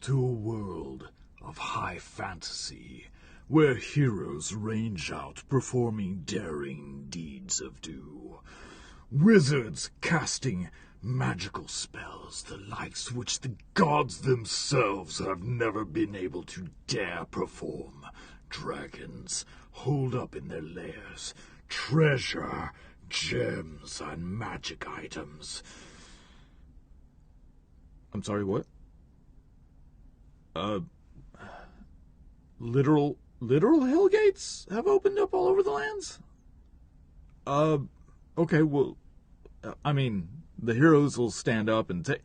to a world of high fantasy, where heroes range out performing daring deeds of do. Wizards casting magical spells, the likes which the gods themselves have never been able to dare perform. Dragons hold up in their lairs treasure, gems, and magic items. I'm sorry, what? Literal hellgates have opened up all over the lands? Okay, well, I mean, the heroes will stand up and take...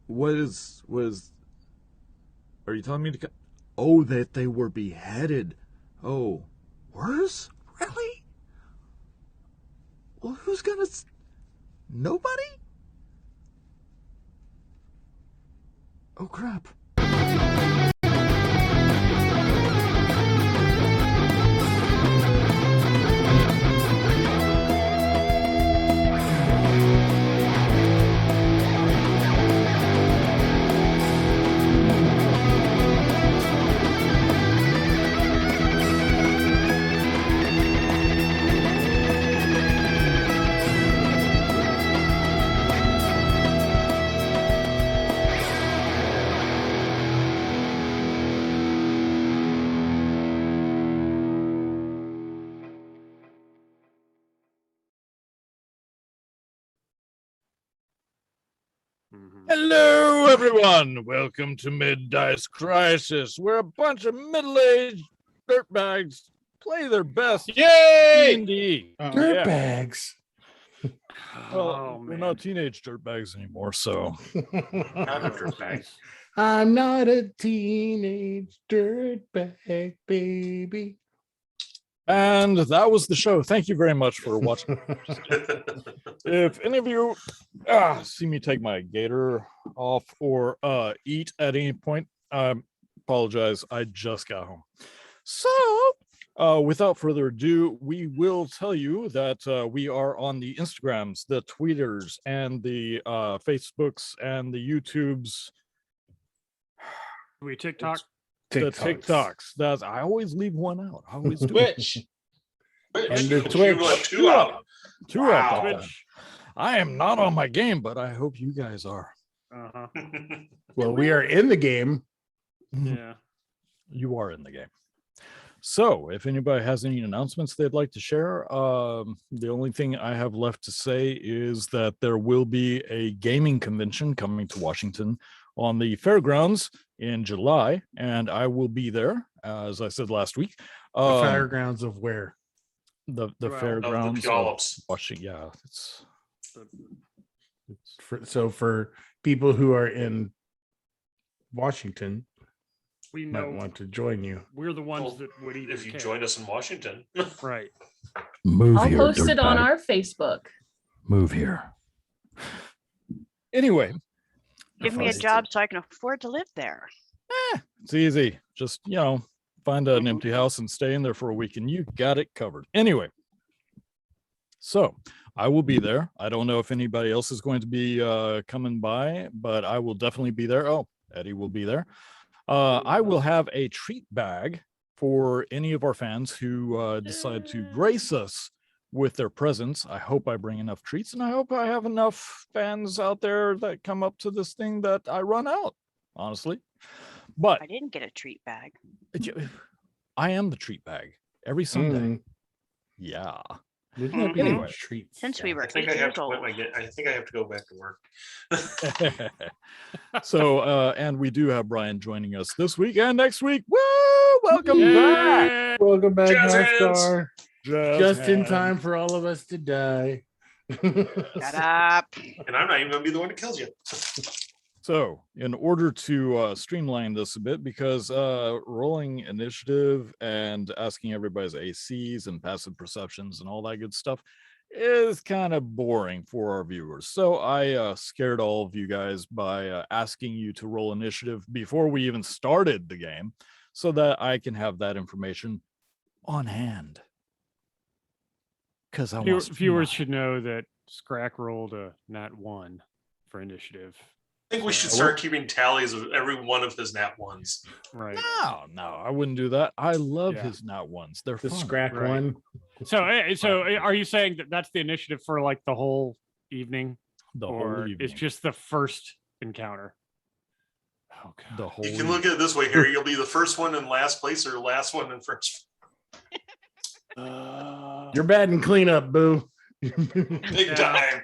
Are you telling me to... Oh, that they were beheaded. Oh, worse? Really? Well, who's gonna... Nobody? Oh, crap. Hello, everyone. Welcome to Mid-Dice Crisis, where a bunch of middle-aged dirtbags play their best. Yay! D&D. Dirtbags. Well, we're not teenage dirtbags anymore, so. Not a dirtbag. I'm not a teenage dirtbag, baby. And that was the show. Thank you very much for watching. If any of you see me take my gator off or eat at any point, I apologize. I just got home. So, without further ado, we will tell you that we are on the Instagrams, the Tweeters, and the Facebooks, and the YouTubes. We TikTok? The TikToks. That's I always leave one out. I always do. Twitch. And the Twitch. Two up. Two Wow. up. I am not on my game, but I hope you guys are. Uh-huh. Well, we are in the game. Yeah. You are in the game. So, if anybody has any announcements they'd like to share, the only thing I have left to say is that there will be a gaming convention coming to Washington on the fairgrounds in July, and I will be there, as I said last week. The fairgrounds of where? The Well, fairgrounds of the Puyallups. Washington. Yeah, it's For people who are in Washington, We might know want to join you. we're the ones Well, that would even If you care. joined us in Washington. Right. move I'll here. post it on dirtbag. our Facebook. Move here. Anyway, Give me a job so I can afford to live there. it's easy. Just, find an empty house and stay in there for a week and you got it covered. Anyway, so I will be there. I don't know if anybody else is going to be coming by, but I will definitely be there. Oh, Eddie will be there. I will have a treat bag for any of our fans who decide to grace us with their presence. I hope I bring enough treats, and I hope I have enough fans out there that come up to this thing that I run out, honestly. But I didn't get a treat bag. I am the treat bag every Sunday. Mm. Yeah. Wouldn't that be Anyway. a treat? Since we were I think 8 I have years to old. I think I have to go back to work. So, and we do have Brian joining us this week and next week. Woo! Welcome back. Welcome back, Jazz hands. NASCAR. Just in hands. time for all of us to die. Shut up. And I'm not even gonna be the one that kills you. So, in order to streamline this a bit, because rolling initiative and asking everybody's ACs and passive perceptions and all that good stuff is kind of boring for our viewers. So I scared all of you guys by asking you to roll initiative before we even started the game so that I can have that information on hand. Because I want Viewers should know that Scrack rolled a nat 1 for initiative. I think we should start keeping tallies of every one of his nat ones. Right. No, I wouldn't do that. I love Yeah. his nat ones. They're The fun. scrack Right. one. So are you saying that that's the initiative for like the whole evening, The or whole evening. it's just the first encounter? Oh god. The whole You can look at it this way, Harry. You'll be the first one in last place or last one in first. You're bad in cleanup, boo. Big Yeah. time.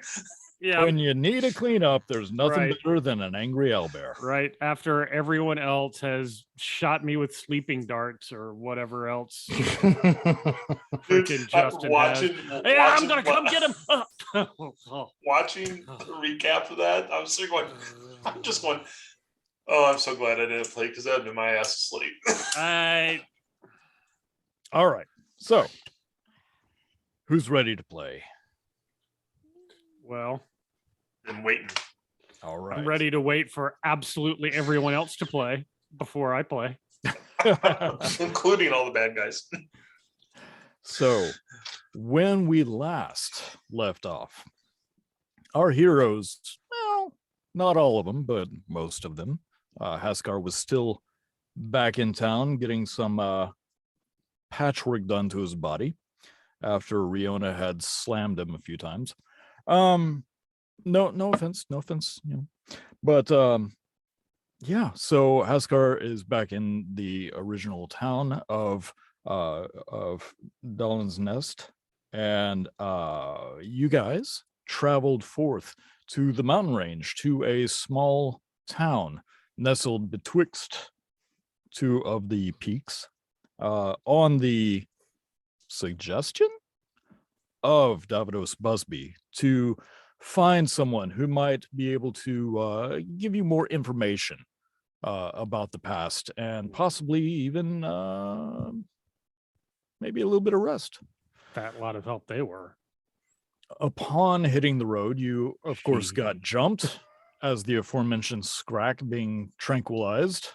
Yeah. When you need a cleanup, there's nothing Right. better than an angry owlbear. Right after everyone else has shot me with sleeping darts or whatever else. Freaking Justin watching, Hey, I'm gonna come get him. Watching the recap of that, I was sitting going, I'm just going, oh, I'm so glad I didn't play because that'd been my ass asleep. All right. So, who's ready to play? Well, I'm waiting. All right. I'm ready to wait for absolutely everyone else to play before I play. Including all the bad guys. So, when we last left off, our heroes, well, not all of them, but most of them, Haskar was still back in town getting some patchwork done to his body after Riona had slammed him a few times. No offense, you know. But yeah, so Haskar is back in the original town of Dalin's Nest, and you guys traveled forth to the mountain range to a small town nestled betwixt two of the peaks, on the suggestion of Davidos Busby to find someone who might be able to give you more information about the past and possibly even maybe a little bit of rest. That lot of help they were. Upon hitting the road, you of course got jumped as the aforementioned Scrack being tranquilized.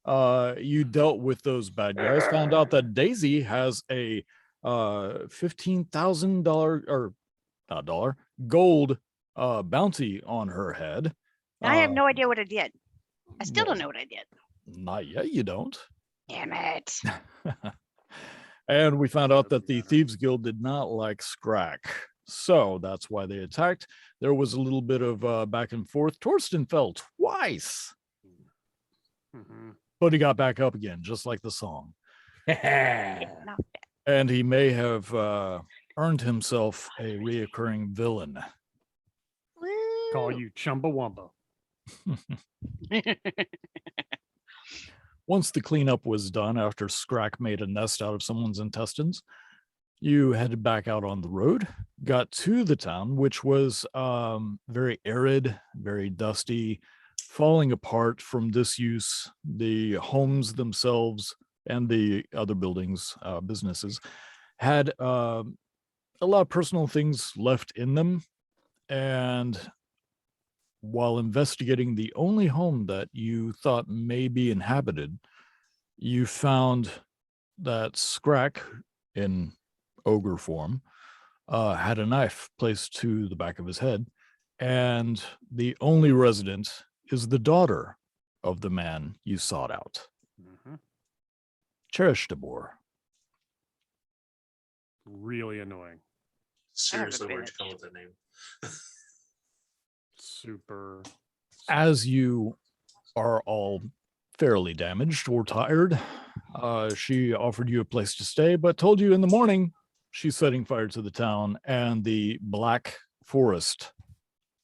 You dealt with those bad guys, found out that Daisy has a $15,000 or not dollar gold bounty on her head. I have no idea what I did. I still well, don't know what I did. Not yet, you don't. Damn it. And we found out that the Thieves Guild did not like Scrack. So that's why they attacked. There was a little bit of back and forth. Torsten fell twice, Mhm. but he got back up again, just like the song. No. And he may have earned himself a reoccurring villain. Call Woo. you Chumbawamba. Once the cleanup was done, after Scrack made a nest out of someone's intestines, you headed back out on the road, got to the town, which was very arid, very dusty, falling apart from disuse. The homes themselves and the other buildings, businesses, had a lot of personal things left in them. And while investigating the only home that you thought may be inhabited, you found that Scrack, in ogre form, had a knife placed to the back of his head, and the only resident is the daughter of the man you sought out. Mhm. Cherish Debor. Really annoying. Seriously, where'd you bitch. come with that name? Super. As you are all fairly damaged or tired, she offered you a place to stay, but told you in the morning she's setting fire to the town and the black forest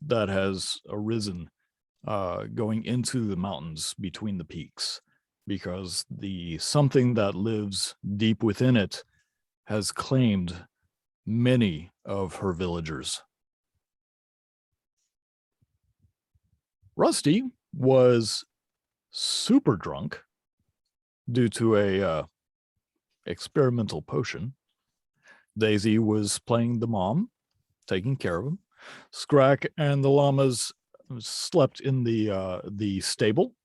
that has arisen going into the mountains between the peaks, because the something that lives deep within it has claimed many of her villagers. Rusty was super drunk due to a experimental potion. Daisy was playing the mom, taking care of him. Scrack and the llamas slept in the stable.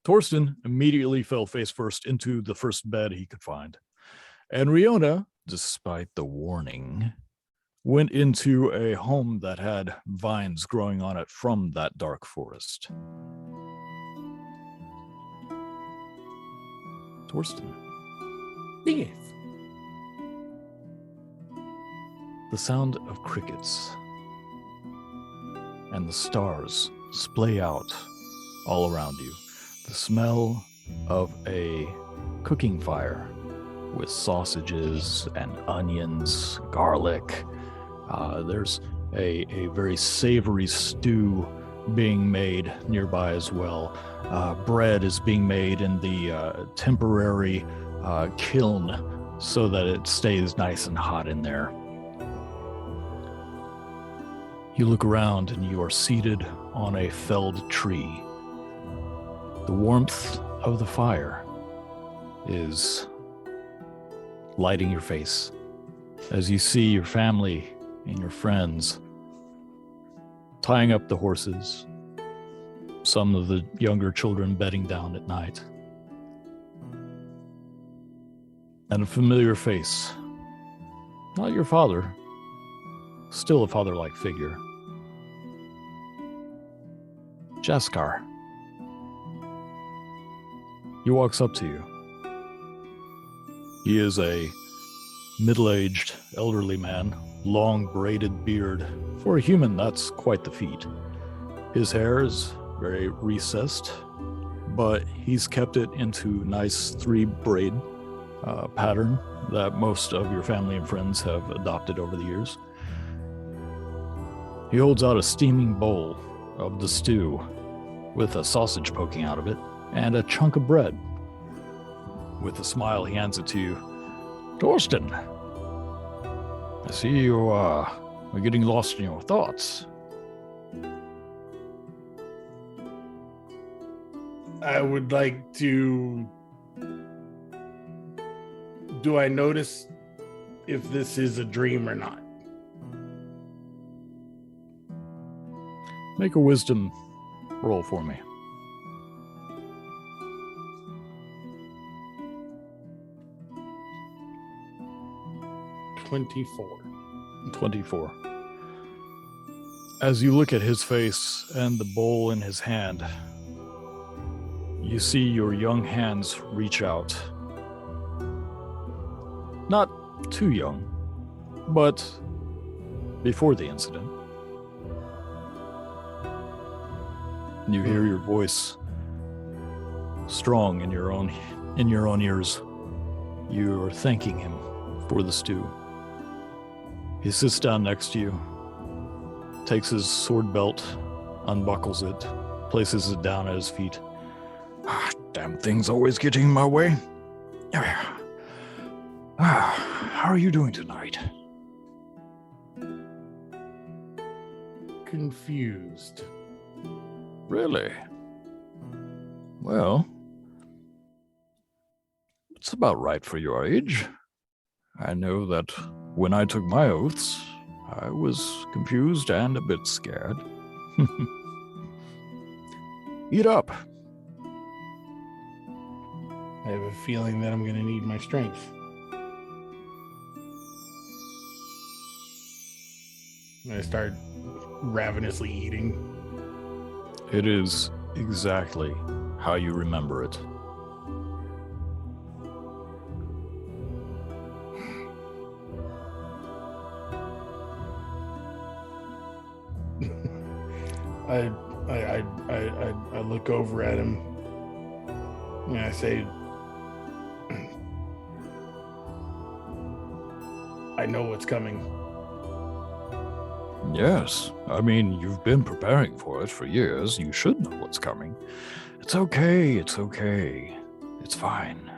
Torsten immediately fell face first into the first bed he could find. And Riona, despite the warning, went into a home that had vines growing on it from that dark forest. Torsten, Yes. the sound of crickets and the stars splay out all around you. The smell of a cooking fire with sausages and onions, garlic. There's a very savory stew being made nearby as well. Bread is being made in the temporary kiln so that it stays nice and hot in there. You look around and you are seated on a felled tree. The warmth of the fire is lighting your face as you see your family and your friends tying up the horses, some of the younger children bedding down at night. And a familiar face, not your father, still a father-like figure. Jaskar. He walks up to you. He is a middle-aged, elderly man, long braided beard. For a human, that's quite the feat. His hair is very recessed, but he's kept it into nice 3-braid pattern that most of your family and friends have adopted over the years. He holds out a steaming bowl of the stew with a sausage poking out of it and a chunk of bread. With a smile, he hands it to you. Torsten, I see you are getting lost in your thoughts. I would like to... Do I notice if this is a dream or not? Make a wisdom roll for me. 24. As you look at his face and the bowl in his hand, you see your young hands reach out. Not too young, but before the incident. You hear your voice strong in your own ears. You're thanking him for the stew. He sits down next to you, takes his sword belt, unbuckles it, places it down at his feet. Damn thing's always getting in my way. How are you doing tonight? Confused. Really? Well, it's about right for your age. I know that when I took my oaths, I was confused and a bit scared. Eat up. I have a feeling that I'm going to need my strength. And I start ravenously eating. It is exactly how you remember it. I look over at him and I say, I know what's coming. Yes, I mean, you've been preparing for it for years. You should know what's coming. It's okay, it's fine.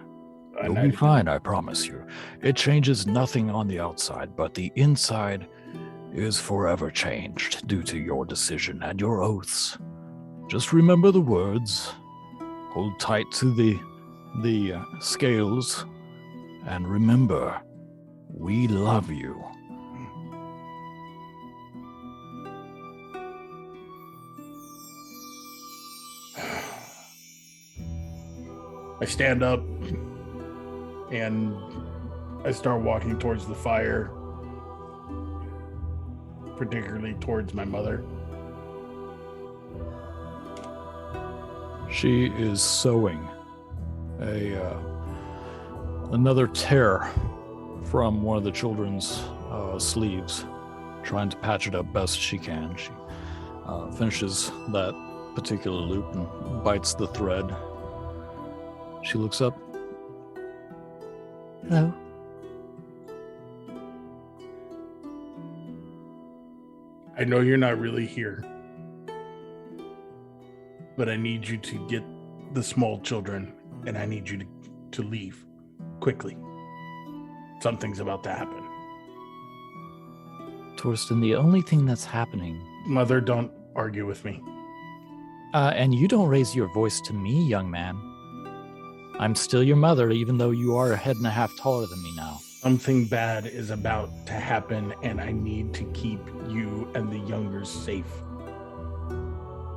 You'll be fine, I promise you. It changes nothing on the outside, but the inside is forever changed due to your decision and your oaths. Just remember the words, hold tight to the scales, and remember, we love you. I stand up and I start walking towards the fire. particularly towards my mother. She is sewing another tear from one of the children's sleeves, trying to patch it up best she can. She finishes that particular loop and bites the thread. She looks up. Hello. I know you're not really here, but I need you to get the small children, and I need you to leave quickly. Something's about to happen. Torsten, the only thing that's happening... Mother, don't argue with me. And you don't raise your voice to me, young man. I'm still your mother, even though you are a head and a half taller than me now. Something bad is about to happen, and I need to keep you and the youngers safe.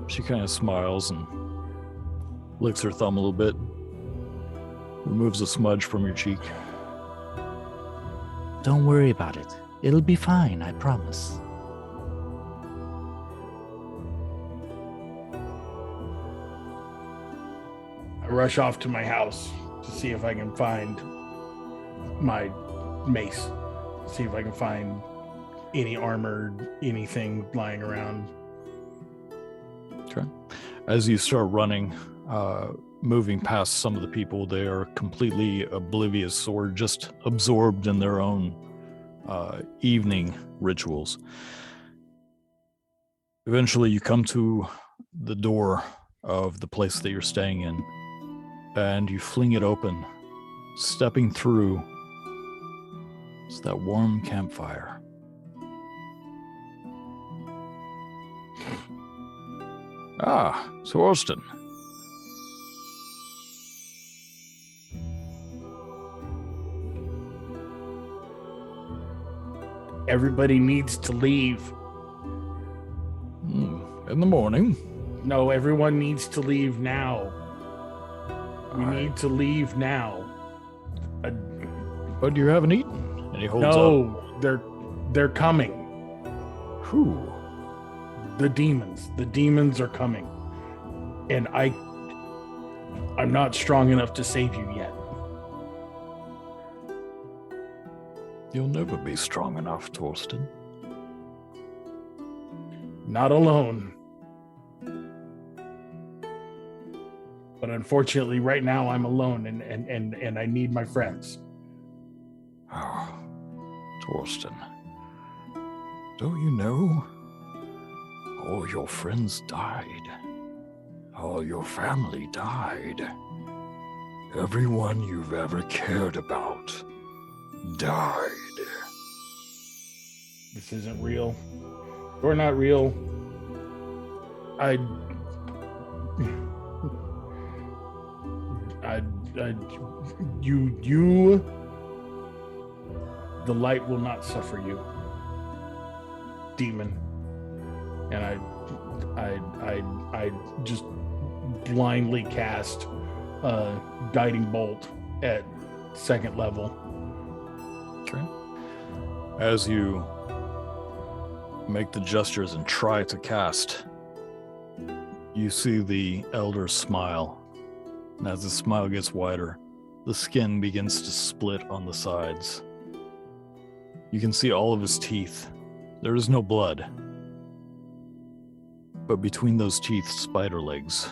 She kind of smiles and licks her thumb a little bit, removes a smudge from your cheek. Don't worry about it. It'll be fine, I promise. I rush off to my house to see if I can find my mace, see if I can find any armored anything lying around. Okay. As you start running, moving past some of the people, they are completely oblivious or just absorbed in their own evening rituals. Eventually, you come to the door of the place that you're staying in, and you fling it open. Stepping through, it's that warm campfire. Ah, Torsten. Everybody needs to leave. In the morning. No, everyone needs to leave now. We need to leave now. But you haven't eaten. And he holds up. No, they're coming. Who? The demons. The demons are coming. And I'm not strong enough to save you yet. You'll never be strong enough, Torsten. Not alone. But unfortunately, right now I'm alone and I need my friends. Oh, Torsten. Don't you know? All your friends died. All your family died. Everyone you've ever cared about died. This isn't real. You're not real. The light will not suffer you, demon. And I just blindly cast a guiding bolt at second level. Okay. As you make the gestures and try to cast, you see the elder smile. And as the smile gets wider, the skin begins to split on the sides. You can see all of his teeth. There is no blood. But between those teeth, spider legs.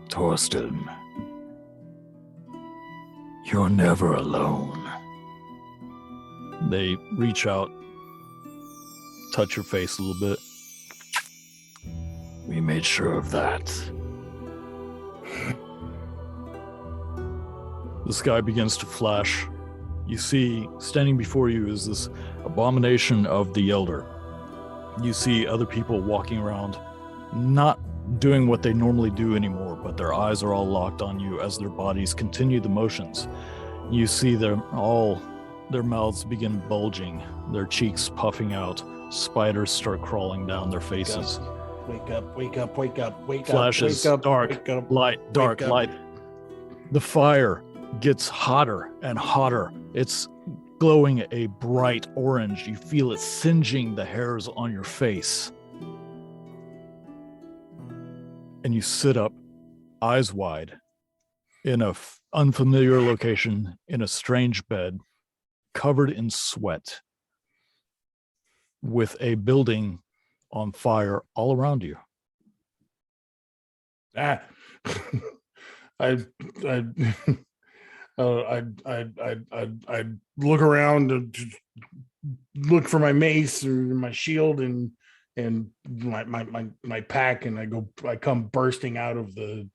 Torsten, you're never alone. They reach out, touch your face a little bit. We made sure of that. The sky begins to flash. You see, standing before you is this abomination of the Elder. You see other people walking around, not doing what they normally do anymore, but their eyes are all locked on you as their bodies continue the motions. You see their mouths begin bulging, their cheeks puffing out. Spiders start crawling down their faces. Wake up, wake up, wake up, wake up. Flashes, wake up, dark, wake up, light, dark, wake up. light. The fire gets hotter and hotter. It's glowing a bright orange. You feel it singeing the hairs on your face. And you sit up, eyes wide, in a unfamiliar location, in a strange bed, covered in sweat, with a building on fire all around you. I I look around and just look for my mace or my shield and my pack, and I come bursting out of the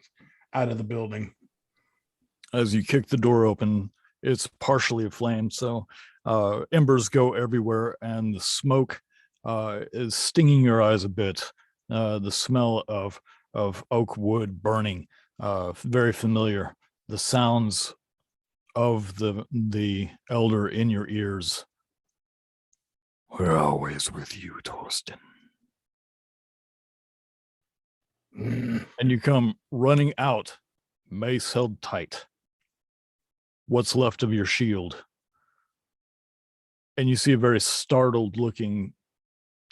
building. As you kick the door open, it's partially aflame, so embers go everywhere, and the smoke is stinging your eyes a bit. The smell of oak wood burning, very familiar. The sounds of the elder in your ears. We're always with you, Torsten. And you come running out, mace held tight. What's left of your shield. And you see a very startled looking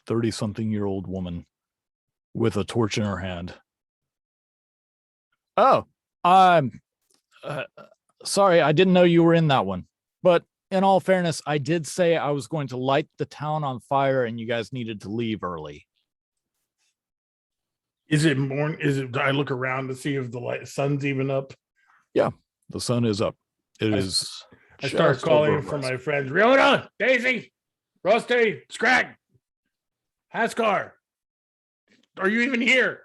30-something-year-old woman with a torch in her hand. Oh, I'm sorry, I didn't know you were in that one. But in all fairness, I did say I was going to light the town on fire and you guys needed to leave early. Is it morning? I look around to see if the sun's even up? Yeah, the sun is up. It is. I start just calling over for horizon. my friends. Riona, Daisy, Rusty, Scrag, Haskar. Are you even here?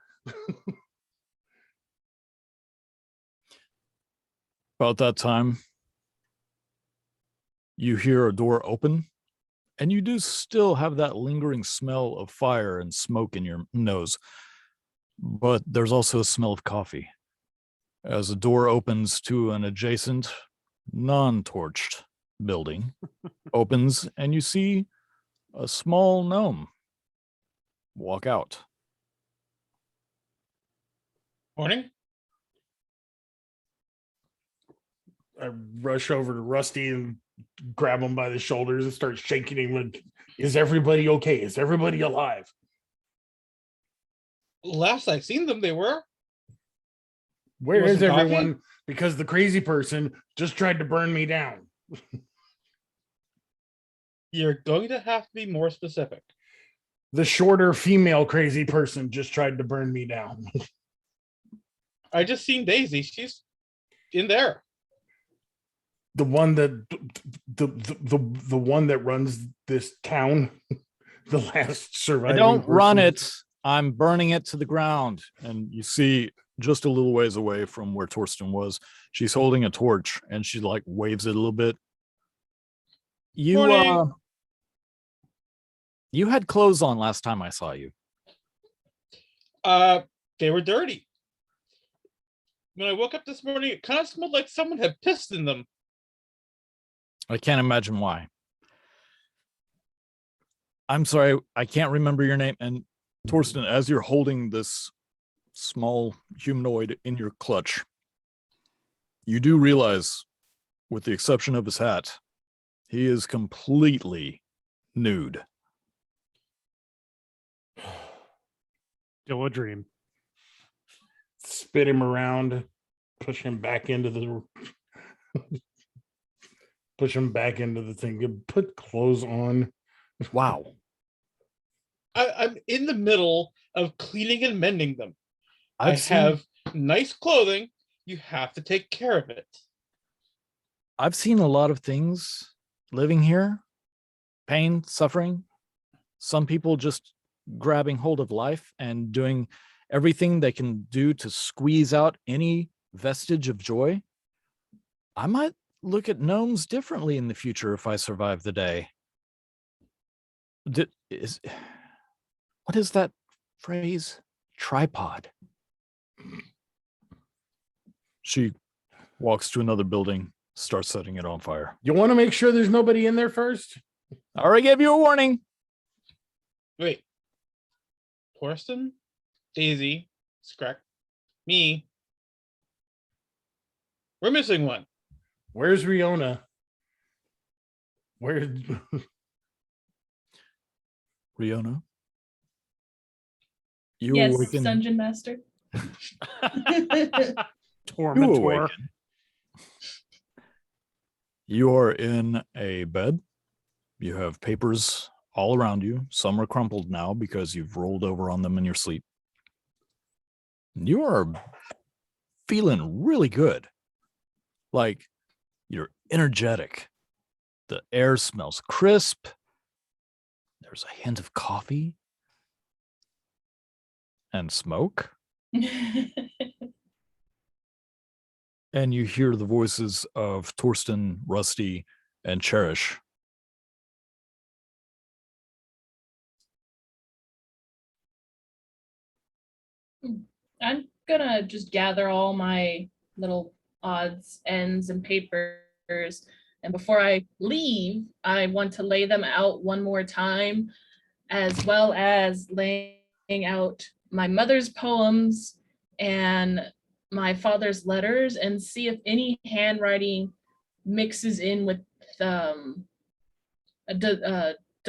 About that time, you hear a door open, and you do still have that lingering smell of fire and smoke in your nose. But there's also a smell of coffee as the door opens to an adjacent, non-torched building. Opens, and you see a small gnome walk out. Morning. I rush over to Rusty and grab him by the shoulders and start shaking him. Like, is everybody okay? Is everybody alive? Last I seen them, they were. Where Want is some coffee? everyone? Because the crazy person just tried to burn me down. You're going to have to be more specific. The shorter female crazy person just tried to burn me down. I just seen Daisy. She's in there. The one that the one that runs this town, the last I surviving. don't run person. it. I'm burning it to the ground. And you see just a little ways away from where Torsten was, she's holding a torch and she like waves it a little bit. Morning. You had clothes on last time I saw you. They were dirty. When I woke up this morning, it kind of smelled like someone had pissed in them. I can't imagine why. I'm sorry, I can't remember your name. And Torsten, as you're holding this small humanoid in your clutch, you do realize, with the exception of his hat, he is completely nude. Still a dream. Spit him around, push him back into the thing. Put clothes on. Wow. I'm in the middle of cleaning and mending them. I've have nice clothing. You have to take care of it. I've seen a lot of things living here. Pain, suffering. Some people just grabbing hold of life and doing everything they can do to squeeze out any vestige of joy. I might look at gnomes differently in the future if I survive the day. What is that phrase? Tripod. She walks to another building, starts setting it on fire. You want to make sure there's nobody in there first? I already gave you a warning. Wait. Torsten, Daisy, Scrack, me. We're missing one. Where's Riona? Where? Riona, you Yes, awaken. Dungeon Master. You Tormentor. awaken. You are in a bed. You have papers all around you. Some are crumpled now because you've rolled over on them in your sleep. You are feeling really good. Like you're energetic. The air smells crisp. There's a hint of coffee and smoke. And you hear the voices of Torsten, Rusty, and Cherish. I'm gonna just gather all my little odds, ends, and papers. And before I leave, I want to lay them out one more time, as well as laying out my mother's poems and my father's letters, and see if any handwriting mixes in with De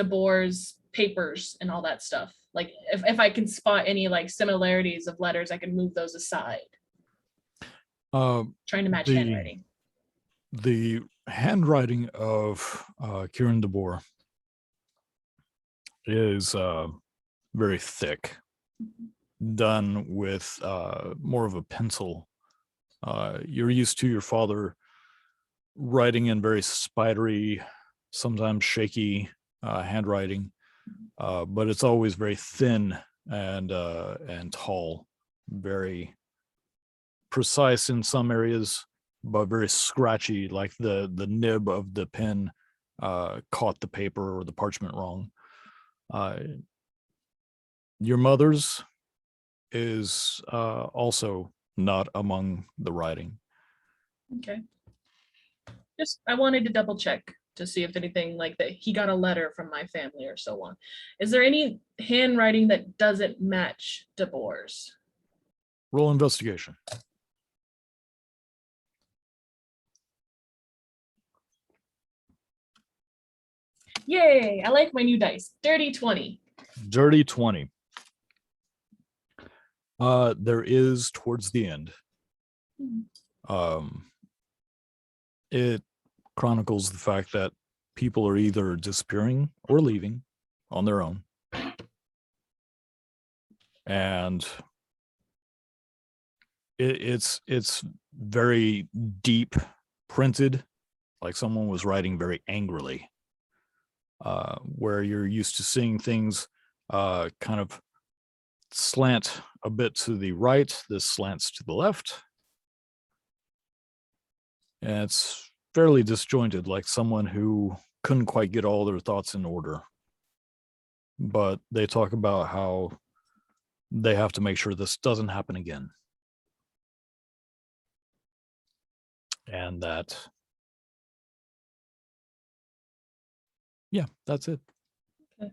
Boer's papers and all that stuff. Like if I can spot any like similarities of letters, I can move those aside. Trying to match handwriting. The handwriting of Kieran De Boer is very thick, done with more of a pencil. You're used to your father writing in very spidery, sometimes shaky handwriting, but it's always very thin and tall, very precise in some areas, but very scratchy, like the nib of the pen caught the paper or the parchment wrong. Your mother's is also not among the writing. Okay. Just I wanted to double check to see if anything like that he got a letter from my family or so on. Is there any handwriting that doesn't match De Boer's? Roll investigation. Yay, I like my new dice. Dirty 20. Dirty 20. There is towards the end. It chronicles the fact that people are either disappearing or leaving on their own. And it's very deep printed, like someone was writing very angrily. Where you're used to seeing things kind of slant a bit to the right, this slants to the left. And it's fairly disjointed, like someone who couldn't quite get all their thoughts in order. But they talk about how they have to make sure this doesn't happen again. And that, yeah, that's it. Okay.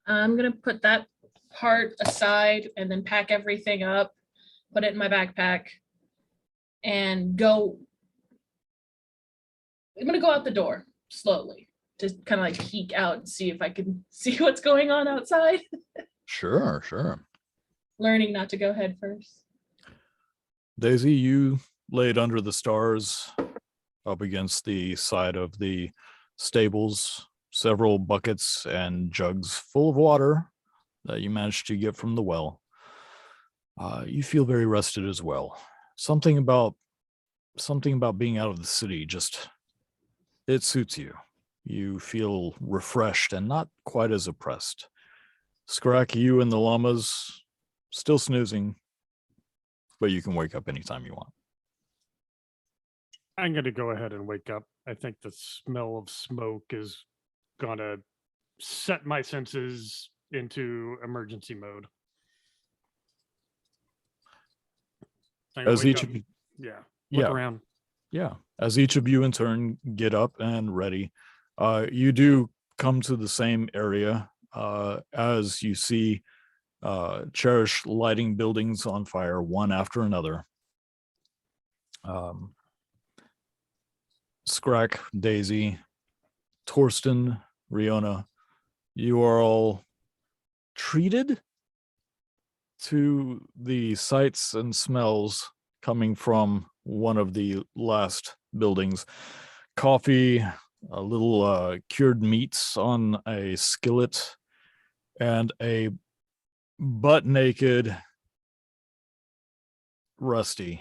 I'm gonna put that part aside and then pack everything up, put it in my backpack, and go. I'm gonna go out the door slowly, just kind of like peek out and see if I can see what's going on outside. Sure. Learning not to go head first. Daisy, you laid under the stars up against the side of the stables, several buckets and jugs full of water that you managed to get from the well. You feel very rested as well. Something about being out of the city, just it suits you. You feel refreshed and not quite as oppressed. Scrack, you and the llamas still snoozing, but you can wake up anytime you want. I'm going to go ahead and wake up. I think the smell of smoke is going to set my senses into emergency mode. As each of you, Look around. Yeah, as each of you in turn get up and ready, you do come to the same area as you see Cherish lighting buildings on fire one after another. Scrack, Daisy, Torsten, Riona, you are all treated to the sights and smells coming from one of the last buildings. Coffee, a little cured meats on a skillet, and a butt naked Rusty,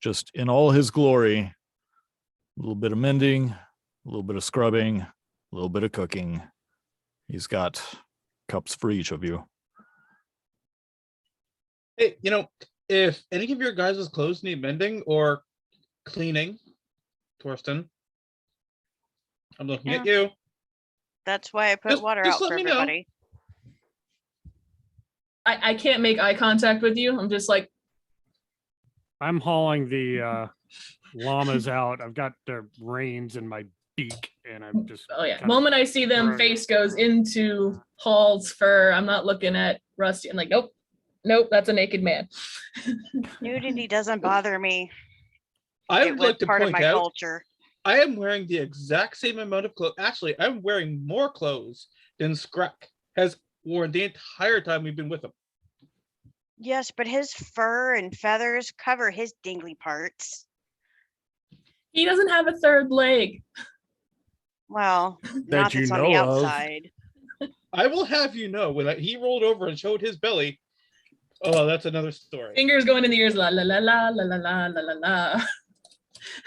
just in all his glory. A little bit of mending, a little bit of scrubbing, a little bit of cooking. He's got cups for each of you. Hey, if any of your guys' clothes need mending or cleaning, Torsten, I'm looking at you. That's why I put water just out let for me know. everybody. I can't make eye contact with you. I'm just like, I'm hauling the llamas out. I've got their reins in my beak, and I'm just. oh yeah. kinda Moment I see them, throwing face it. goes into Hall's fur. I'm not looking at Rusty. I'm like, nope, that's a naked man. Nudity doesn't bother me. I It would was like to part of point my out, culture. I am wearing the exact same amount of clothes. Actually, I'm wearing more clothes than Scrack has worn the entire time we've been with him. Yes, but his fur and feathers cover his dingly parts. He doesn't have a third leg. Well, That not you that's on the know of. outside. I will have you know, when he rolled over and showed his belly, oh, that's another story. Fingers going in the ears, la la la la la la la la la la.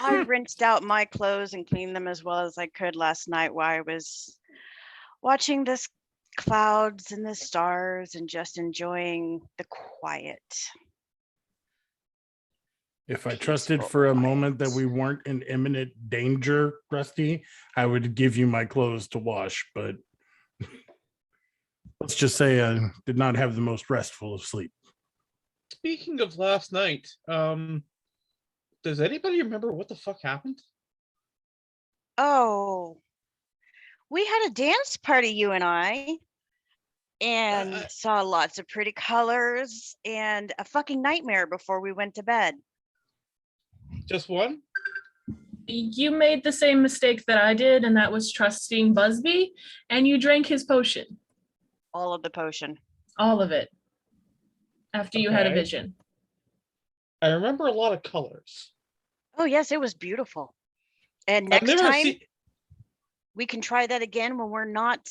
I rinsed out my clothes and cleaned them as well as I could last night while I was watching this clouds and the stars and just enjoying the quiet. If I trusted Peaceful for a quiet. moment that we weren't in imminent danger, Rusty, I would give you my clothes to wash, but let's just say I did not have the most restful of sleep. Speaking of last night, does anybody remember what the fuck happened? Oh, we had a dance party, you and I I- saw lots of pretty colors and a fucking nightmare before we went to bed. Just one? You made the same mistake that I did, and that was trusting Busby, and you drank his potion, All of the potion. all of it, after you had a Okay. vision. I remember a lot of colors. Oh yes, it was beautiful. And I've next never time seen. we can try that again when we're not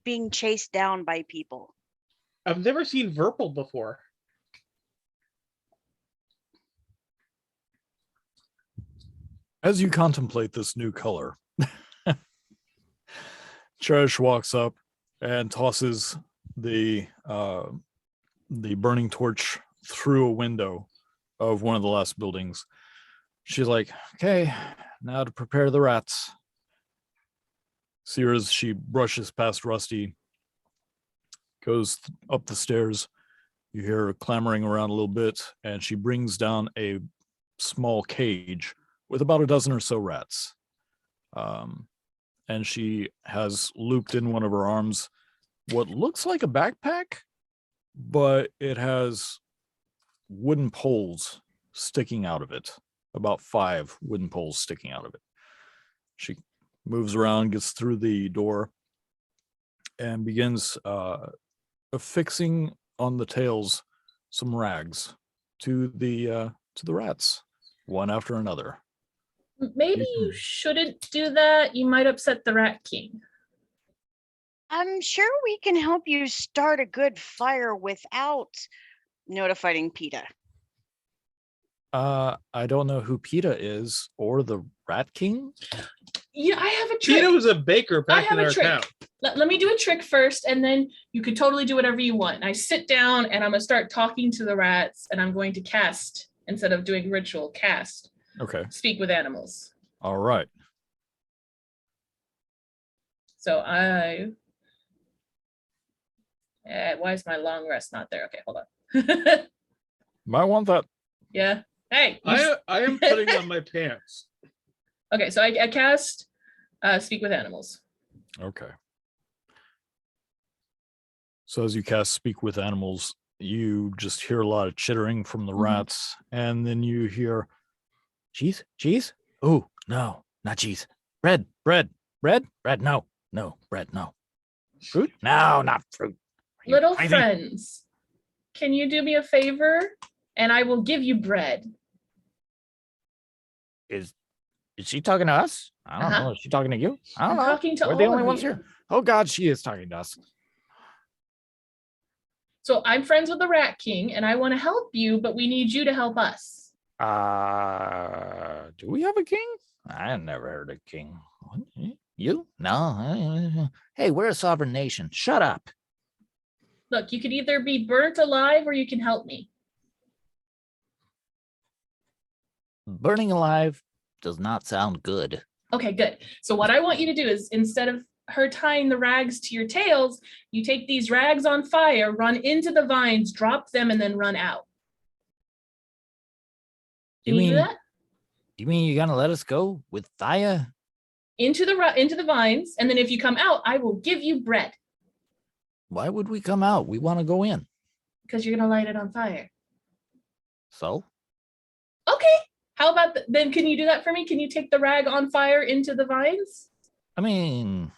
being chased down by people. I've never seen Verpal before. As you contemplate this new color, Cherish walks up and tosses the burning torch through a window of one of the last buildings. She's like, okay, now to prepare the rats. See her as she brushes past Rusty, goes up the stairs. You hear her clamoring around a little bit, and she brings down a small cage with about a dozen or so rats. And she has looped in one of her arms what looks like a backpack, but it has wooden poles sticking out of it, about 5 wooden poles sticking out of it. She moves around, gets through the door, and begins affixing on the tails some rags to the rats, one after another. Maybe you shouldn't do that. You might upset the Rat King. I'm sure we can help you start a good fire without notifying PETA. I don't know who PETA is or the Rat King. Yeah, I have a trick. Peter was a baker I back have in a our trick. town. Let me do a trick first, and then you could totally do whatever you want. And I sit down, and I'm going to start talking to the rats, and I'm going to cast, instead of doing ritual, cast, Okay. speak with animals. All right. So why is my long rest not there? Okay, hold on. Might want that. Yeah. Hey. you I am putting on my pants. Okay, so I cast speak with animals. Okay. So as you cast speak with animals, you just hear a lot of chittering from the Mhm. rats, and then you hear, cheese? Oh, no, Not cheese. Bread. No, bread. No. Fruit? No, not fruit. Are you Little crazy? friends, can you do me a favor? And I will give you bread. Is she talking to us? I don't Uh-huh. know. Is she talking to you? I don't I'm know. talking to We're the all only of ones you. here. Oh God, she is talking to us. So I'm friends with the Rat King, and I want to help you, but we need you to help us. Do we have a king? I never heard of king. What? You? No. Hey, we're a sovereign nation. Shut up. Look, you could either be burnt alive or you can help me. Burning alive does not sound good. Okay, good. So what I want you to do is instead of her tying the rags to your tails, you take these rags on fire, run into the vines, drop them, and then run out. Can you do that? You mean you're gonna let us go with Thaya? Into the vines, and then if you come out, I will give you bread Why would we come out? We want to go in. because you're gonna light it on fire. So? Okay. How about then? Can you do that for me? Can you take the rag on fire into the vines I mean,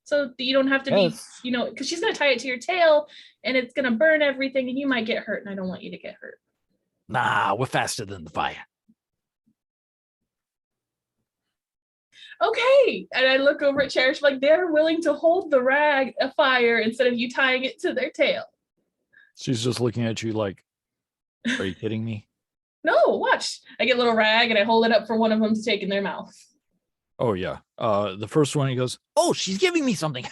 so that you don't have to yes. be, because she's gonna tie it to your tail and it's gonna burn everything and you might get hurt, and I don't want you to get hurt. Nah, we're faster than the fire. Okay. And I look over at Cherish like they're willing to hold the rag afire instead of you tying it to their tail. She's just looking at you like, are you kidding me? No, watch. I get a little rag and I hold it up for one of them to take in their mouth. Oh, yeah. The first one, he goes, Oh, she's giving me something.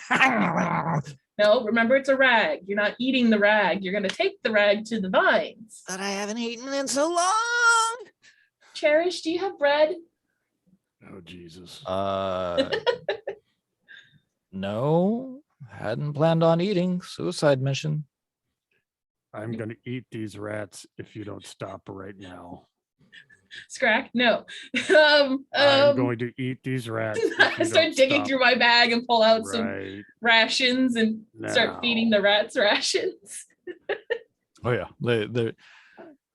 No, remember it's a rag. You're not eating the rag. You're going to take the rag to the vines. That I haven't eaten in so long. Cherish, do you have bread? Oh, Jesus. no, hadn't planned on eating. Suicide mission. I'm going to eat these rats if you don't stop right now. Scrack? No. I'm going to eat these rats. I start digging through my bag and pull out some rations and start feeding the rats rations. Oh yeah, they.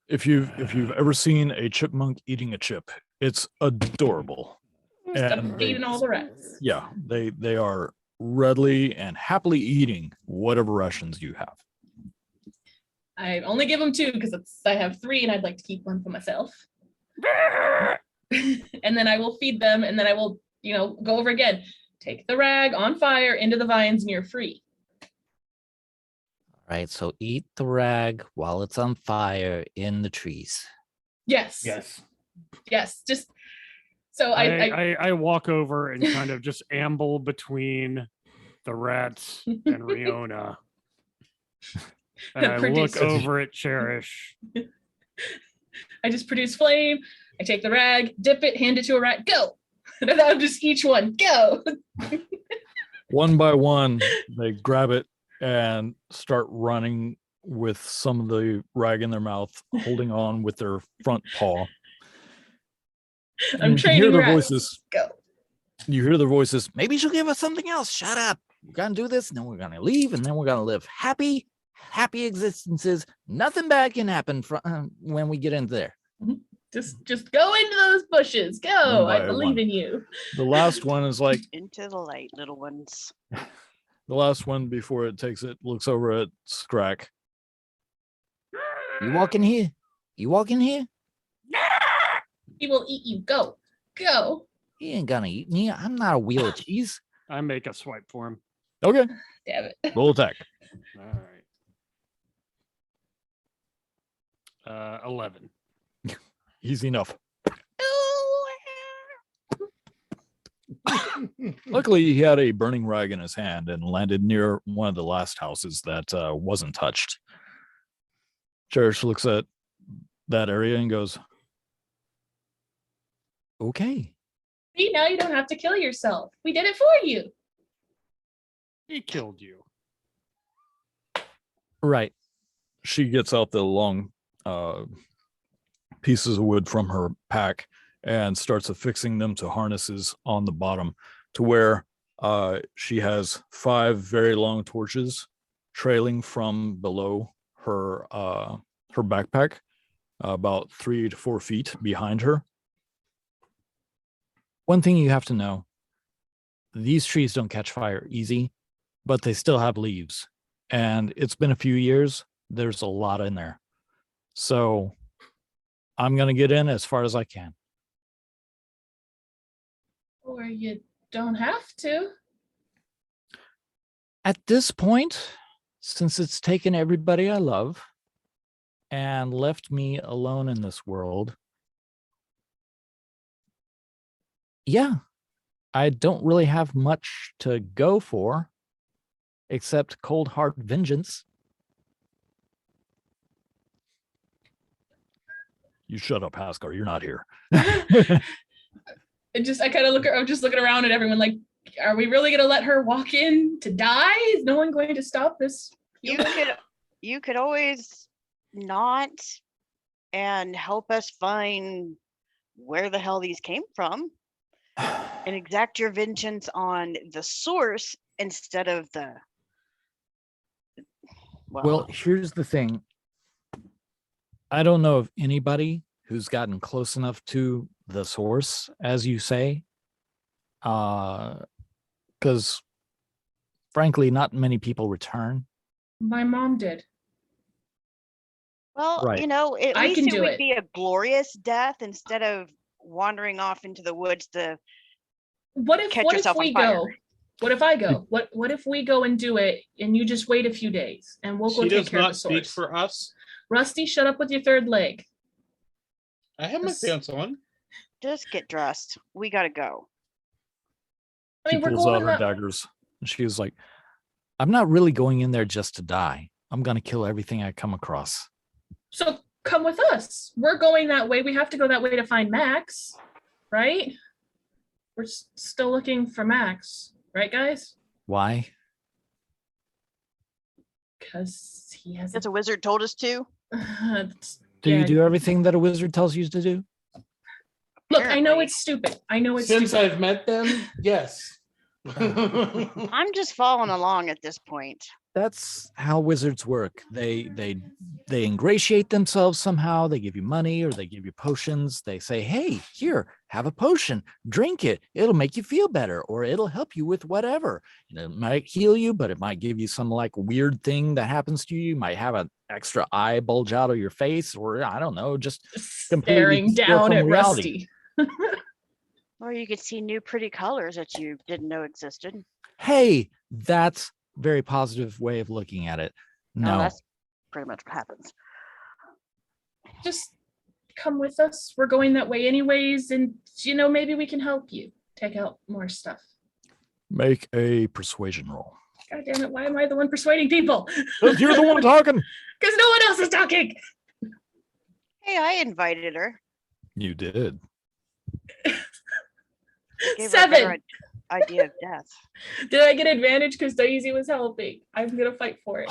If you've ever seen a chipmunk eating a chip, it's adorable. Start feeding all the rats. Yeah, they are readily and happily eating whatever rations you have. I only give them 2 because I have 3 and I'd like to keep one for myself. And then I will feed them, and then I will, go over again. Take the rag on fire into the vines and you're free. All right, so eat the rag while it's on fire in the trees. Yes. Just so I walk over and kind of just amble between the rats and Riona. And I look over at Cherish. I just produce flame. I take the rag, dip it, hand it to a rat, go. And then I'm just each one, go. One by one, they grab it and start running with some of the rag in their mouth, holding on with their front paw. I'm training their rats. Voices. Go. You hear their voices. Maybe she'll give us something else. Shut up. We're going to do this, and then we're going to leave, and then we're going to live happy existences. Nothing bad can happen when we get in there. Just go into those bushes. Go. I believe in you. The last one is like, Into the light, little ones. the last one before it takes it looks over at Scrack. You walk in here. You walk in here. He will eat you. Go. Go. He ain't gonna eat me. I'm not a wheel of cheese. I make a swipe for him. Okay. Damn it. Roll attack. All right. 11. Easy enough. Luckily, he had a burning rag in his hand and landed near one of the last houses that wasn't touched. Cherish looks at that area and goes, okay. See, now you don't have to kill yourself. We did it for you. He killed you. Right. She gets out the long pieces of wood from her pack and starts affixing them to harnesses on the bottom to where she has 5 very long torches trailing from below her her backpack about 3 to 4 feet behind her. one thing you have to know, these trees don't catch fire easy, but they still have leaves. And it's been a few years. There's a lot in there. So I'm going to get in as far as I can. Or you don't have to. At this point, since it's taken everybody I love and left me alone in this world, yeah, I don't really have much to go for except cold hard vengeance. You shut up, Haskar. You're not here. I kind of look. I'm just looking around at everyone. Like, are we really gonna let her walk in to die? Is no one going to stop this? You could always not and help us find where the hell these came from and exact your vengeance on the source instead of the. Well, here's the thing. I don't know of anybody who's gotten close enough to the source, as you say, because frankly, not many people return. My mom did. Well, Right. you know, at I least can it do would it. be a glorious death instead of wandering off into the woods to What if catch yourself we on fire. go? What if I go? What if we go and do it and you just wait a few days and we'll go She take does care of not the speak source? for us. Rusty, shut up with your third leg. I have my This- pants on. Just get dressed. We gotta go. I She mean, we're pulls out going her that. daggers and she was like, I'm not really going in there just to die. I'm going to kill everything I come across. So come with us. We're going that way. We have to go that way to find Max, right? We're still looking for Max, right, guys? Why? Because he has Because a wizard told us to. Do you do everything that a wizard tells you to do? Look, I know Apparently. it's stupid. I know it's Since stupid. I've met them, yes. I'm just following along at this point. That's how wizards work. They ingratiate themselves somehow. They give you money or they give you potions. They say, hey, here, have a potion, drink it. It'll make you feel better or it'll help you with whatever. And it might heal you, but it might give you some like weird thing that happens to you. You might have an extra eye bulge out of your face or I don't know, just completely Staring steal down from at reality. Rusty. Or you could see new pretty colors that you didn't know existed. Hey, that's very positive way of looking at it. No, That's pretty much what happens. Just come with us. We're going that way anyways, and maybe we can help you take out more stuff. make a persuasion roll. God damn it! Why am I the one persuading people? 'Cause you're the one talking. Because no one else is talking. Hey, I invited her. You did. Gave her a better 7. idea of death. Did I get advantage because Daisy was helping? I'm gonna fight for it.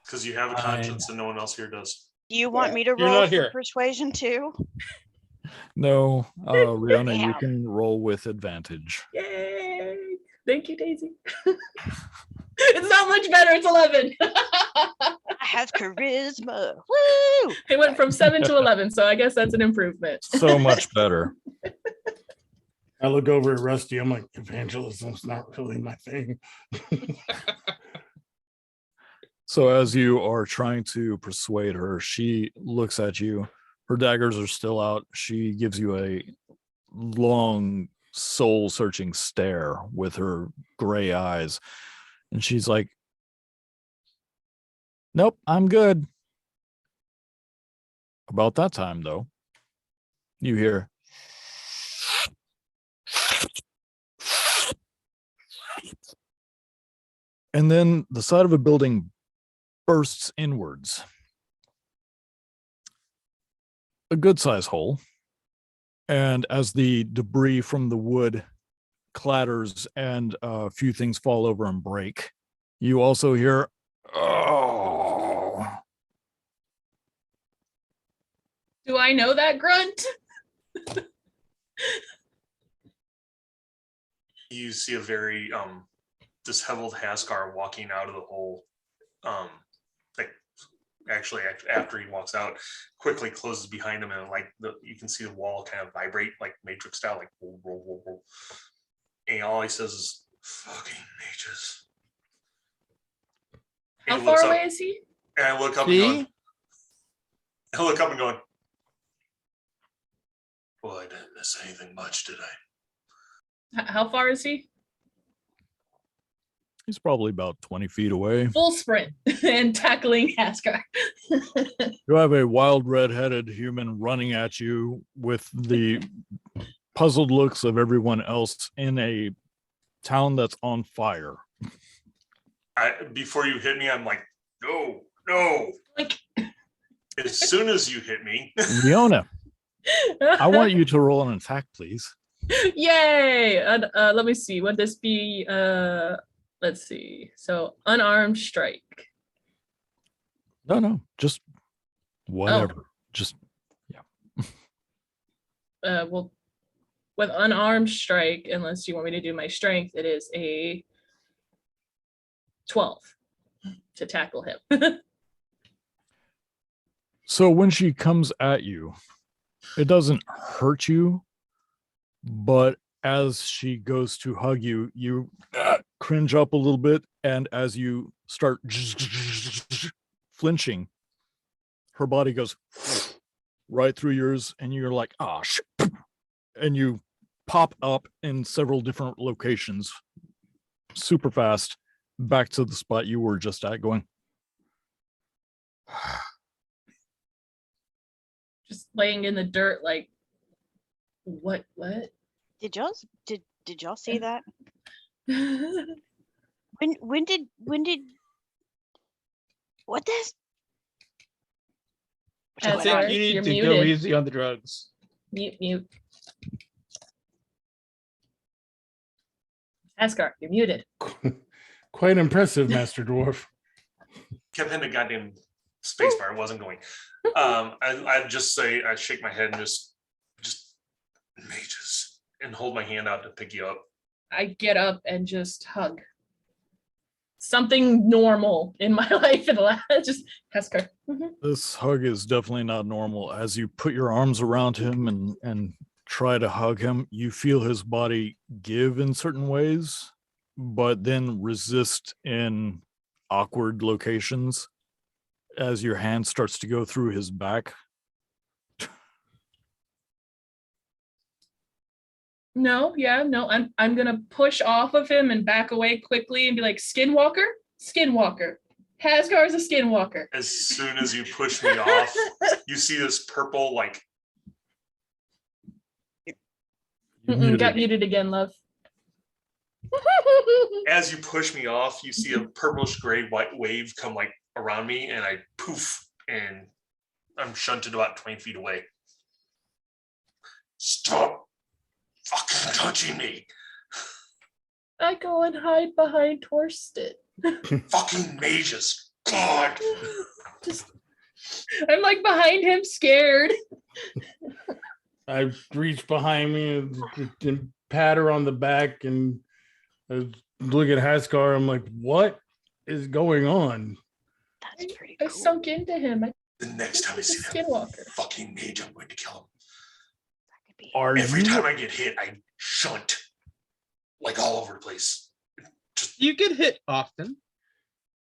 Because you have a conscience and no one else here does. Do you want me to You're roll not for here. persuasion too? No, Rihanna, you Damn. can roll with advantage. Yay! Thank you, Daisy. It's not much better. It's 11. I have charisma. Woo! It went from 7 to 11, so I guess that's an improvement. So much better. I look over at Rusty. I'm like, evangelism's not really my thing. So as you are trying to persuade her, she looks at you. Her daggers are still out. She gives you a long, soul-searching stare with her gray eyes. And she's like, nope, I'm good. About that time, though, you hear, and then the side of a building bursts inwards. A good size hole. And as the debris from the wood clatters and a few things fall over and break, you also hear, oh. Do I know that grunt? You see a very disheveled Haskar walking out of the hole, like actually after he walks out, quickly closes behind him, and like you can see the wall kind of vibrate like Matrix style, like whoa, whoa, whoa, whoa. And all he says is "fucking mages." How And he looks far up, away is he? and I look up See? and going, I look up and going, well, I didn't miss anything much, did I? How far is he? He's probably about 20 feet away. Full sprint and tackling Haskar. You have a wild red-headed human running at you with the puzzled looks of everyone else in a town that's on fire. Before you hit me, I'm like, no. Like, As soon as you hit me, Leona, I want you to roll an attack, please. Yay! And, let me see. Would this be? Let's see. So unarmed strike. No, just whatever. Just Well, with unarmed strike, unless you want me to do my strength, it is a 12 to tackle him. so when she comes at you, it doesn't hurt you, but as she goes to hug you, you cringe up a little bit, and as you start flinching, her body goes right through yours, and you're like, ah, and you pop up in several different locations super fast back to the spot you were just at, going, Just laying in the dirt, like, what? Did y'all see that? When did what this? I Haskar, think you need you're to muted. go easy on the drugs. Mute. Haskar, you're muted. Quite impressive, Master Dwarf. kept hitting the goddamn spacebar. It wasn't going. I just say, I shake my head and just mages, and hold my hand out to pick you up. I get up and just hug. Something normal in my life in the last, just Haskar. this hug is definitely not normal. As you put your arms around him and try to hug him, you feel his body give in certain ways, but then resist in awkward locations as your hand starts to go through his back. No, I'm gonna push off of him and back away quickly and be like, Skinwalker. Haskar is a skinwalker. As soon as you push me off, you see this purple, like, Got muted again, love. as you push me off, you see a purplish gray white wave come like around me, and I poof, and I'm shunted about 20 feet away. Stop fucking touching me. I go and hide behind Torsten. Fucking mages. God. I'm like behind him, scared. I reach behind me and pat her on the back and look at Haskar. I'm like, what is going on? That's pretty I cool. sunk into him. The next time I He's a see that skinwalker. fucking mage, I'm going to kill him. That could be Are Every you? time I get hit, I shunt like all over the place. You get hit often.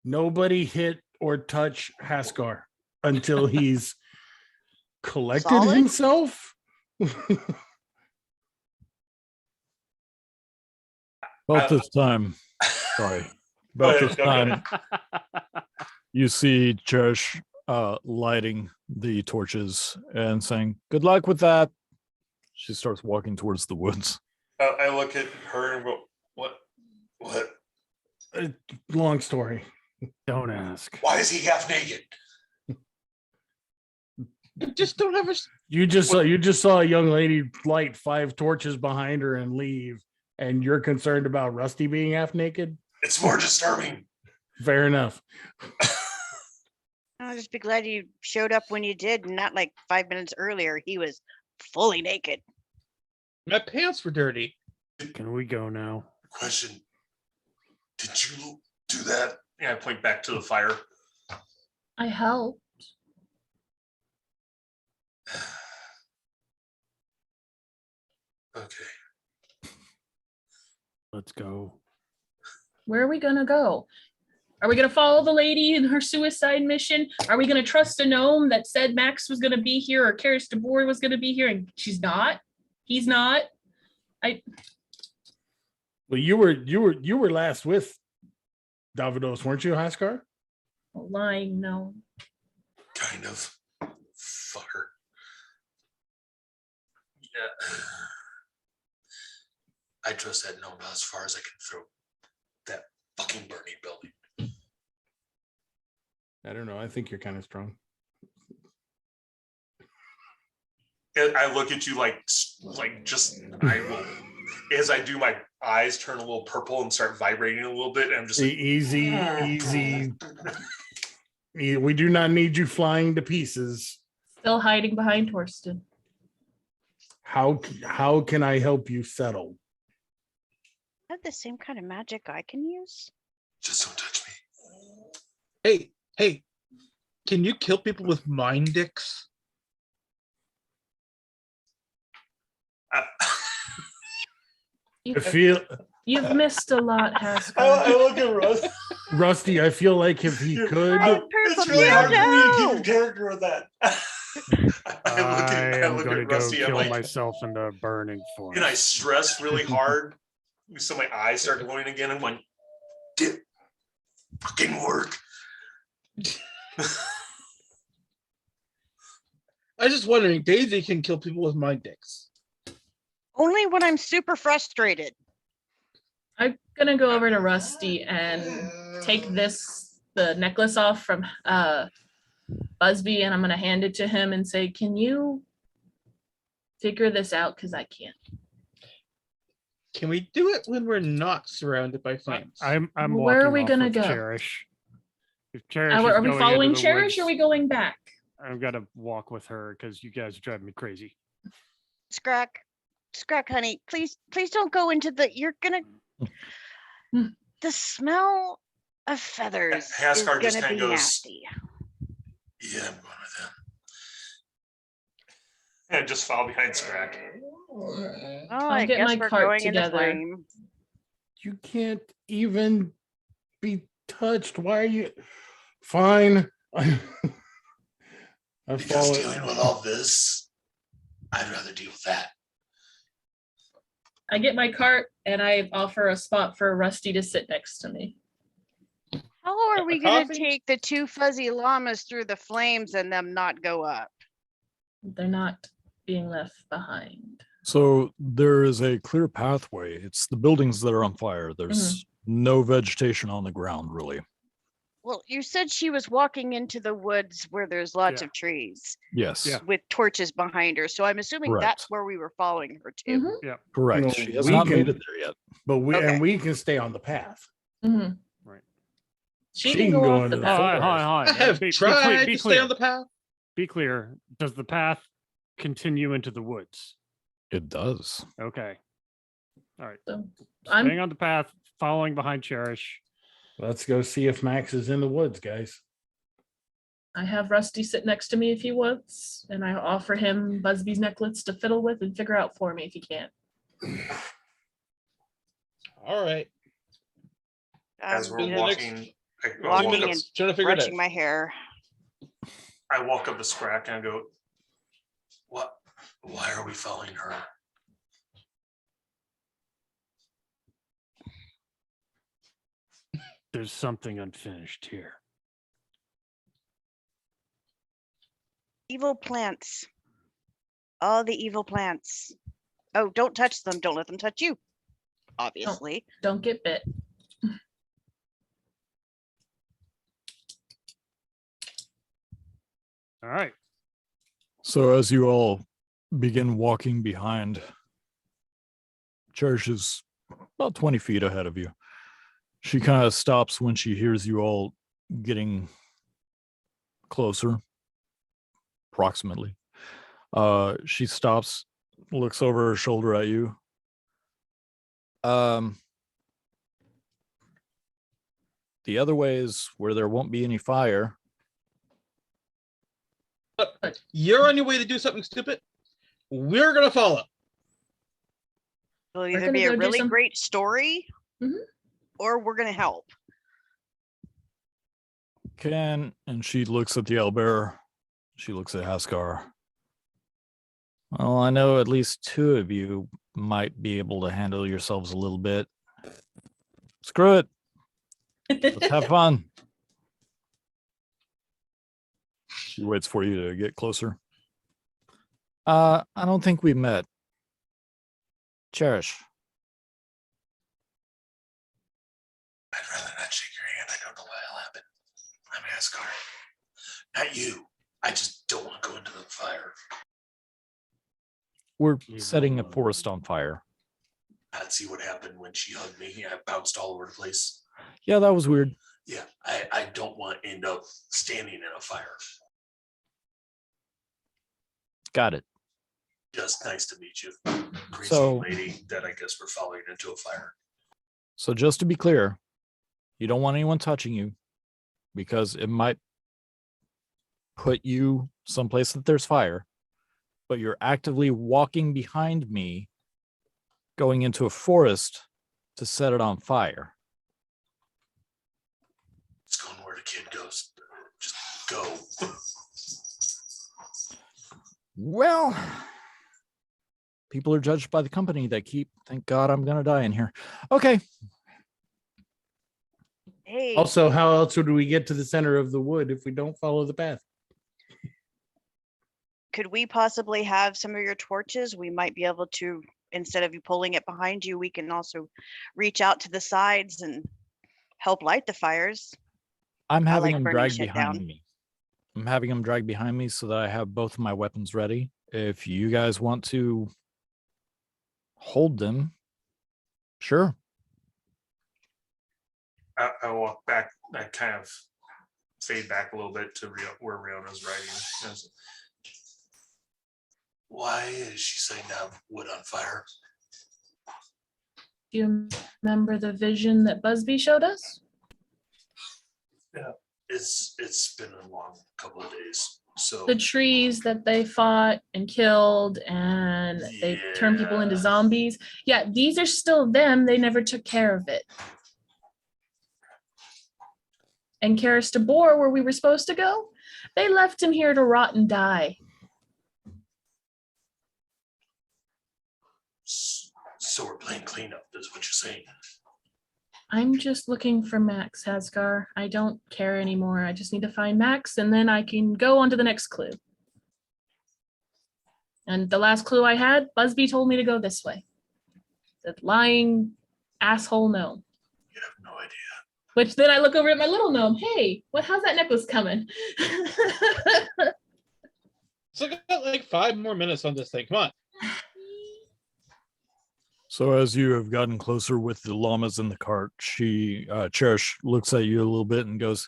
Nobody hit or touch Haskar until he's collected Solid? himself. About this time, sorry, about this Go ahead. time, you see Cherish lighting the torches and saying, "Good luck with that." She starts walking towards the woods. I look at her and go, what? Long story. Don't ask. Why is he half naked? Just don't have a. You just saw a young lady light 5 torches behind her and leave, and you're concerned about Rusty being half naked? It's more disturbing. Fair enough. I'll just be glad you showed up when you did, and not like 5 minutes earlier. He was fully naked. My pants were dirty. Can we go now? Question. Did you do that? Yeah, I point back to the fire. I helped. Okay. Let's go. Where are we gonna go? Are we gonna follow the lady in her suicide mission? Are we gonna trust a gnome that said Max was gonna be here or Karis DeBoer was gonna be here and she's not? He's not. Well, you were last with Davidos, weren't you, Haskar? Lying gnome. Kind of. Fucker. Yeah. I trust that gnome as far as I can throw that fucking burning building. I don't know. I think you're kind of strong. And I look at you like just I will, as I do, my eyes turn a little purple and start vibrating a little bit. And I'm just like, Easy. We do not need you flying to pieces. Still hiding behind Torsten. How can I help you settle? I have the same kind of magic I can use. just don't touch me. Hey, can you kill people with mind dicks? You've missed a lot, Haskell. I look at Rusty. Rusty, I feel like if he could, It's really hard for me to keep in character with that. I am look going to at go Rusty. I'm kill like, myself in the burning forest. and I stress really hard, so my eyes start glowing again. I'm like, did fucking work. I was just wondering, Daisy can kill people with mind dicks. Only when I'm super frustrated. I'm gonna go over to Rusty and take the necklace off from Busby, and I'm gonna hand it to him and say, can you figure this out? Because I can't. Can we do it when we're not surrounded by flames? I'm Where are walking we off gonna with go? Cherish. If Cherish Are is we going into following the Cherish or are woods, we going back? I've got to walk with her because you guys drive me crazy. Scrack, honey, please don't go into the. You're gonna. The smell of feathers Haskar is just gonna kinda be goes, nasty. Yeah, I'm going with them. And just follow behind Scrack. Oh, I'll I get guess my we're cart going into together. flame. you can't even be touched. Why are you? Fine. I Because follow. dealing with all this, I'd rather deal with that. I get my cart and I offer a spot for Rusty to sit next to me. How are Cup we of gonna coffee? take the two fuzzy llamas through the flames and them not go up? They're not being left behind. So there is a clear pathway. It's the buildings that are on fire. There's no vegetation on the ground, really. Well, you said she was walking into the woods where there's lots Yeah. of trees Yes, Yeah. with torches behind her. So I'm assuming Correct. that's where we were following her to. Mhm. correct. No, She has we not can- made it there yet. But Okay. we can stay on the path. Mhm. Right. She can go off the into Hold path. on, hold on, hold on. I have tried be to stay clear. on the path. Be clear. Does the path continue into the woods? It does. Okay. All right. So Staying I'm on the path, following behind Cherish. Let's go see if Max is in the woods, guys. I have Rusty sit next to me if he wants, and I offer him Busby's necklace to fiddle with and figure out for me if he can. All right. As we're in the next- walking, walking walk up, and Trying to figure it brushing out. my hair. I walk up to Scrack and I go, "What? Why are we following her?" There's something unfinished here. Evil plants. All the evil plants. Oh, don't touch them. Don't let them touch you. Obviously. Don't get bit. All right. So as you all begin walking behind, Cherish is about 20 feet ahead of you. She kind of stops when she hears you all getting closer, approximately. She stops, looks over her shoulder at you. The other way is where there won't be any fire. You're on your way to do something stupid. We're gonna follow. It'll We're either gonna be a go do really some- great story, Mhm. or we're gonna help. And she looks at the owlbear. She looks at Haskar. Well, I know at least two of you might be able to handle yourselves a little bit. Screw it. Let's have fun. She waits for you to get closer. I don't think we met. Cherish. I'd rather not shake your hand. I don't know why it'll happen. I'm Asgard. Not you. I just don't want to go into the fire. We're setting a forest on fire. I'd see what happened when she hugged me. I bounced all over the place. Yeah, that was weird. Yeah, I don't want to end up standing in a fire. Got it. Just nice to meet you. Crazy So- lady that I guess we're following into a fire. So just to be clear, you don't want anyone touching you because it might put you someplace that there's fire, but you're actively walking behind me, going into a forest to set it on fire. It's going where the kid goes. Just go. Well, people are judged by the company they keep. Thank God I'm going to die in here. Okay. Hey, Also, how else would we get to the center of the wood if we don't follow the path? could we possibly have some of your torches? We might be able to, instead of you pulling it behind you, we can also reach out to the sides and help light the fires. I'm I having like them burning drag shit behind down. me. I'm having them drag behind me so that I have both of my weapons ready. If you guys want to hold them, sure. I walk back. I kind of fade back a little bit to where Riona's riding. Why is she saying to have wood on fire? Do you remember the vision that Busby showed us? It's been a long couple of days. So The trees that they fought and killed and they turned people into Yeah. zombies. Yeah, these are still them. They never took care of it. And Karis Tabor, where we were supposed to go, they left him here to rot and die. so we're playing cleanup, is what you're saying. I'm just looking for Max, Hasgar. I don't care anymore. I just need to find Max and then I can go on to the next clue. And the last clue I had, Busby told me to go this way. The lying asshole gnome. You have no idea. Which then I look over at my little gnome. Hey, how's that necklace coming? So I got like 5 more minutes on this thing. Come on. So as you have gotten closer with the llamas in the cart, Cherish looks at you a little bit and goes,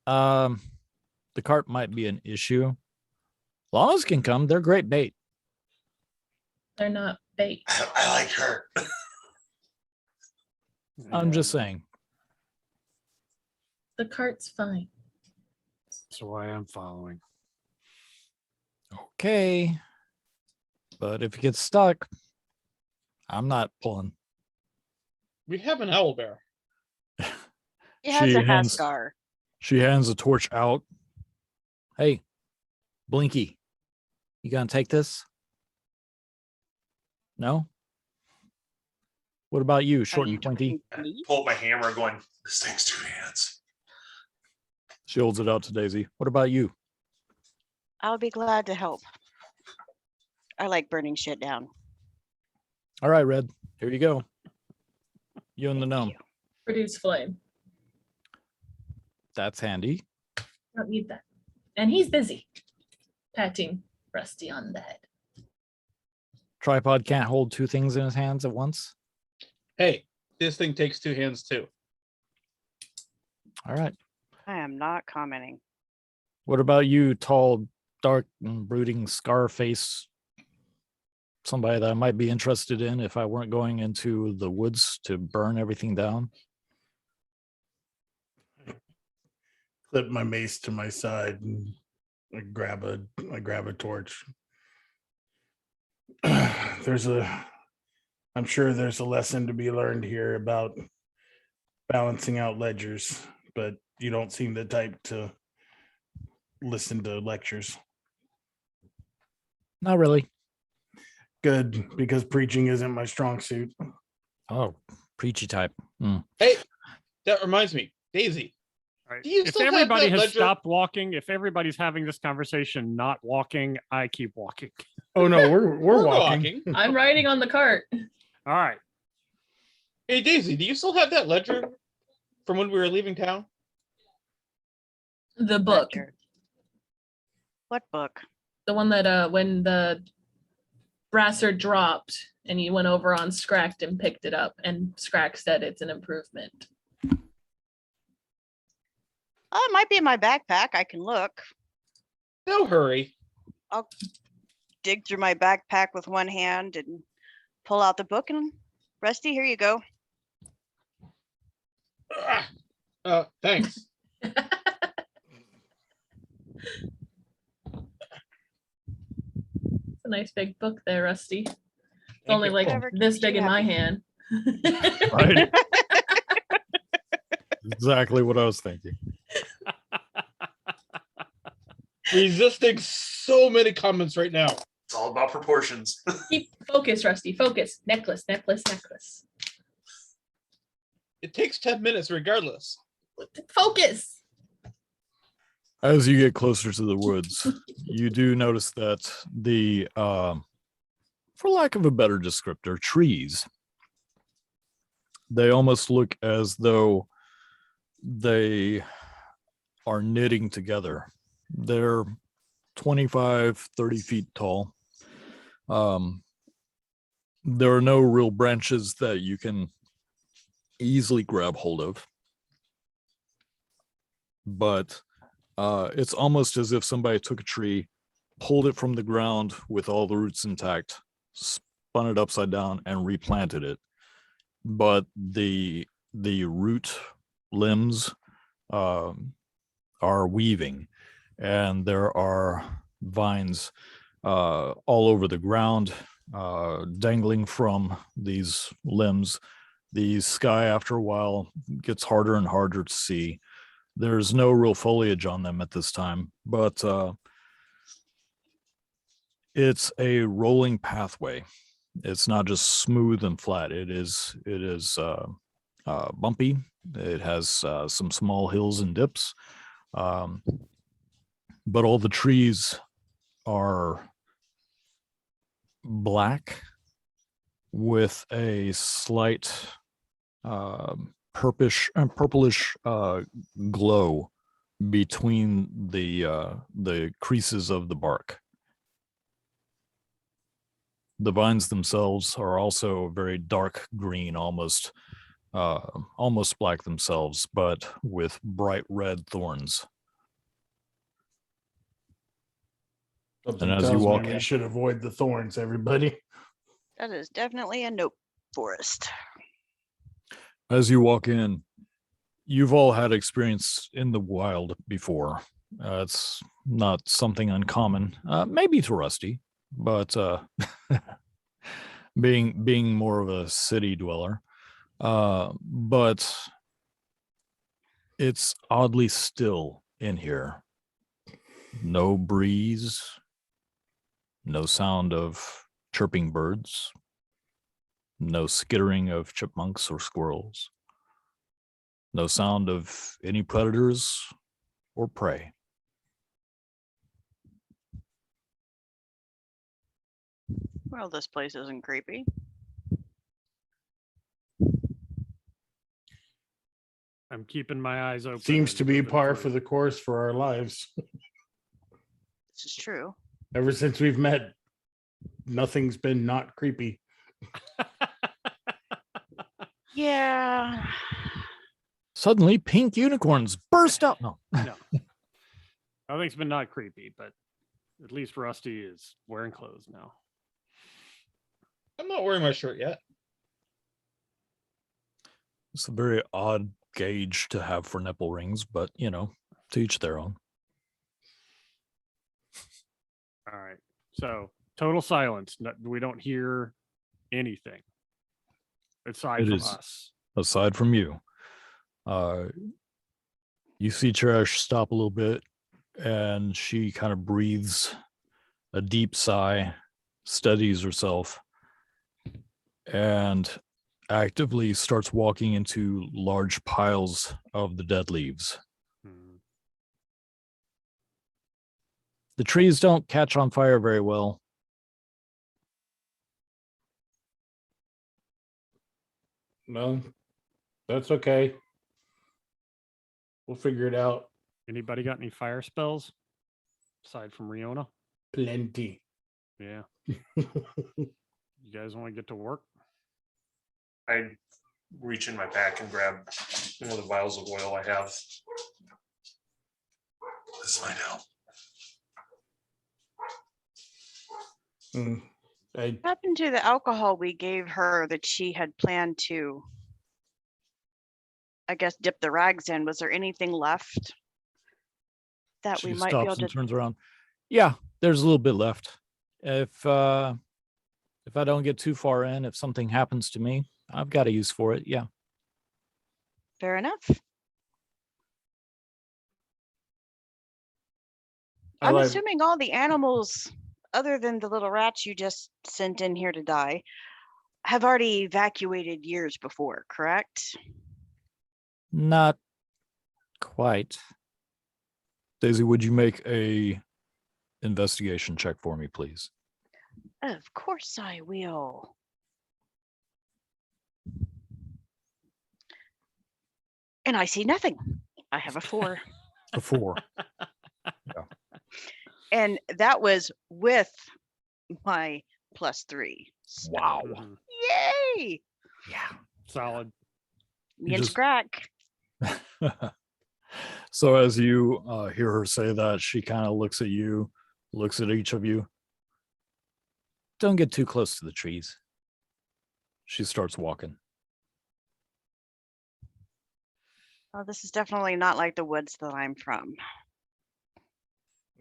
the cart might be an issue. Llamas can come. They're great bait. They're not bait. I like her. I'm just saying. The cart's fine. That's why I'm following. Okay. But if it gets stuck, I'm not pulling. We have an owl bear. He has She a hands- Hasgar. She hands the torch out. Hey, Blinky, you gonna take this? No? What about you, short and pointy? I pull up my hammer going, this thing's 2 hands. She holds it out to Daisy. What about you? I'll be glad to help. I like burning shit down. All right, Red, here you go. You and the gnome. Produce flame. That's handy. Don't need that. And he's busy patting Rusty on the head. Tripod can't hold 2 things in his hands at once. Hey, this thing takes 2 hands too. All right. I am not commenting. What about you, tall, dark, and brooding scar face? Somebody that I might be interested in if I weren't going into the woods to burn everything down. Clip my mace to my side and I grab a torch. There's a I'm sure there's a lesson to be learned here about balancing out ledgers, but you don't seem the type to listen to lectures. Not really. Good, because preaching isn't my strong suit. Oh, preachy type. Hey, that reminds me, Daisy. All right. Do you If still have everybody that has ledger? stopped walking, if everybody's having this conversation not walking, I keep walking. Oh no, we're walking. I'm riding on the cart. All right. Hey, Daisy, do you still have that ledger from when we were leaving town? The book. Ledger. What book? The one that when the brasser dropped and you went over on Scracked and picked it up, and Scrack said it's an improvement. Oh, it might be in my backpack. I can look. No hurry. I'll dig through my backpack with one hand and pull out the book, and Rusty, here you go. Thanks. It's a nice big book there, Rusty. It's Thank only you. like Whatever this keeps you big in my happy. hand. Right. Exactly what I was thinking. Resisting so many comments right now. It's all about proportions. Keep focus, Rusty. Focus. Necklace, necklace, necklace. It takes 10 minutes regardless. Focus. As you get closer to the woods, you do notice that the, for lack of a better descriptor, trees, they almost look as though they are knitting together. They're 25, 30 feet tall. There are no real branches that you can easily grab hold of, but it's almost as if somebody took a tree, pulled it from the ground with all the roots intact, spun it upside down, and replanted it. But the root limbs are weaving, and there are vines all over the ground, dangling from these limbs. The sky, after a while, gets harder and harder to see. There's no real foliage on them at this time, but it's a rolling pathway. It's not just smooth and flat. It is bumpy. It has some small hills and dips, but all the trees are black with a slight purplish glow between the creases of the bark. The vines themselves are also very dark green, almost black themselves, but with bright red thorns. Something And as you tells me walk we in- should avoid the thorns, everybody. That is definitely a note forest. As you walk in, you've all had experience in the wild before. It's not something uncommon, maybe to Rusty, but being more of a city dweller, but it's oddly still in here. No breeze, no sound of chirping birds, no skittering of chipmunks or squirrels, no sound of any predators or prey. Well, this place isn't creepy. I'm keeping my eyes open. Seems and to be moving par through. for the course for our lives. This is true. Ever since we've met, nothing's been not creepy. Yeah. Suddenly, pink unicorns burst out. No. No. Nothing's been not creepy, but at least Rusty is wearing clothes now. I'm not wearing my shirt yet. It's a very odd gauge to have for nipple rings, but to each their own. All right. So total silence. We don't hear anything. aside It from is. us. Aside from you. You see Cherish stop a little bit, and she kind of breathes a deep sigh, steadies herself, and actively starts walking into large piles of the dead leaves. Hmm. The trees don't catch on fire very well. No, that's okay. We'll figure it out. Anybody got any fire spells aside from Riona? Plenty. Yeah. You guys want to get to work? I reach in my pack and grab one of the vials of oil I have. This might help. I What happened to the alcohol we gave her that she had planned to, I guess, dip the rags in? Was there anything left that She we might be able stops and to? turns around. Yeah, there's a little bit left. If I don't get too far in, if something happens to me, I've got a use for it. Yeah. Fair enough. I I'm like- assuming all the animals, other than the little rats you just sent in here to die, have already evacuated years before, correct? Not quite. Daisy, would you make a investigation check for me, please? Of course I will. And I see nothing. I have a 4. A 4. And that was with my +3. So, Wow. Mhm. yay! Yeah. Solid. Me and just- Scrack. So as you hear her say that, she kind of looks at you, looks at each of you. Don't get too close to the trees. She starts walking. Oh, this is definitely not like the woods that I'm from.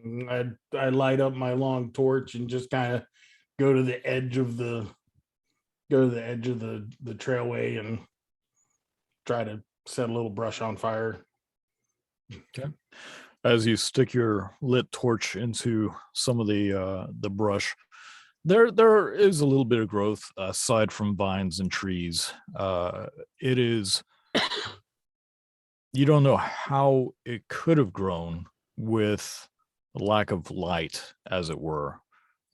I light up my long torch and just kind of go to the edge of the trailway and try to set a little brush on fire. As you stick your lit torch into some of the brush, there is a little bit of growth aside from vines and trees. It is you don't know how it could have grown with lack of light, as it were.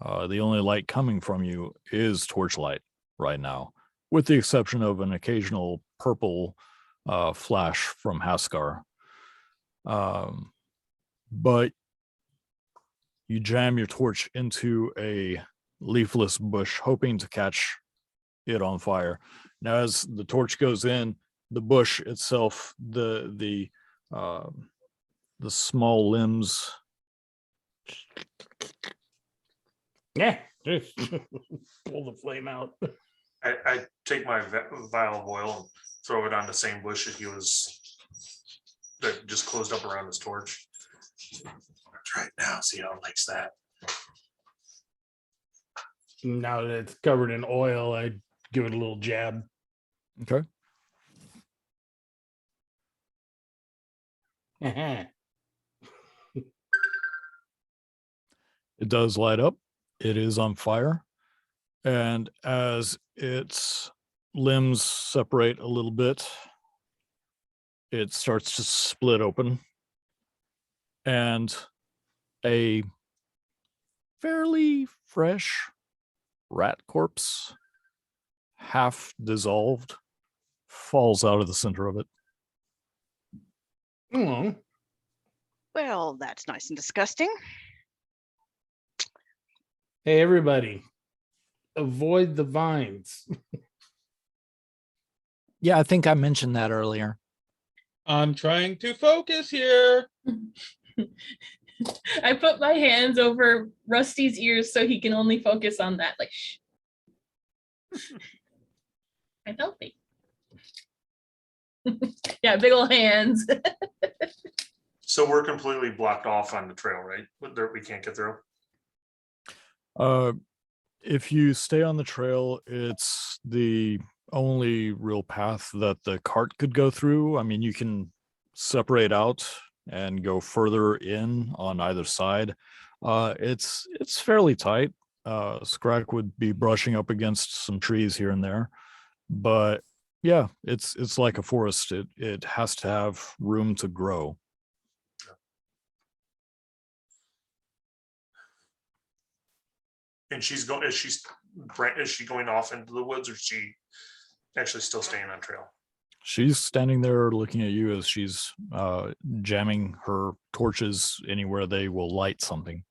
The only light coming from you is torchlight right now, with the exception of an occasional purple flash from Haskar. But you jam your torch into a leafless bush, hoping to catch it on fire. Now, as the torch goes in, the bush itself, the small limbs. Yeah, just pull the flame out. I take my vial of oil and throw it on the same bush that just closed up around his torch. Try it now, see how it likes that. Now that it's covered in oil, I give it a little jab. Okay. It does light up. It is on fire. And as its limbs separate a little bit, it starts to split open. And a fairly fresh rat corpse, half dissolved, falls out of the center of it. Oh, Well, that's nice and disgusting. hey, everybody, avoid the vines. Yeah, I think I mentioned that earlier. I'm trying to focus here. I put my hands over Rusty's ears so he can only focus on that. Like, shh. I'm healthy. Yeah, big old hands. So we're completely blocked off on the trail, right? We can't get through. If you stay on the trail, it's the only real path that the cart could go through. I mean, you can separate out and go further in on either side. It's fairly tight. Scrack would be brushing up against some trees here and there, but yeah, it's like a forest. It has to have room to grow. And she's going. Is she going off into the woods, or is she actually still staying on trail? She's standing there looking at you as she's jamming her torches anywhere they will light something.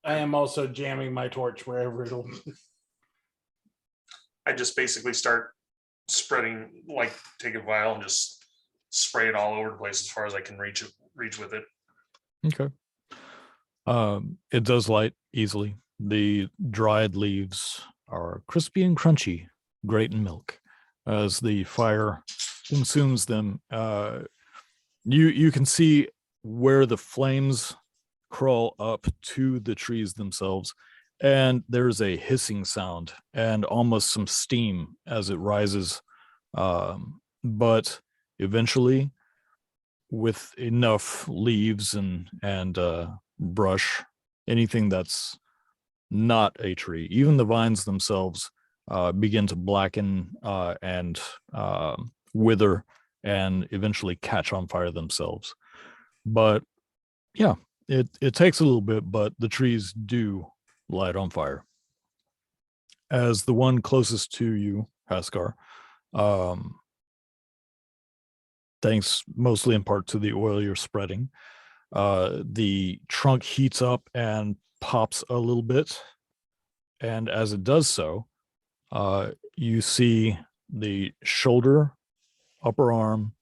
I am also jamming my torch wherever it'll. I just basically start spreading, like take a vial and just spray it all over the place as far as I can reach with it. Okay. It does light easily. The dried leaves are crispy and crunchy, great in milk. As the fire consumes them, you can see where the flames crawl up to the trees themselves, and there's a hissing sound and almost some steam as it rises. But eventually, with enough leaves and brush, anything that's not a tree, even the vines themselves, begin to blacken and wither and eventually catch on fire themselves. But yeah, it takes a little bit, but the trees do light on fire. As the one closest to you, Haskar, thanks mostly in part to the oil you're spreading, the trunk heats up and pops a little bit. And as it does so, you see the shoulder, upper arm,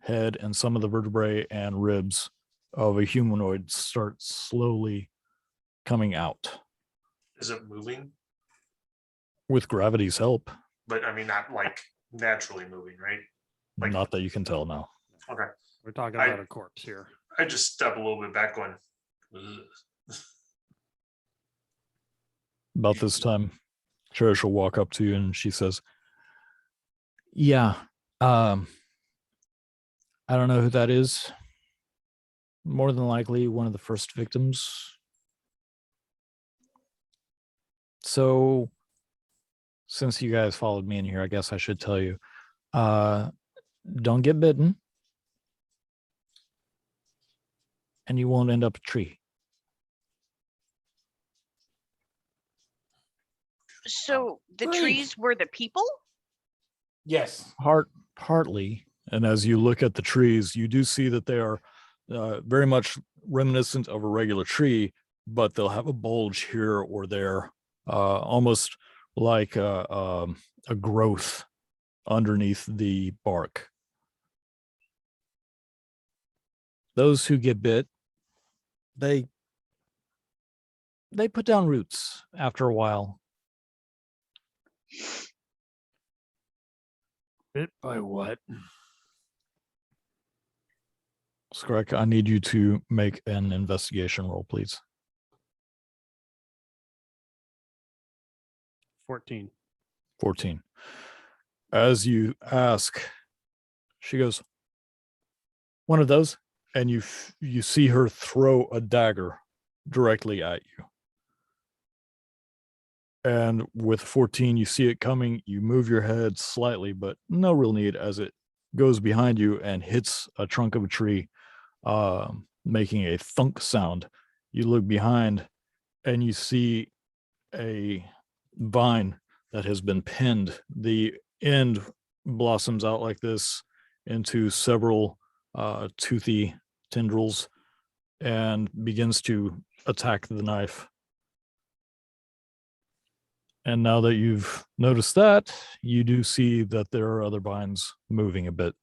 head, and some of the vertebrae and ribs of a humanoid start slowly coming out. Is it moving? With gravity's help. But I mean, not like naturally moving, right? Like, not that you can tell now. Okay. We're talking about a corpse here. I just step a little bit back going, ugh. About this time, Cherish will walk up to you and she says, yeah, I don't know who that is. More than likely one of the first victims. So, since you guys followed me in here, I guess I should tell you, don't get bitten, and you won't end up a tree. So the Great. trees were the people? Yes. Partly, and as you look at the trees, you do see that they are very much reminiscent of a regular tree, but they'll have a bulge here or there, almost like a growth underneath the bark. Those who get bit, they put down roots after a while. Bit by what? Skrek, I need you to make an investigation roll, please. 14. 14. As you ask, she goes, one of those, and you see her throw a dagger directly at you. And with 14, you see it coming, you move your head slightly, but no real need, as it goes behind you and hits a trunk of a tree, making a thunk sound. You look behind and you see a vine that has been pinned. The end blossoms out like this into several toothy tendrils and begins to attack the knife. And now that you've noticed that, you do see that there are other vines moving a bit.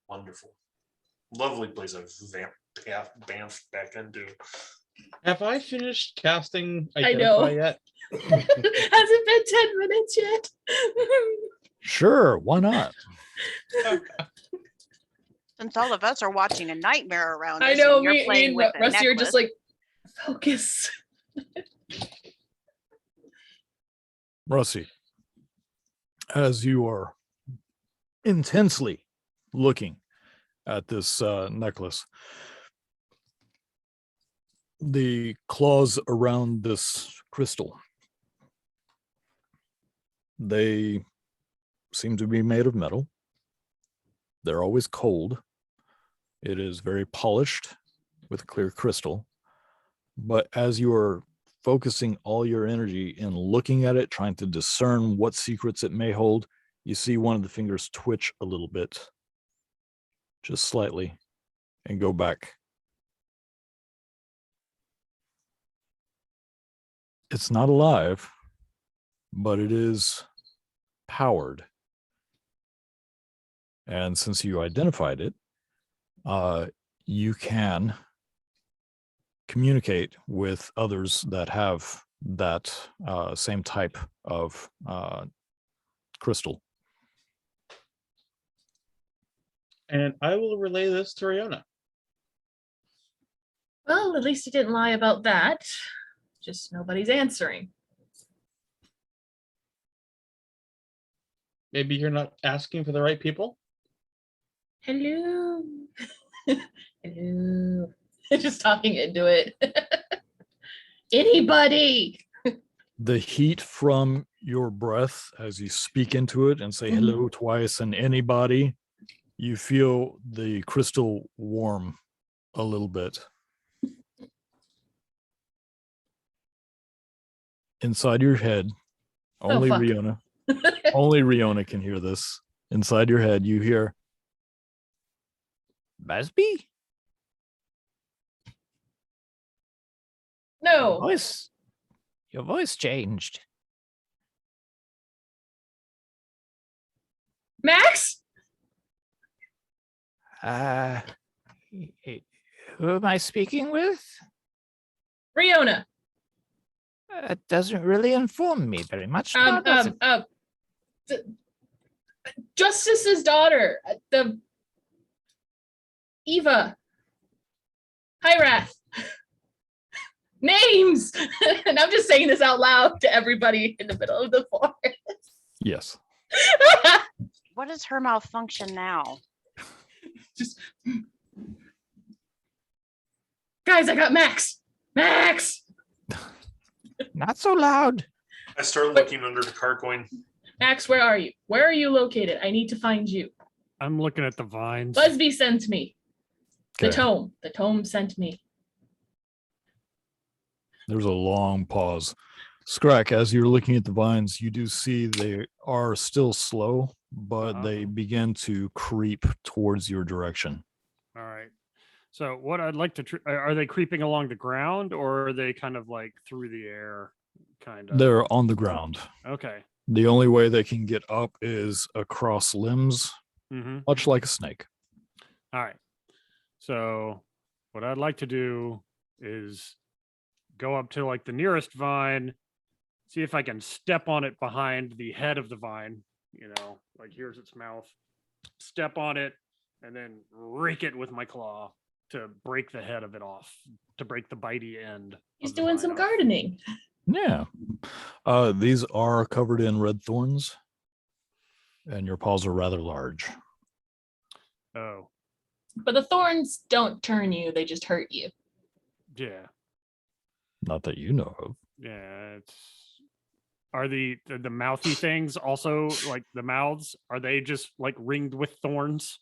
Wonderful. Lovely place I've bamfed back into. Have I finished casting I know. Identify yet? Hasn't been 10 minutes yet. Sure, why not? Since all of us are watching a nightmare around us, I know, and you're me playing and with a Rusty are just necklace. like, focus. Rusty, as you are intensely looking at this necklace, the claws around this crystal, they seem to be made of metal. They're always cold. It is very polished with clear crystal. But as you are focusing all your energy in looking at it, trying to discern what secrets it may hold, you see one of the fingers twitch a little bit, just slightly, and go back. It's not alive, but it is powered. And since you identified it, you can communicate with others that have that same type of crystal. And I will relay this to Riona. Well, at least he didn't lie about that. Just nobody's answering. Maybe you're not asking for the right people? Hello. Hello. Just talking into it. Anybody. The heat from your breath as you speak into it and say hello twice and anybody, you feel the crystal warm a little bit. Inside your head, only fuck. only Riona can hear this. Inside your head, you hear, Busby? No. Your voice changed. Max? Who am I speaking with? Riona. It doesn't really inform me very much. now, does it? Justice's daughter, the Eva. Hyrath. Names. And I'm just saying this out loud to everybody in the middle of the forest. yes. What is her malfunction now? Just guys, I got Max. Max. Not so loud. I start looking under the cart going, Max, where are you? Where are you located? I need to find you. I'm looking at the vines. Busby sent me. The Okay. tome. The tome sent me. There's a long pause. Scrack, as you're looking at the vines, you do see they are still slow, but they begin to creep towards your direction. All right. So what I'd like to, are they creeping along the ground or are they kind of like through the air? Kind of. They're on the ground. Okay. The only way they can get up is across limbs, Mm-hmm. much like a snake. All right. So what I'd like to do is go up to like the nearest vine, see if I can step on it behind the head of the vine, like here's its mouth, step on it, and then rake it with my claw to break the head of it off, to break the bitey end. He's of the doing vine some off. gardening. Yeah. These are covered in red thorns, and your paws are rather large. Oh, But the thorns don't turn you, they just hurt you. yeah. Not that you know of. Yeah, are the mouthy things also like the mouths? Are they just like ringed with thorns?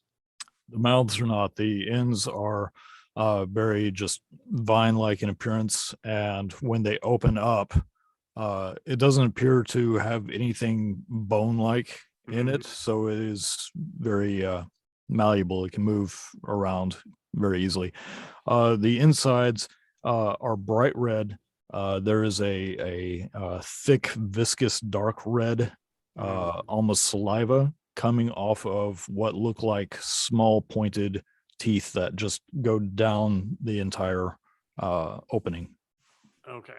The mouths are not. The ends are very just vine-like in appearance, and when they open up, it doesn't appear to have anything bone-like in it, so it is very malleable. It can move around very easily. The insides are bright red. There is a thick, viscous, dark red, almost saliva coming off of what look like small pointed teeth that just go down the entire opening. Okay.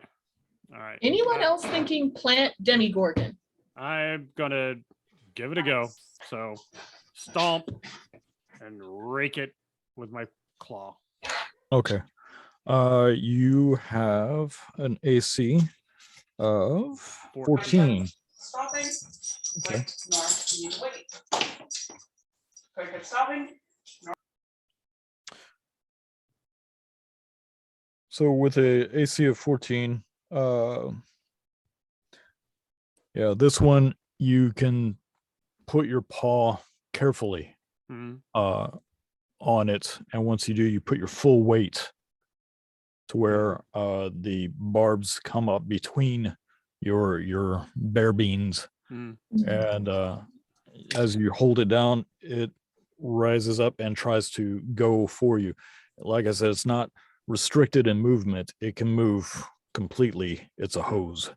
All right. Anyone else thinking plant demigorgon? I'm gonna give it a go. So stomp. and rake it with my claw. Okay. You have an AC of 14. Stopping. Okay. Wait, Nora, you need to wait. Perfect. Stopping. So with a AC of 14, yeah, this one you can put your paw carefully Mhm. on it, and once you do, you put your full weight to where the barbs come up between your bare beans, Mhm. and as you hold it down, it rises up and tries to go for you. Like I said, it's not restricted in movement. It can move completely. It's a hose.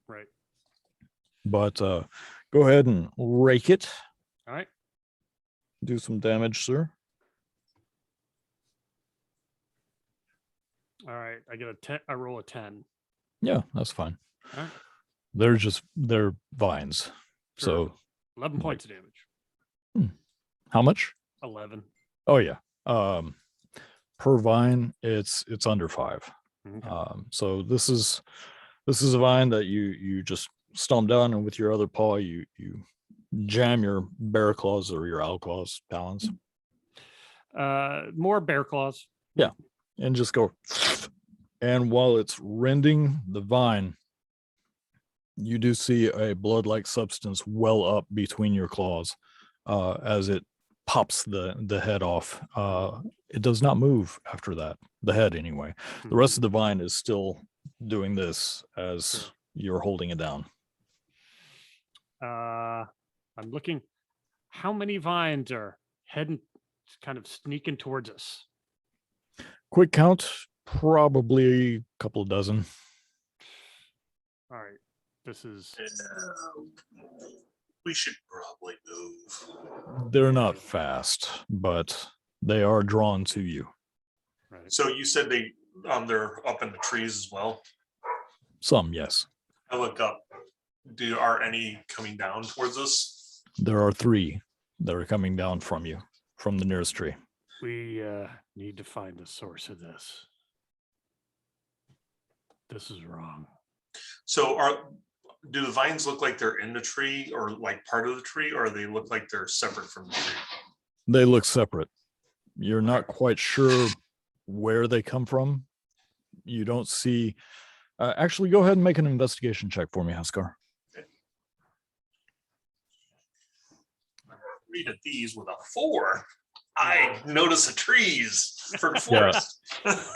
Right. But go ahead and rake it. All right. Do some damage, sir. All right. I get a 10. I roll a 10. Yeah, that's fine. All right. They're vines. Sure. So 11 points of damage. how much? 11. Oh yeah. Per vine, it's under 5. Okay. So this is a vine that you just stomp down, and with your other paw you jam your bear claws or your owl claws talons. More bear claws. Yeah, and just go. And while it's rending the vine, you do see a blood-like substance well up between your claws as it pops the head off. It does not move after that, the head anyway. The rest of the vine is still doing this as you're holding it down. I'm looking. How many vines are heading, kind of sneaking towards us? Quick count, probably a couple of dozen. All right. This is. We should probably move. They're not fast, but they are drawn to you. Right. So you said they're up in the trees as well. Some, yes. I look up. Are any coming down towards us? There are 3 that are coming down from you, from the nearest tree. We need to find the source of this. This is wrong. So do the vines look like they're in the tree or like part of the tree, or they look like they're separate from the tree? They look separate. You're not quite sure where they come from. You don't see. Actually, go ahead and make an investigation check for me, Haskar. Read at these with a 4. I notice the trees for the forest.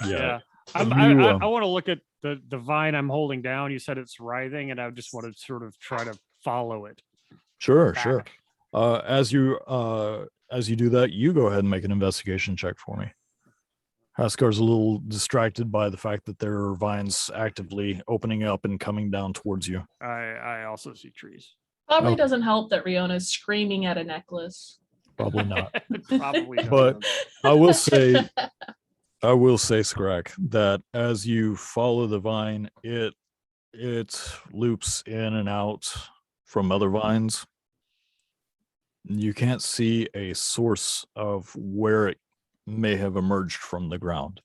Yeah. I want to look at the vine I'm holding down. You said it's writhing, and I just want to sort of try to follow it. Sure. back. As you do that, you go ahead and make an investigation check for me. Haskar's a little distracted by the fact that there are vines actively opening up and coming down towards you. I also see trees. Probably Oh. doesn't help that Riona's screaming at a necklace. Probably not. Probably. But doesn't. I will say, Scrack, that as you follow the vine, it loops in and out from other vines. You can't see a source of where it may have emerged from the ground.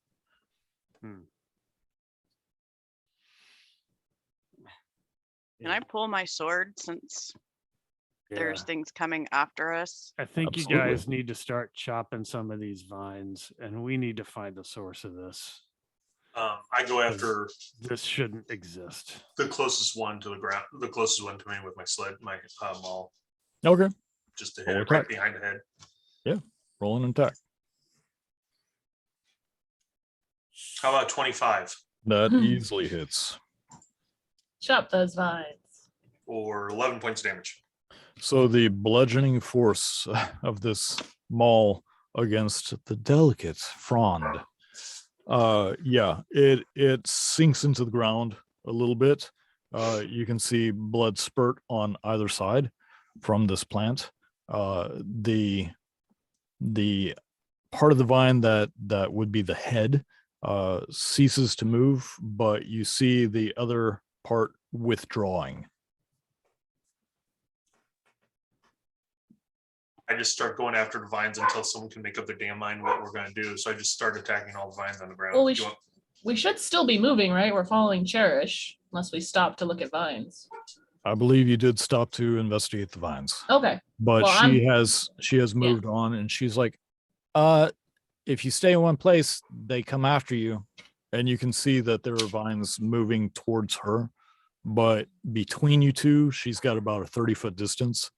Can I pull my sword since there's Yeah. things coming after us? I think Absolutely. you guys need to start chopping some of these vines, and we need to find the source of this. I go after This shouldn't exist. the closest one to the ground, the closest one to me with my sled, my maul, Okay. just to Roll hit it right attack. behind the head. Roll an attack. How about 25 That easily hits. Chop those vines. or 11 points of damage? So the bludgeoning force of this maul against the delicate frond, it sinks into the ground a little bit. You can see blood spurt on either side from this plant. The part of the vine that would be the head ceases to move, but you see the other part withdrawing. I just start going after the vines until someone can make up their damn mind what we're going to do. So I just start attacking all the vines on the ground. Well, You want- we should still be moving, right? We're following Cherish, unless we stop to look at vines. I believe you did stop to investigate the vines, Okay. but Well, she has moved on, and she's like, if you stay in one place, they come after you. And you can see that there are vines moving towards her, but between you two, she's got about a 30-foot distance.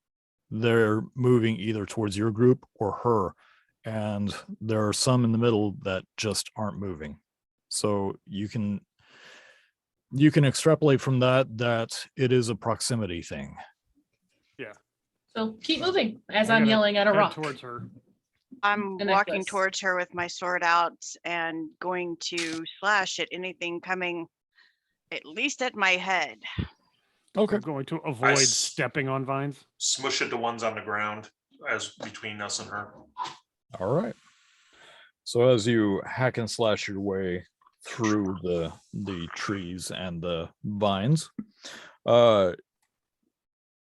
They're moving either towards your group or her, and there are some in the middle that just aren't moving. So you can extrapolate from that it is a proximity thing. So keep moving as I I'm gotta yelling at a head rock. towards her. I'm The walking necklace. towards her with my sword out and going to slash at anything coming at least at my head. Okay. I'm going to avoid s- stepping on vines. Smush it to ones on the ground as between us and her. All right. So as you hack and slash your way through the trees and the vines,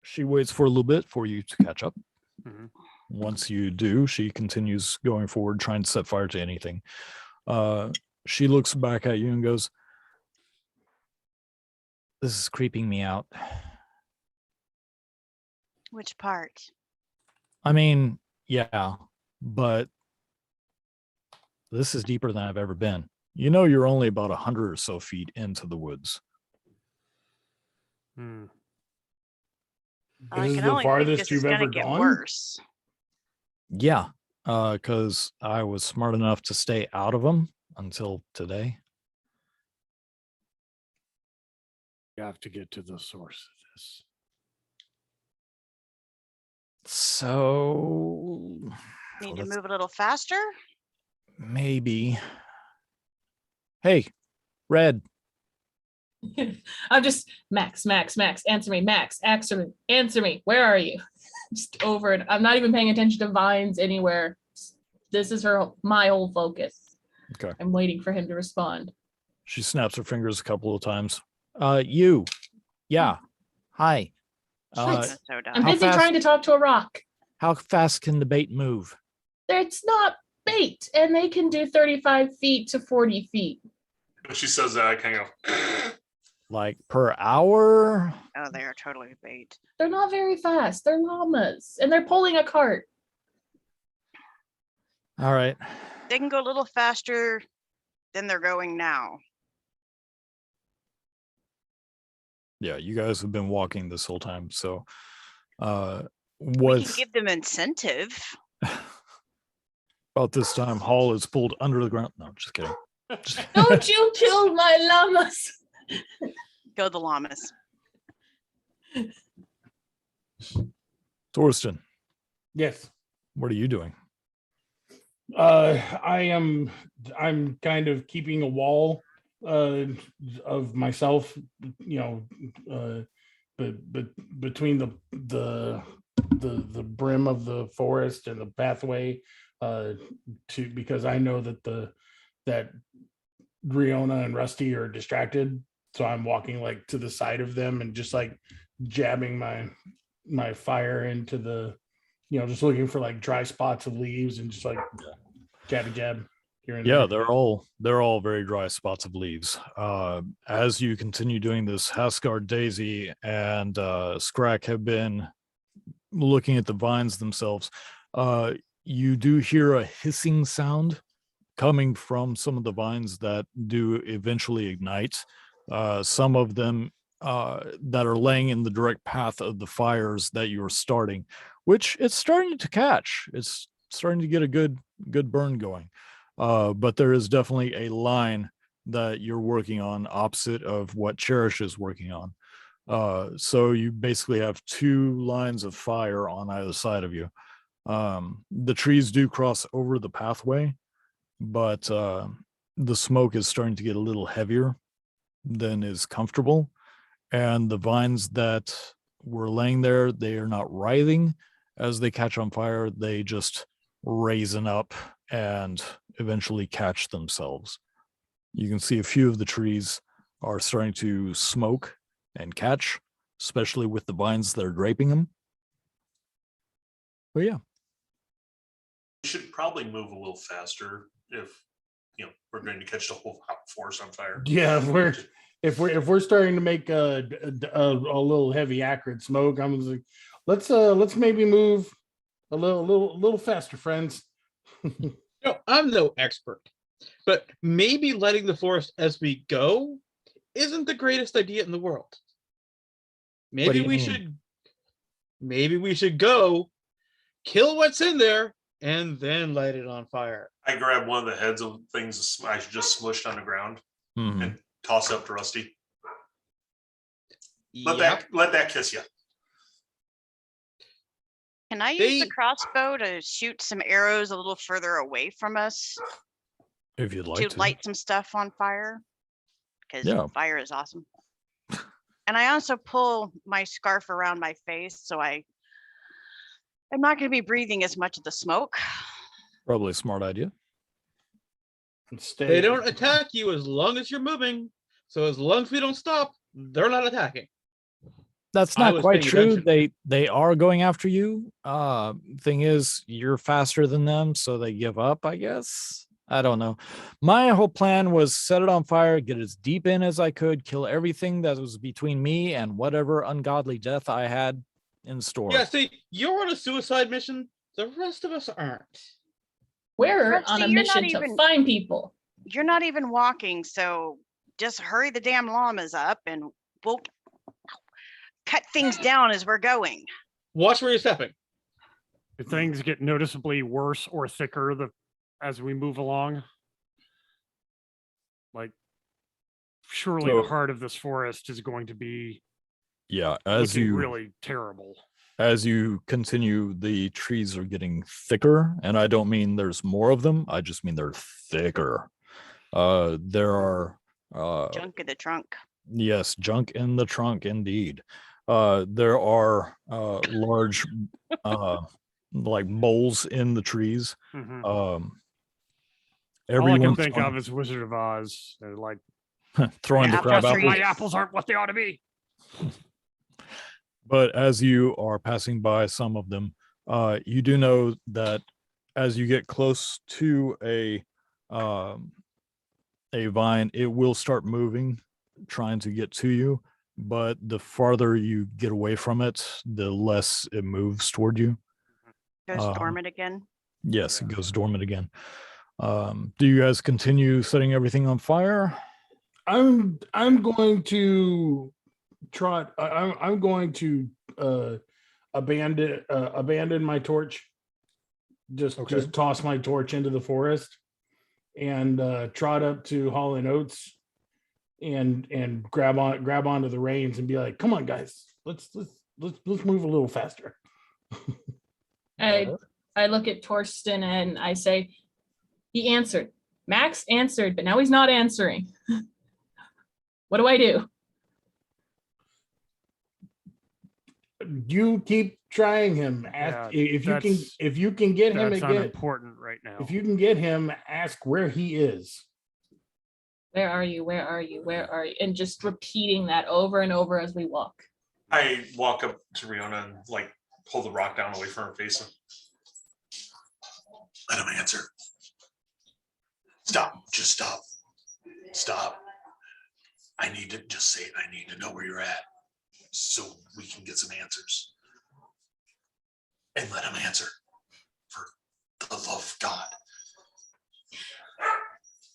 she waits for a little bit for you to catch up. Mhm. Once you do, she continues going forward, trying to set fire to anything. She looks back at you and goes, "This is creeping me out. Which part? I mean, yeah, but this is deeper than I've ever been. You know, you're only about 100 or so feet into the woods." Hmm. I This is can the only think farthest this is you've gonna ever get gone? worse. Yeah, because I was smart enough to stay out of them until today. You have to get to the source of this. So Need to let's- move a little faster? maybe. Hey, Red. I'm just Max, answer me, Max, answer me. Where are you? Just over it. I'm not even paying attention to vines anywhere. This is my whole focus. Okay. I'm waiting for him to respond. She snaps her fingers a couple of times. You. Yeah. Hi. What? That's so dumb. I'm How busy fast- trying to talk to a rock. How fast can the bait move? It's not bait, and they can do 35 feet to 40 feet. When she says that, I kind of go, Like per hour? Oh, they are totally bait. They're not very fast. They're llamas, and they're pulling a cart. All right. They can go a little faster than they're going now. Yeah, you guys have been walking this whole time. So We was can give them incentive. about this time Hall is pulled under the ground. No, just kidding. Don't you kill my llamas. Go the llamas. Torsten, Yes. what are you doing? I'm kind of keeping a wall of myself, but between the brim of the forest and the pathway, because I know that Riona and Rusty are distracted, so I'm walking like to the side of them and just like jabbing my fire into the, just looking for like dry spots of leaves and just like jab here and Yeah, there. they're all very dry spots of leaves. As you continue doing this, Haskard, Daisy, and Scrack have been looking at the vines themselves. You do hear a hissing sound coming from some of the vines that do eventually ignite. Some of them that are laying in the direct path of the fires that you're starting, which it's starting to catch. It's starting to get a good burn going. But there is definitely a line that you're working on opposite of what Cherish is working on. So you basically have two lines of fire on either side of you. The trees do cross over the pathway, but the smoke is starting to get a little heavier than is comfortable. And the vines that were laying there, they are not writhing as they catch on fire. They just raisen up and eventually catch themselves. You can see a few of the trees are starting to smoke and catch, especially with the vines that are draping them. But yeah, should probably move a little faster if we're going to catch the whole forest on fire. Yeah, if we're starting to make a little heavy acrid smoke, I'm like, let's maybe move a little faster, friends. No, I'm no expert, but maybe lighting the forest as we go isn't the greatest idea in the world. What do Maybe you we mean? should. Maybe we should go kill what's in there and then light it on fire. I grab one of the heads of things I just smushed on the ground Mhm. and toss it up to Rusty. Let Yep. that kiss you. Can I use They- the crossbow to shoot some arrows a little further away from us If you'd to like to. light some stuff on fire? Because Yeah. fire is awesome. And I also pull my scarf around my face, so I'm not going to be breathing as much of the smoke. Probably a smart idea. They don't attack you as long as you're moving. So as long as we don't stop, they're not attacking. That's I not was quite paying true. attention. They are going after you. Thing is, you're faster than them, so they give up, I guess. I don't know. My whole plan was set it on fire, get as deep in as I could, kill everything that was between me and whatever ungodly death I had in store. Yeah, see, you're on a suicide mission. The rest of us aren't. We're Rusty, on a you're not mission to even- find people. You're not even walking, so just hurry the damn llamas up and we'll cut things down as we're going. Watch where you're stepping. Do things get noticeably worse or thicker as we move along? Like, surely So- the heart of this forest is going to be Yeah, as looking you really terrible. as you continue, the trees are getting thicker, and I don't mean there's more of them. I just mean they're thicker. There are Junk in the trunk. yes, junk in the trunk, indeed. There are large like bowls in the trees. Mhm. All All I can think of is Wizard of Oz. They're like, throwing the Apple crab trees. apples. my apples aren't what they ought to be. But as you are passing by some of them, you do know that as you get close to a vine, it will start moving, trying to get to you. But the farther you get away from it, the less it moves toward you. Goes dormant again. Yes, it goes dormant again. Do you guys continue setting everything on fire? I'm going to trot. I'm going to abandon my torch. Just toss my torch into the forest and trot up to Hall and Oates and grab onto the reins and be like, "Come on, guys, let's move a little faster." I look at Torsten and I say, he answered. Max answered, but now he's not answering. What do I do? You keep trying him. Ask if you can get him That's again. unimportant right now. If you can get him, ask where he is. Where are you? Where are you? Where are you? And just repeating that over and over as we walk. I walk up to Riona and like pull the rock down away from her face. Let him answer. Stop. Just stop. Stop. I need to just say it. I need to know where you're at so we can get some answers. And let him answer. For the love of God.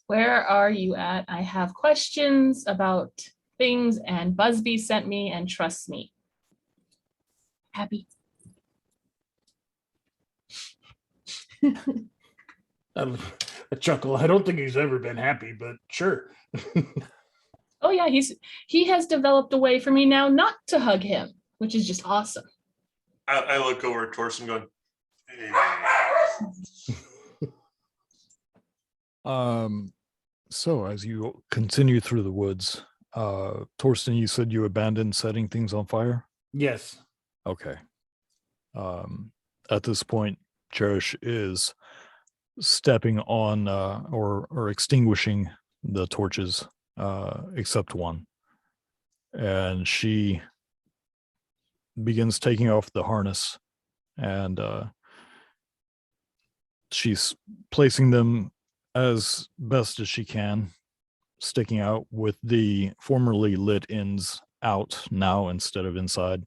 Where are you at? I have questions about things, and Busby sent me, and trust me. Happy. A chuckle. I don't think he's ever been happy, but sure. Oh yeah, he has developed a way for me now not to hug him, which is just awesome. I look over at Torsten going, hey. So as you continue through the woods, Torsten, you said you abandoned setting things on fire? Yes. Okay. At this point, Cherish is stepping on or extinguishing the torches, except one. And she begins taking off the harness and she's placing them as best as she can, sticking out with the formerly lit ends out now instead of inside.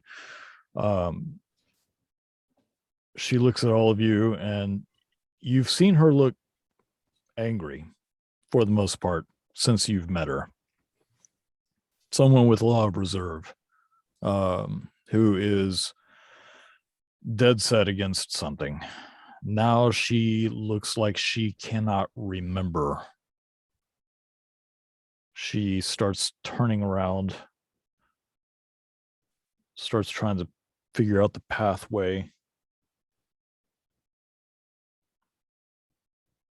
She looks at all of you, and you've seen her look angry for the most part since you've met her. Someone with a lot of reserve, who is dead set against something. Now she looks like she cannot remember. She starts turning around, starts trying to figure out the pathway.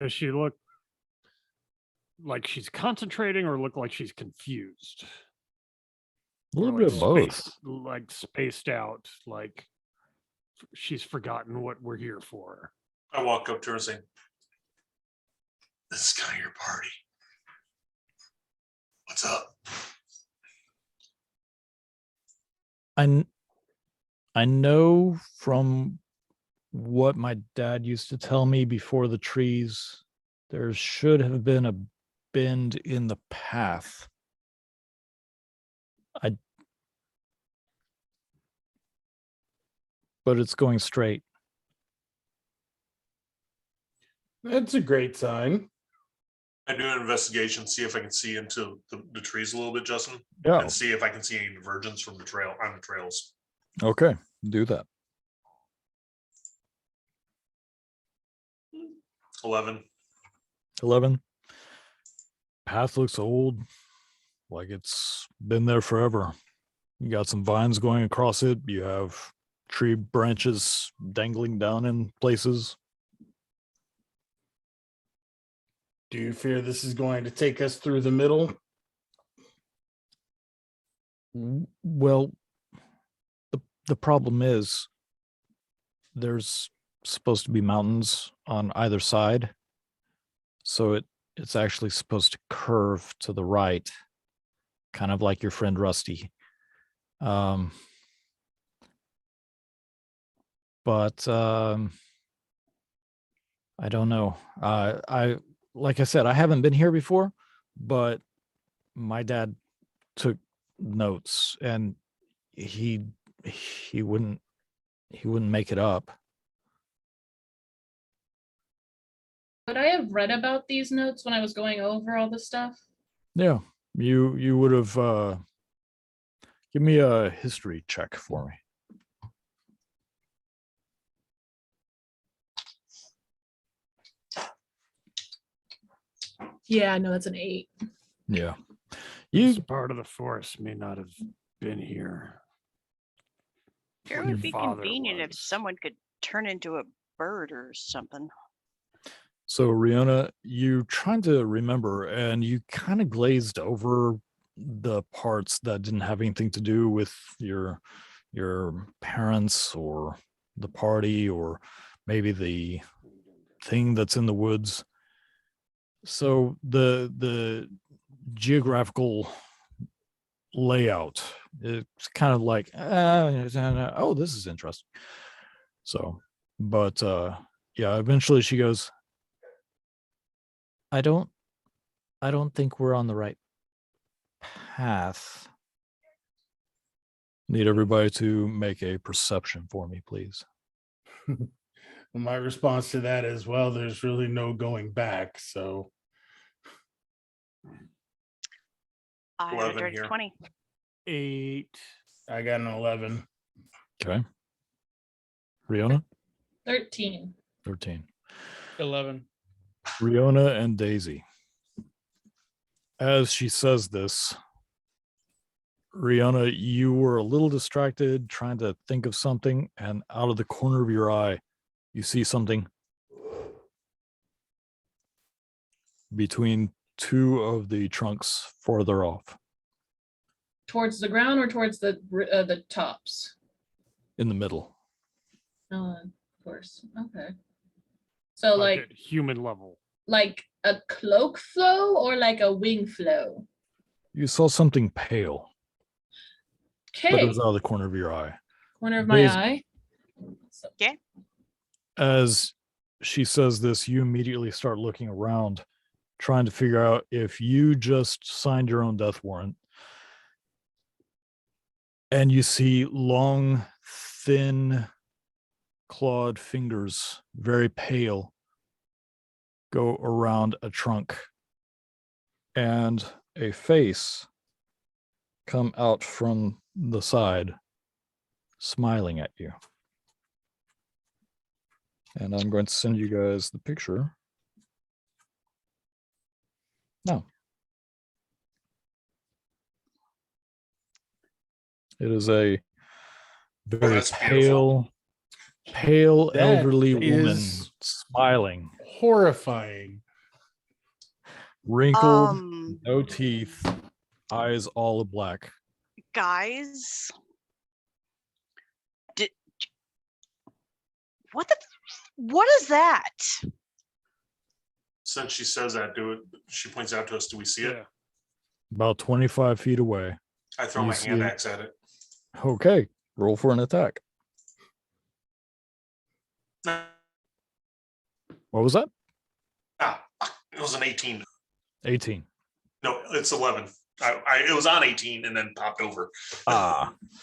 Does she look like she's concentrating or look like she's confused? A little Or bit of both. Like spaced out, like she's forgotten what we're here for. I walk up to her and say, "This is kind of your party. What's up?" I know from what my dad used to tell me before the trees, there should have been a bend in the path. But it's going straight. That's a great sign. I do an investigation, see if I can see into the trees a little bit, Justin, Yeah. and see if I can see any divergence from the trail on the trails. Okay. Do that. 11. 11. Path looks old, like it's been there forever. You got some vines going across it. You have tree branches dangling down in places. Do you fear this is going to take us through the middle? Well, the problem is there's supposed to be mountains on either side. So it's actually supposed to curve to the right, kind of like your friend Rusty. But I don't know. Like I said, I haven't been here before, but my dad took notes, and he wouldn't make it up. Would I have read about these notes when I was going over all this stuff? Yeah, you would have. Give me a history check for me. Yeah, no, that's an 8. Yeah, This part of the forest may not have been here. Sure Your would be father convenient if was. someone could turn into a bird or something. So Riona, you trying to remember, and you kind of glazed over the parts that didn't have anything to do with your parents or the party or maybe the thing that's in the woods. So the geographical layout, it's kind of like, oh, this is interesting. So, but yeah, eventually she goes, I don't think we're on the right path. Need everybody to make a perception for me, please. Well, my response to that is, well, there's really no going back. So I 11 had a dirty here. 20. 8. I got an 11. Okay. Riona? 13. 13. 11. Riona and Daisy. As she says this, Riona, you were a little distracted trying to think of something, and out of the corner of your eye, you see something between two of the trunks farther off Towards the ground or towards the tops? in the middle. Of course. Okay. So Like like at human level. like a cloak flow or like a wing flow? You saw something pale, but it Okay. was out of the corner of your eye. Corner of my Daisy. eye. Okay. As she says this, you immediately start looking around, trying to figure out if you just signed your own death warrant. And you see long, thin, clawed fingers, very pale, go around a trunk, and a face come out from the side, smiling at you. And I'm going to send you guys the picture now. It is a very that's beautiful. pale That elderly woman is smiling, horrifying. wrinkled, no teeth, eyes all black. Guys, what is that? Since she says that, she points out to us, do we see it? About 25 feet away. I throw You my hand see- axe at it. Okay, roll for an attack. What was that? It was an 18. 18. No, it's 11. It was on 18 and then popped over.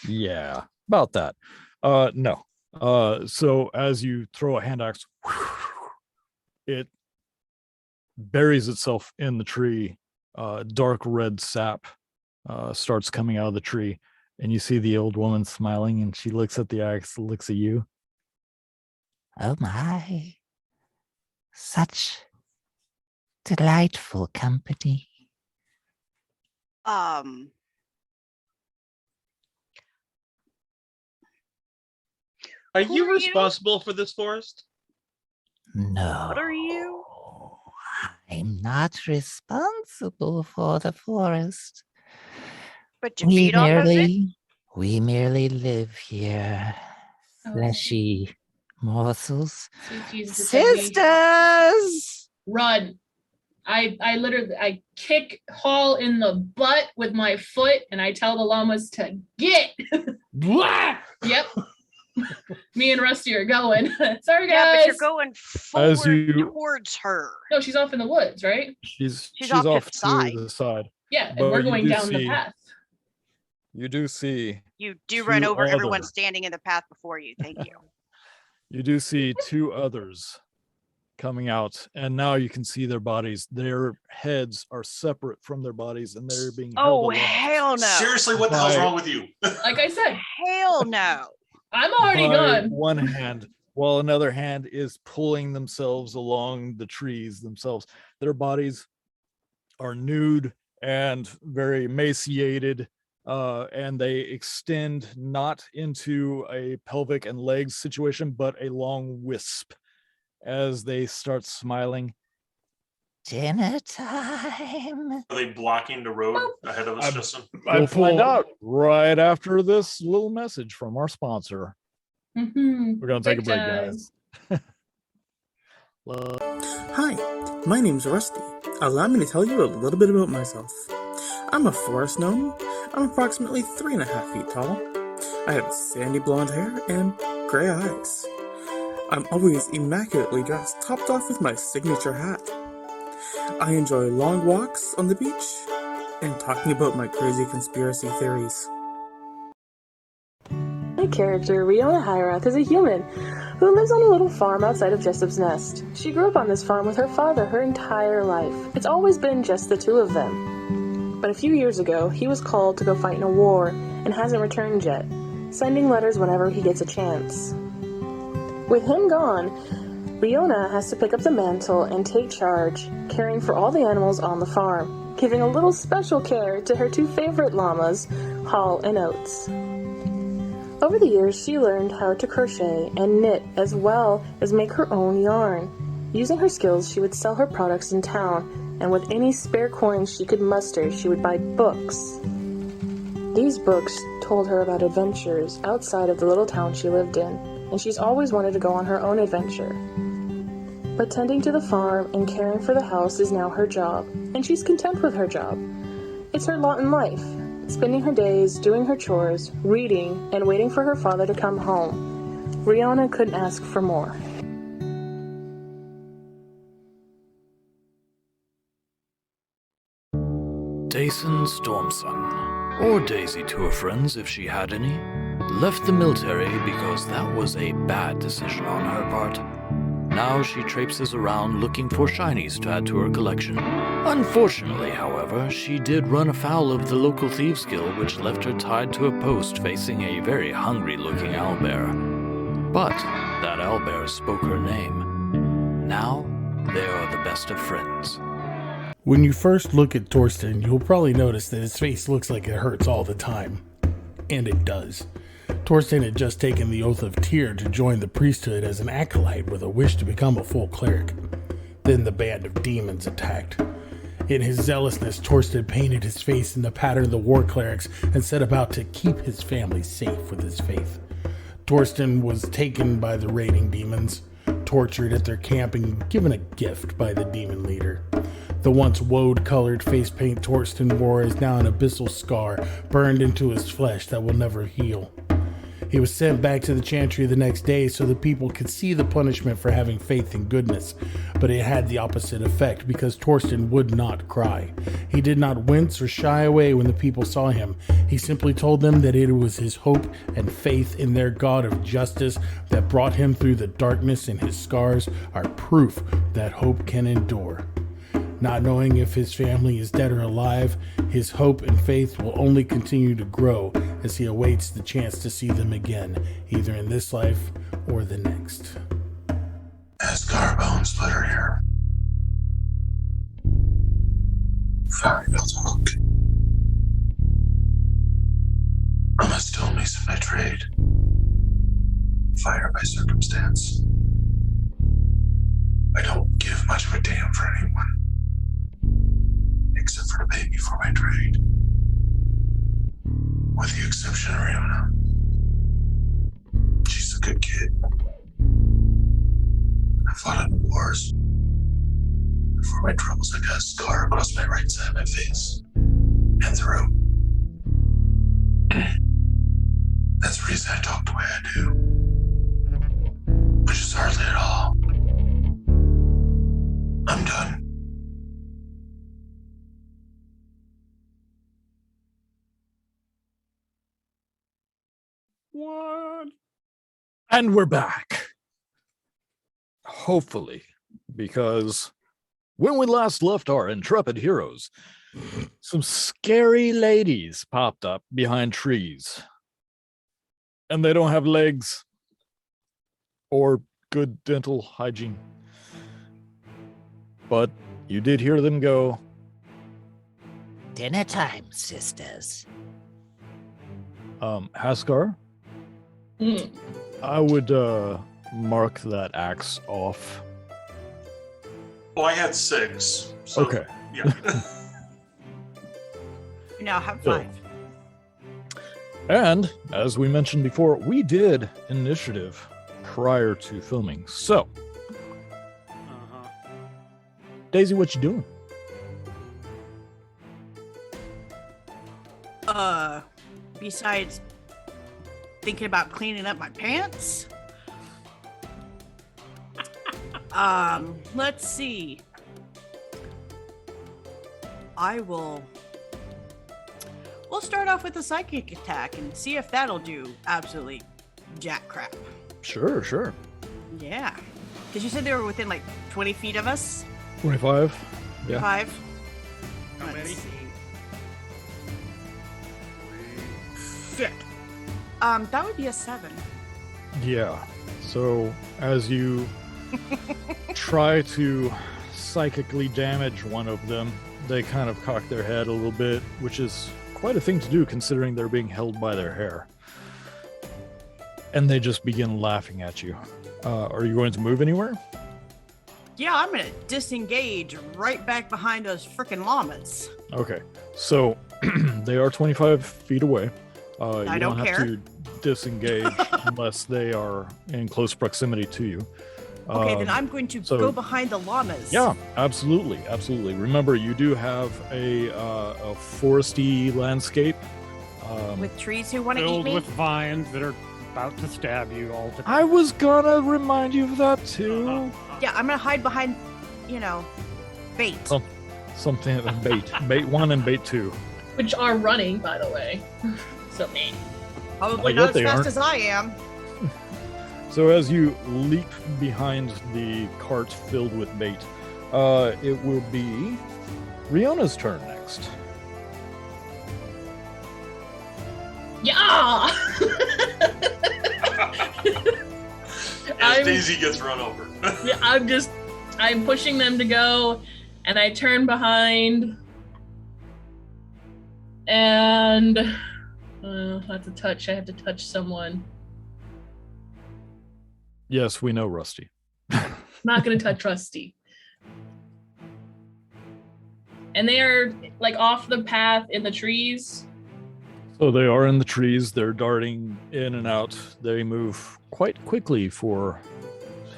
Yeah, about that. No. So as you throw a hand axe, it buries itself in the tree. Dark red sap starts coming out of the tree, and you see the old woman smiling, and she looks at the axe, looks at you. Oh my. Such delightful company. Are Who you are you? responsible for this forest? No. What are you? I'm not responsible for the forest. But you feed off of it? We merely live here. Oh, Fleshy morsels. sweet Jesus, it's like we- Sisters! Run. I literally I kick Hall in the butt with my foot and I tell the llamas to get. Yep. Me and Rusty are going. Sorry guys. Yeah, but you're going As forward you- towards her. No, she's off in the woods, right? She's off to off the to side. the side. Yeah, and But we're you going do down the see- path. You do see You do run Two over everyone other- standing in the path before you. Thank you. You do see two others coming out, and now you can see their bodies. Their heads are separate from their bodies, and they're being held Oh, aloft hell no. Seriously, what the hell's By- wrong with you? Like I said, Hell no. I'm already by gone. one hand, while another hand is pulling themselves along the trees themselves. Their bodies are nude and very emaciated, and they extend not into a pelvic and legs situation, but a long wisp as they start smiling. Dinner time. Are they blocking the road ahead of us, I'm- Justin? We'll find out right after this little message from our sponsor. Mhm. We're gonna take a Big break, time. guys. Hi, my name's Rusty. Allow me to tell you a little bit about myself. I'm a forest gnome. I'm approximately 3.5 feet tall. I have sandy blonde hair and gray eyes. I'm always immaculately dressed, topped off with my signature hat. I enjoy long walks on the beach and talking about my crazy conspiracy theories. My character, Riona Hyrath, is a human who lives on a little farm outside of Jessup's Nest. She grew up on this farm with her father her entire life. It's always been just the two of them. But a few years ago, he was called to go fight in a war and hasn't returned yet, sending letters whenever he gets a chance. With him gone, Riona has to pick up the mantle and take charge, caring for all the animals on the farm, giving a little special care to her two favorite llamas, Hall and Oats. Over the years, she learned how to crochet and knit as well as make her own yarn. Using her skills, she would sell her products in town, and with any spare coins she could muster, she would buy books. These books told her about adventures outside of the little town she lived in, and she's always wanted to go on her own adventure. But tending to the farm and caring for the house is now her job, and she's content with her job. It's her lot in life, spending her days doing her chores, reading, and waiting for her father to come home. Riona couldn't ask for more. Dason Stormson, or Daisy to her friends if she had any, left the military because that was a bad decision on her part. Now she traipses around looking for shinies to add to her collection. Unfortunately, however, she did run afoul of the local thieves guild, which left her tied to a post facing a very hungry-looking owlbear. But that owlbear spoke her name. Now, they are the best of friends. When you first look at Torsten, you'll probably notice that his face looks like it hurts all the time. And it does. Torsten had just taken the Oath of Tyr to join the priesthood as an acolyte with a wish to become a full cleric. Then the band of demons attacked. In his zealousness, Torsten painted his face in the pattern of the war clerics and set about to keep his family safe with his faith. Torsten was taken by the raiding demons, tortured at their camp, and given a gift by the demon leader. The once woad-colored face paint Torsten wore is now an abyssal scar burned into his flesh that will never heal. He was sent back to the chantry the next day so the people could see the punishment for having faith in goodness, but it had the opposite effect because Torsten would not cry. He did not wince or shy away when the people saw him. He simply told them that it was his hope and faith in their God of justice that brought him through the darkness, and his scars are proof that hope can endure. Not knowing if his family is dead or alive, his hope and faith will only continue to grow as he awaits the chance to see them again, either in this life or the next. Scar Splitter here. Fire built a hook. I'm a stonemason by trade. Fire by circumstance. I don't give much of a damn for anyone, except for to pay me for my trade. With the exception of Rihanna. She's a good kid. I fought in the wars. For my troubles, I got a scar across my right side of my face and throat. That's the reason I talk the way I do. Which is hardly at all. I'm done. What? And we're back. Hopefully, because when we last left our intrepid heroes, some scary ladies popped up behind trees. And they don't have legs or good dental hygiene. But you did hear them go, Dinner time, sisters. Haskar, I would mark that axe off. Well, I had 6. So, Okay. Yeah. You now have So- 5. And as we mentioned before, we did initiative prior to filming. So, Daisy, what you doing? Besides thinking about cleaning up my pants. Let's see. We'll start off with a psychic attack and see if that'll do absolutely jack crap. Sure. Yeah. Because you said they were within like 20 feet of us? 25. Yeah. 5? How Let's many? see. Shit. That would be a 7. Yeah. So as you try to psychically damage one of them, they kind of cock their head a little bit, which is quite a thing to do considering they're being held by their hair. And they just begin laughing at you. Are you going to move anywhere? Yeah, I'm gonna disengage right back behind those freaking llamas. Okay. So they are 25 feet away. You I don't have care. to disengage unless they are in close proximity to you. Okay, then I'm going to so- go behind the llamas. Yeah, absolutely. Remember, you do have a foresty landscape. With trees who want to eat Filled me. with vines that are about to stab you all the time. I was gonna remind you of that too. Yeah, I'm gonna hide behind, bait. Oh. Something bait 1 and bait 2. Which are running, by the way. So me. Probably I not bet as they fast aren't. as I am. So as you leap behind the cart filled with bait, it will be Riona's turn next. Yeah. As Daisy gets run over. I'm pushing them to go, and I turn behind, and I have to touch. I have to touch someone. Yes, we know Rusty. Not gonna touch Rusty. And they are like off the path in the trees. So they are in the trees. They're darting in and out. They move quite quickly for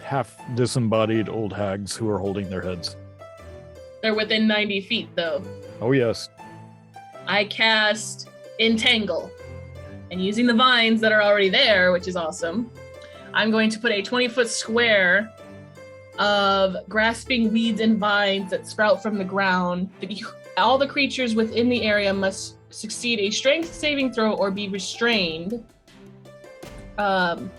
half disembodied old hags who are holding their heads. They're within 90 feet though. Oh, yes. I cast Entangle. And using the vines that are already there, which is awesome, I'm going to put a 20-foot square of grasping weeds and vines that sprout from the ground. All the creatures within the area must succeed a strength saving throw or be restrained. And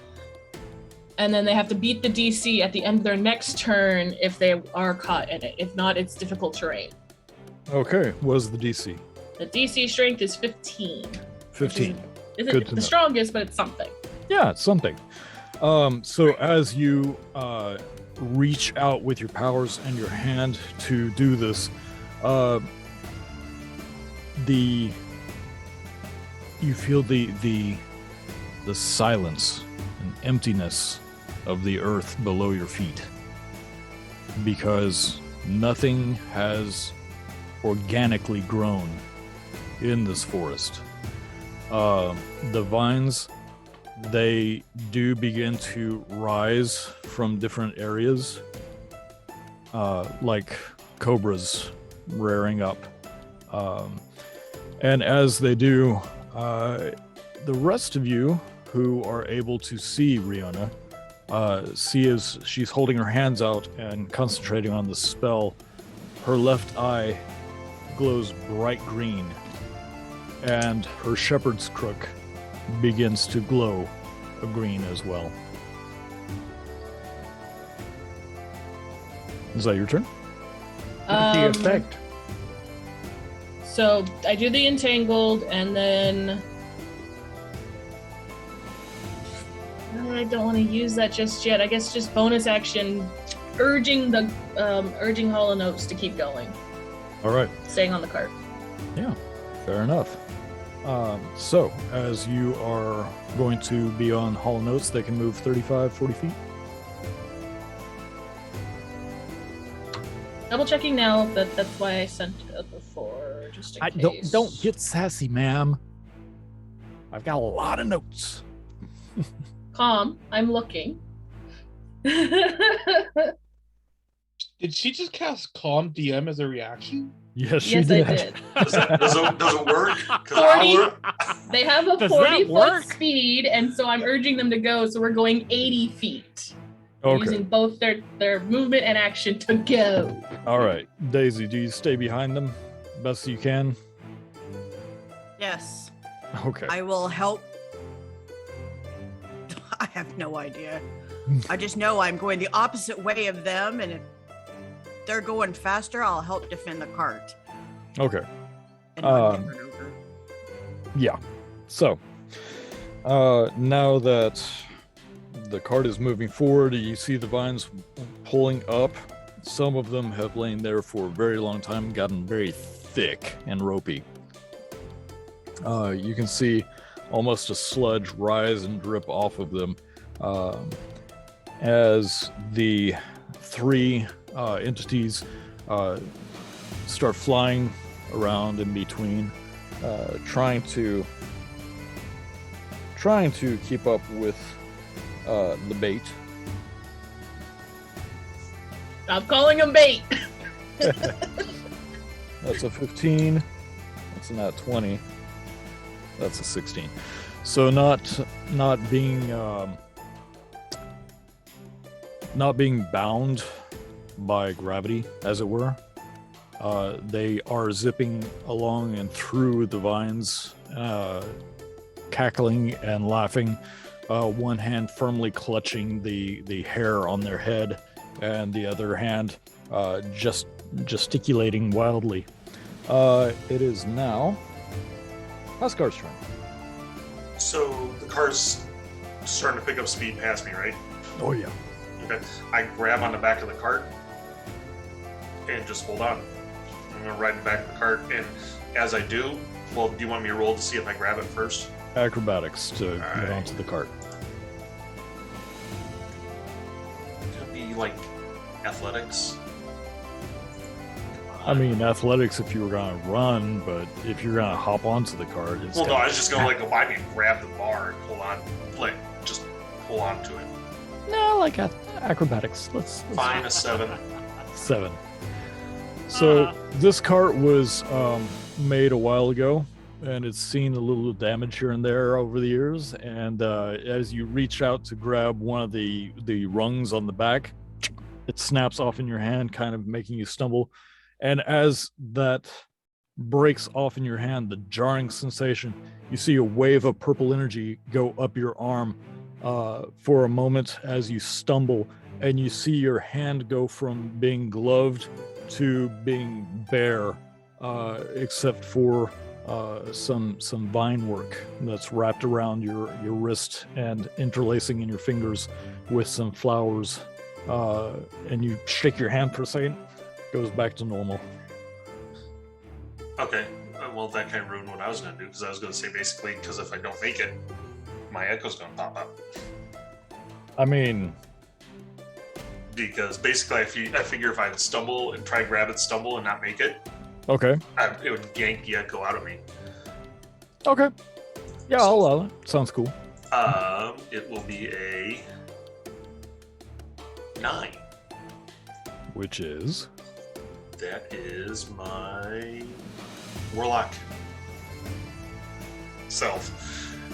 then they have to beat the DC at the end of their next turn if they are caught in it. If not, it's difficult terrain. Okay, what is the DC? The DC strength is 15. 15. Isn't Good to the know. strongest, but it's something. Yeah, it's something. So as you reach out with your powers and your hand to do this, you feel the silence and emptiness of the earth below your feet, because nothing has organically grown in this forest. The vines, they do begin to rise from different areas, like cobras rearing up. And as they do, the rest of you who are able to see Riona, see as she's holding her hands out and concentrating on the spell, her left eye glows bright green, and her shepherd's crook begins to glow a green as well. Is that your turn? The effect. So I do the entangled, and then I don't want to use that just yet. I guess just bonus action, urging Hollow Notes to keep going, All right. staying on the cart. Yeah, fair enough. So, as you are going to be on Hollow Notes, they can move 35, 40 feet. Double checking now. That's why I sent it before, just in case. Don't get sassy, ma'am. I've got a lot of notes. Calm. I'm looking. Did she just cast Calm DM as a reaction? Yes, she Yes, did. I did. Does it work? 40. They have a Does that 40-foot work? speed, and so I'm urging them to go. So we're going 80 feet. Okay. Using both their movement and action to go. All right. Daisy, do you stay behind them best you can? Yes, Okay. I will help. I have no idea. I just know I'm going the opposite way of them, and if they're going faster, I'll help defend the cart. Okay. And not get run over. Yeah. So, now that the cart is moving forward, you see the vines pulling up. Some of them have lain there for a very long time, gotten very thick and ropey. You can see almost a sludge rise and drip off of them as the three entities start flying around in between, trying to keep up with the bait. Stop calling them bait. That's a 15. That's not 20. That's a 16. So not being bound by gravity, as it were. They are zipping along and through the vines, cackling and laughing, one hand firmly clutching the hair on their head, and the other hand just gesticulating wildly. It is now Askar's turn. So the car's starting to pick up speed past me, right? Oh yeah. Okay. I grab on the back of the cart and just hold on. I'm gonna ride the back of the cart, and as I do, well, do you want me to roll to see if I grab it first? Acrobatics to get right. onto the cart. Could be like athletics. I mean, athletics if you were gonna run, but if you're gonna hop onto the cart, it's Well, no, I was just gonna like go by me and grab the bar and hold on, like just hold on to it. no, like acrobatics. Let's Fine, a 7. 7. So this cart was made a while ago, and it's seen a little damage here and there over the years. And as you reach out to grab one of the rungs on the back, it snaps off in your hand, kind of making you stumble. And as that breaks off in your hand, the jarring sensation, you see a wave of purple energy go up your arm for a moment as you stumble, and you see your hand go from being gloved to being bare, except for some vine work that's wrapped around your wrist and interlacing in your fingers with some flowers. And you shake your hand for a second, goes back to normal. Okay, well, that kind of ruined what I was going to do, because I was going to say basically, because if I don't make it, my echo's going to pop up. I mean, Because basically, I figure if I stumble and try grab it, stumble and not make it, okay. It would yank the echo out of me. Okay. Yeah, I'll allow it. Sounds cool. It will be a 9. Which is? That is my warlock self.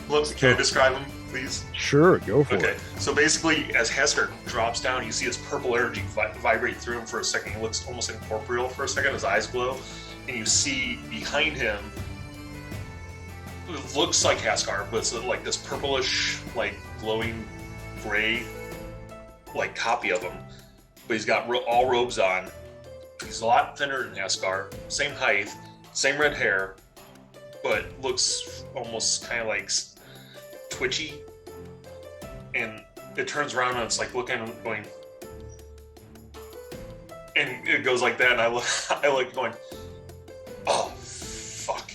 Look, can I describe him, please? Sure, go for Okay, it. so basically, as Hester drops down, you see his purple energy vibrate through him for a second. He looks almost incorporeal for a second. His eyes glow, and you see behind him, it looks like Haskar, but it's like this purplish, like glowing gray, like copy of him. But he's got all robes on. He's a lot thinner than Haskar, same height, same red hair, but looks almost kind of like twitchy. And it turns around and it's like looking and going, and it goes like that, and I look going, oh fuck.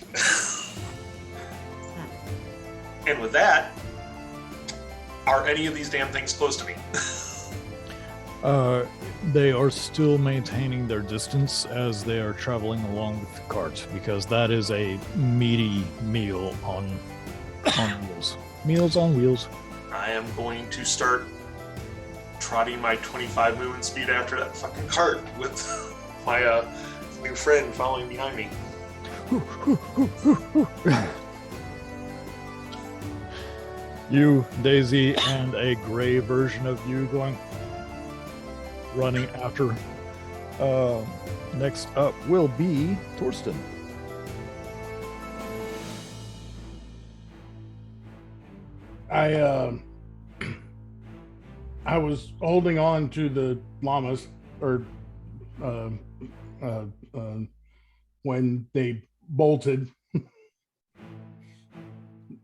And with that, are any of these damn things close to me? They are still maintaining their distance as they are traveling along with the cart, because that is a meaty meal on wheels. Meals on wheels. I am going to start trotting my 25 movement speed after that fucking cart with my new friend following behind me. You, Daisy, and a gray version of you running after. Next up will be Torsten. I was holding on to the llamas, or when they bolted.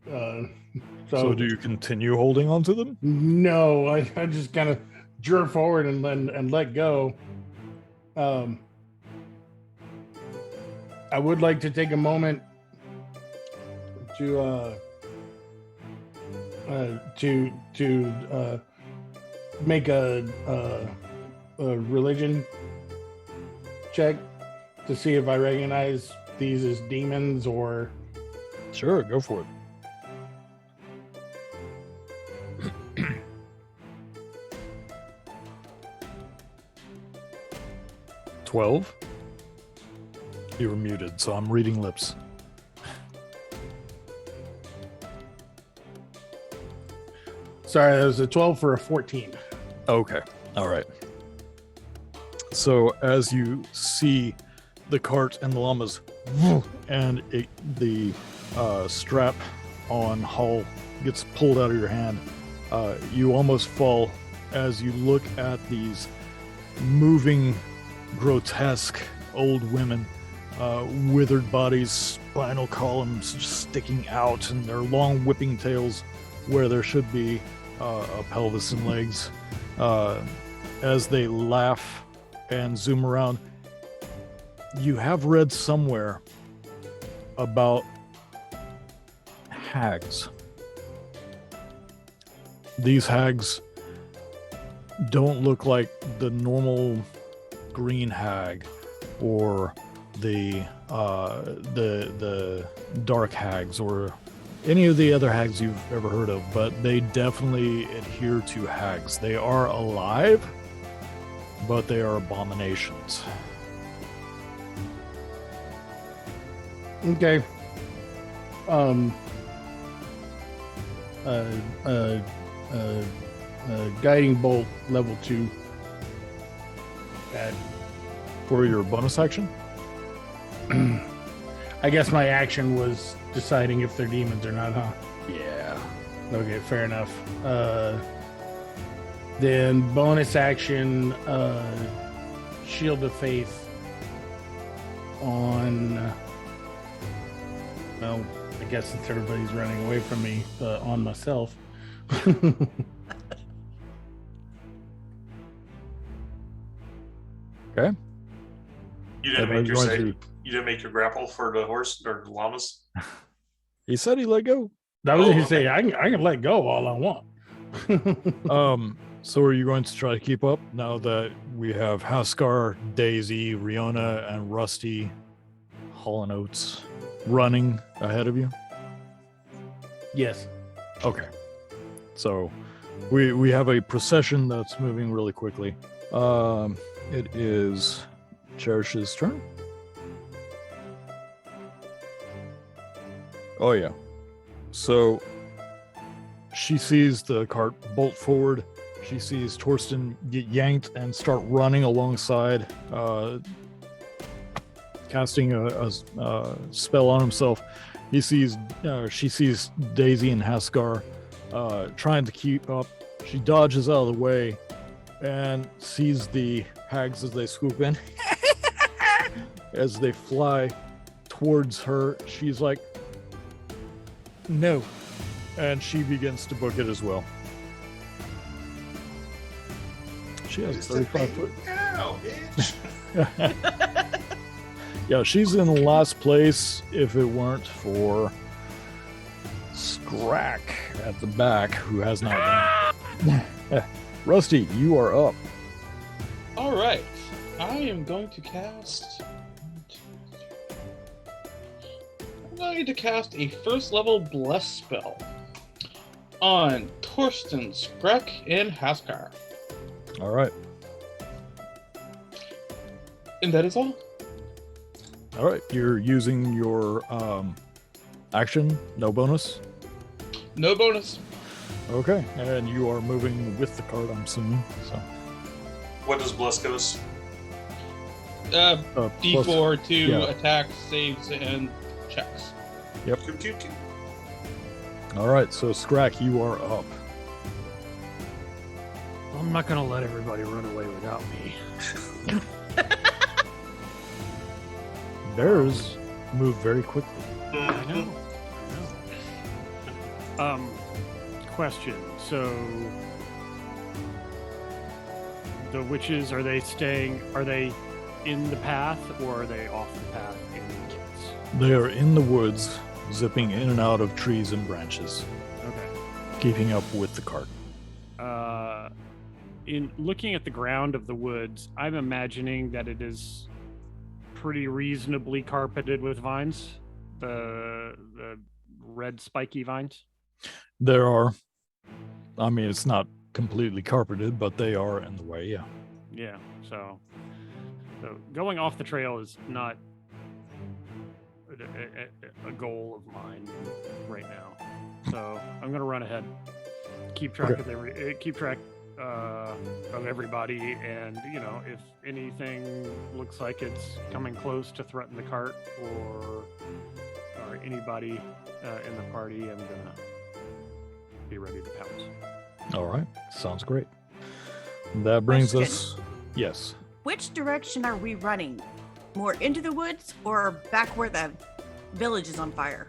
So do you continue holding on to them? No, I just kind of jerk forward and let go. I would like to take a moment to make a religion check to see if I recognize these as demons or. Sure, go for it. $12. You were muted, so I'm reading lips. Sorry, that was a 12 for a 14. Okay. All right. So as you see the cart and the llamas, and the strap on hull gets pulled out of your hand. You almost fall as you look at these moving, grotesque old women, withered bodies, spinal columns just sticking out, and their long whipping tails where there should be a pelvis and legs. As they laugh and zoom around, you have read somewhere about hags. These hags don't look like the normal green hag or the dark hags or any of the other hags you've ever heard of, but they definitely adhere to hags. They are alive, but they are abominations. Okay. Guiding bolt level 2. For your bonus action? I guess my action was deciding if they're demons or not, huh? Yeah. Okay, fair enough. Then bonus action, Shield of Faith on, well, I guess since everybody's running away from me, on myself. Okay. You didn't make your grapple for the horse or the llamas? He said he let go. I was going to say, I can let go all I want. So are you going to try to keep up now that we have Haskar, Daisy, Riona, and Rusty, Hall & Oates running ahead of you? Yes. Okay. So we have a procession that's moving really quickly. It is Cherish's turn. Oh yeah. So she sees the cart bolt forward. She sees Torsten get yanked and start running alongside, casting a spell on himself. She sees Daisy and Haskar trying to keep up. She dodges out of the way and sees the hags as they swoop in. As they fly towards her, she's like, no. And she begins to book it as well. She has 35 foot. Ow, bitch. Yeah, she's in last place if it weren't for Scrack at the back, who has not been. Rusty, you are up. All right. I am going to cast. I'm going to cast a first level bless spell on Torsten, Scrack, and Haskar. All right. And that is all. All right. You're using your action, no bonus? No bonus. Okay. And you are moving with the cart, I'm assuming. So. What does Bless goes? D4 to attacks, saves, and checks. Yep. Cute. All right. So, Scrack, you are up. I'm not gonna let everybody run away without me. Bears move very quickly. I know. Question. So the witches, are they in the path or are they off the path in the woods? They are in the woods, zipping in and out of trees and branches. Okay. Keeping up with the cart. In looking at the ground of the woods, I'm imagining that it is pretty reasonably carpeted with vines. The red spiky vines. There are. I mean, it's not completely carpeted, but they are in the way, yeah. Yeah, so going off the trail is not a goal of mine right now. So I'm going to run ahead. Keep track of everybody, and if anything looks like it's coming close to threaten the cart or anybody in the party, I'm gonna be ready to pounce. All right, sounds great. That brings Question. us. Yes. Which direction are we running? More into the woods or back where the village is on fire?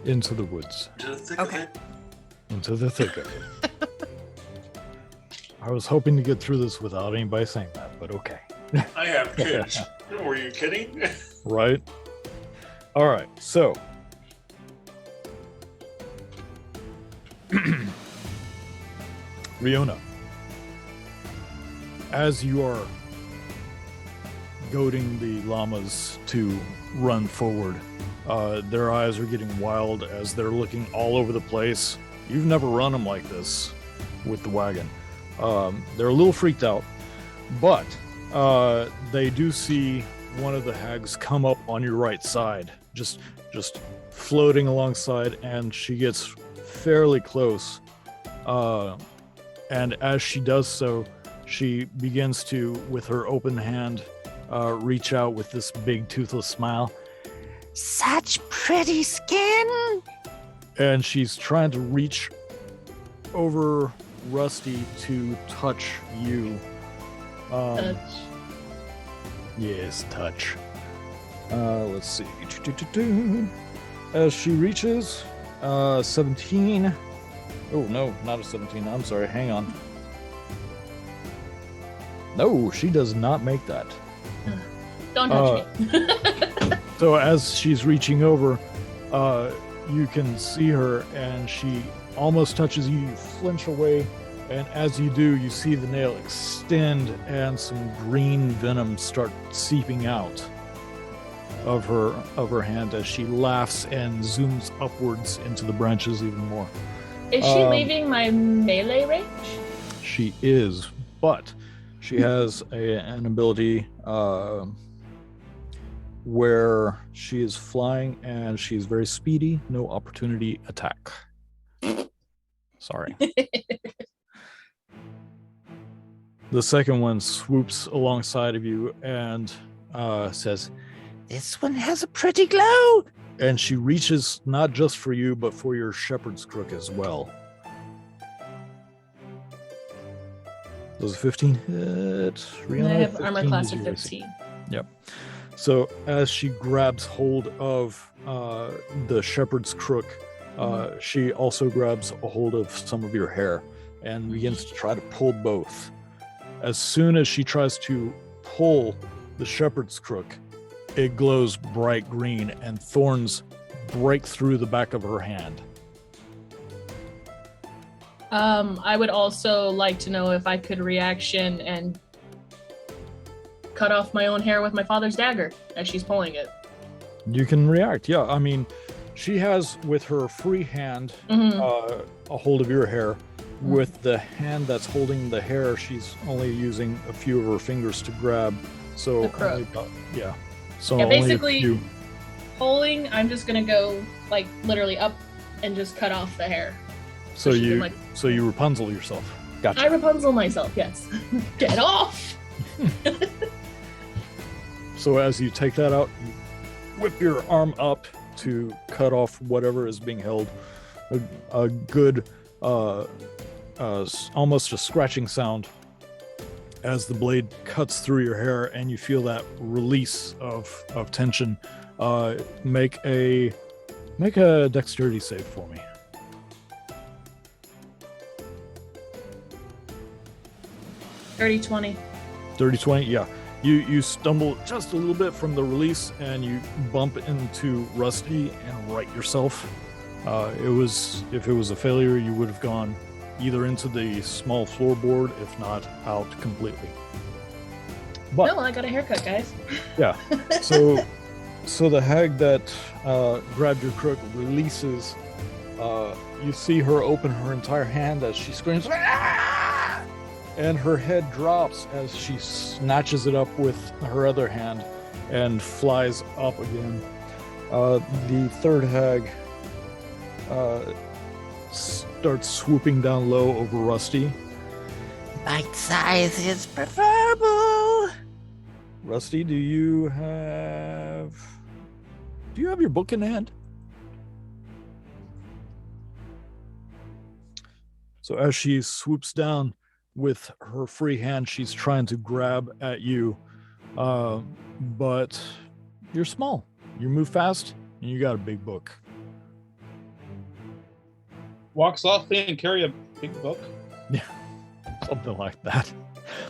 Into the woods. To the thick Okay. of it. Into the thick of it. I was hoping to get through this without anybody saying that, but okay. I have kids. Were you kidding? Right? All right, so. Riona, as you are goading the llamas to run forward, their eyes are getting wild as they're looking all over the place. You've never run them like this with the wagon. They're a little freaked out, but they do see one of the hags come up on your right side, just floating alongside, and she gets fairly close. And as she does so, she begins to, with her open hand, reach out with this big toothless smile. Such pretty skin. And she's trying to reach over Rusty to touch you. Touch. Yes, touch. Let's see. As she reaches, 17. Oh, no, not a 17. I'm sorry. Hang on. No, she does not make that. Don't touch me. So as she's reaching over, you can see her, and she almost touches you. You flinch away, and as you do, you see the nail extend, and some green venom start seeping out of her hand as she laughs and zooms upwards into the branches even more. Is she leaving my melee range? She is, but she has an ability where she is flying and she's very speedy. No opportunity attack. Sorry. The second one swoops alongside of you and says, This one has a pretty glow. and she reaches not just for you, but for your shepherd's crook as well. Does a 15 hit? Rihanna, I have armor 15 class is of your AC. 15. Yep. So as she grabs hold of the shepherd's crook, she also grabs a hold of some of your hair and begins to try to pull both. As soon as she tries to pull the shepherd's crook, it glows bright green and thorns break through the back of her hand. I would also like to know if I could reaction and cut off my own hair with my father's dagger as she's pulling it. You can react, yeah. I mean, she has with her free hand a hold of your hair. With the hand that's holding the hair, she's only using a few of her fingers to grab. So The crook. So Yeah, only a basically- few. Pulling, I'm just gonna go like literally up and just cut off the hair. So she can, you like- so you Rapunzel yourself. Gotcha. I Rapunzel myself, yes. Get off! So as you take that out, you whip your arm up to cut off whatever is being held. A good, almost a scratching sound as the blade cuts through your hair, and you feel that release of tension. Make a dexterity save for me. Dirty 20. 30-20, yeah. You stumble just a little bit from the release, and you bump into Rusty and right yourself. If it was a failure, you would have gone either into the small floorboard, if not out completely. But No, I got a haircut, guys. yeah, so the hag that grabbed your crook releases. You see her open her entire hand as she screams, "Ah!" And her head drops as she snatches it up with her other hand and flies up again. The third hag starts swooping down low over Rusty. Bite size is preferable. Rusty, do you have your book in hand? So as she swoops down with her free hand, she's trying to grab at you, but you're small. You move fast, and you got a big book. Walk softly and carry a big book. Yeah, something like that.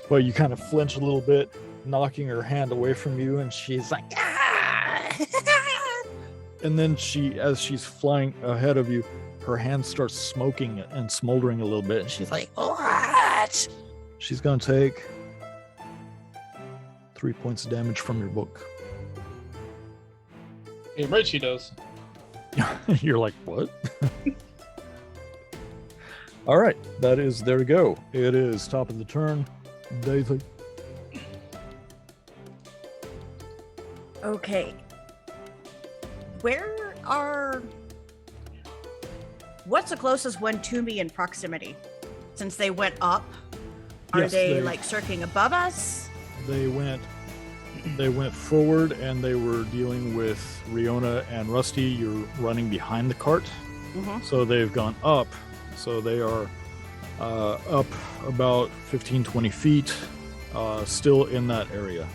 But you kind of flinch a little bit, knocking her hand away from you, and she's like, ah! And then as she's flying ahead of you, her hand starts smoking and smoldering a little bit, and she's like, what? She's gonna take 3 points of damage from your book. Yeah, right, she does. You're like, what? All right, that is there to go. It is top of the turn. Daisy. Okay. What's the closest one to me in proximity? Since they went up, are Yes, they like circling above us? They went forward, and they were dealing with Riona and Rusty. You're running behind the cart, so they've gone up. So they are up about 15, 20 feet, still in that area.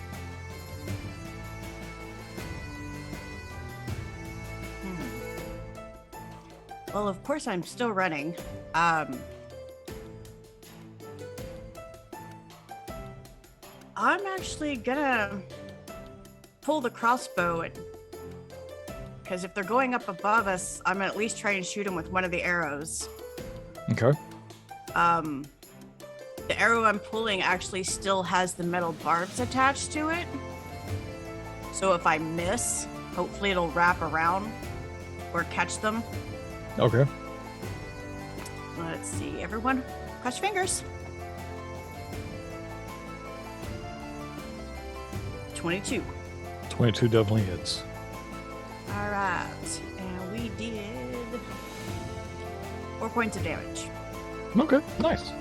Well, of course, I'm still running. I'm actually gonna pull the crossbow, because if they're going up above us, I'm gonna at least try and shoot them with one of the arrows. Okay. The arrow I'm pulling actually still has the metal barbs attached to it. So if I miss, hopefully it'll wrap around or catch them. Okay. Let's see, everyone, cross your fingers. 22. 22 definitely hits. All right, and we did 4 points of damage. Okay, nice.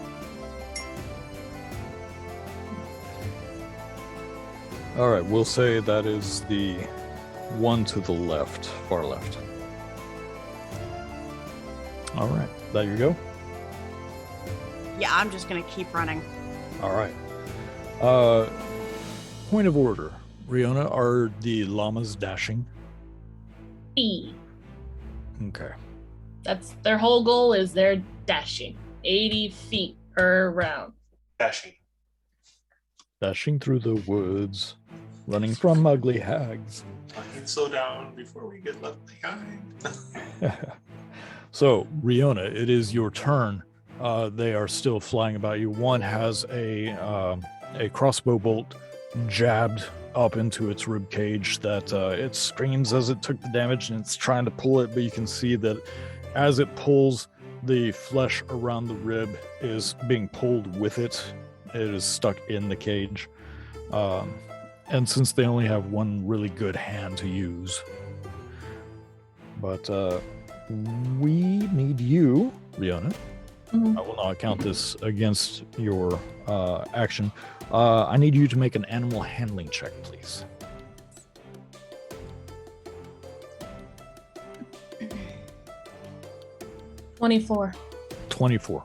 All right, we'll say that is the one to the left, far left. All right, that you go? Yeah, I'm just gonna keep running. All right. Point of order. Riona, are the llamas dashing? E. Okay. That's their whole goal, is they're dashing 80 feet per round. Dashing. Dashing through the woods, running from ugly hags. I can slow down before we get left behind. So, Riona, it is your turn. They are still flying about you. One has a crossbow bolt jabbed up into its rib cage that it screams as it took the damage, and it's trying to pull it, but you can see that as it pulls, the flesh around the rib is being pulled with it. It is stuck in the cage. And since they only have one really good hand to use, but we need you, Riona. I will not count this against your action. I need you to make an animal handling check, please. 24. 24.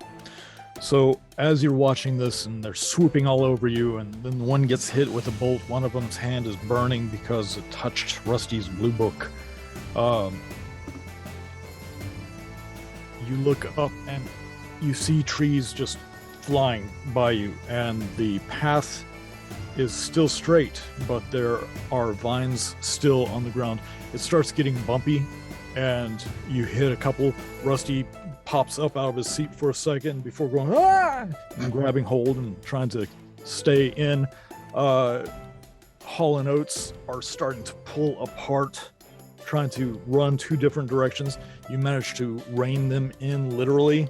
So as you're watching this and they're swooping all over you, and then one gets hit with a bolt, one of them's hand is burning because it touched Rusty's blue book. You look up and you see trees just flying by you, and the path is still straight, but there are vines still on the ground. It starts getting bumpy, and you hit a couple. Rusty pops up out of his seat for a second before going, ah! And grabbing hold and trying to stay in. Hall and Oates are starting to pull apart, trying to run two different directions. You manage to rein them in literally,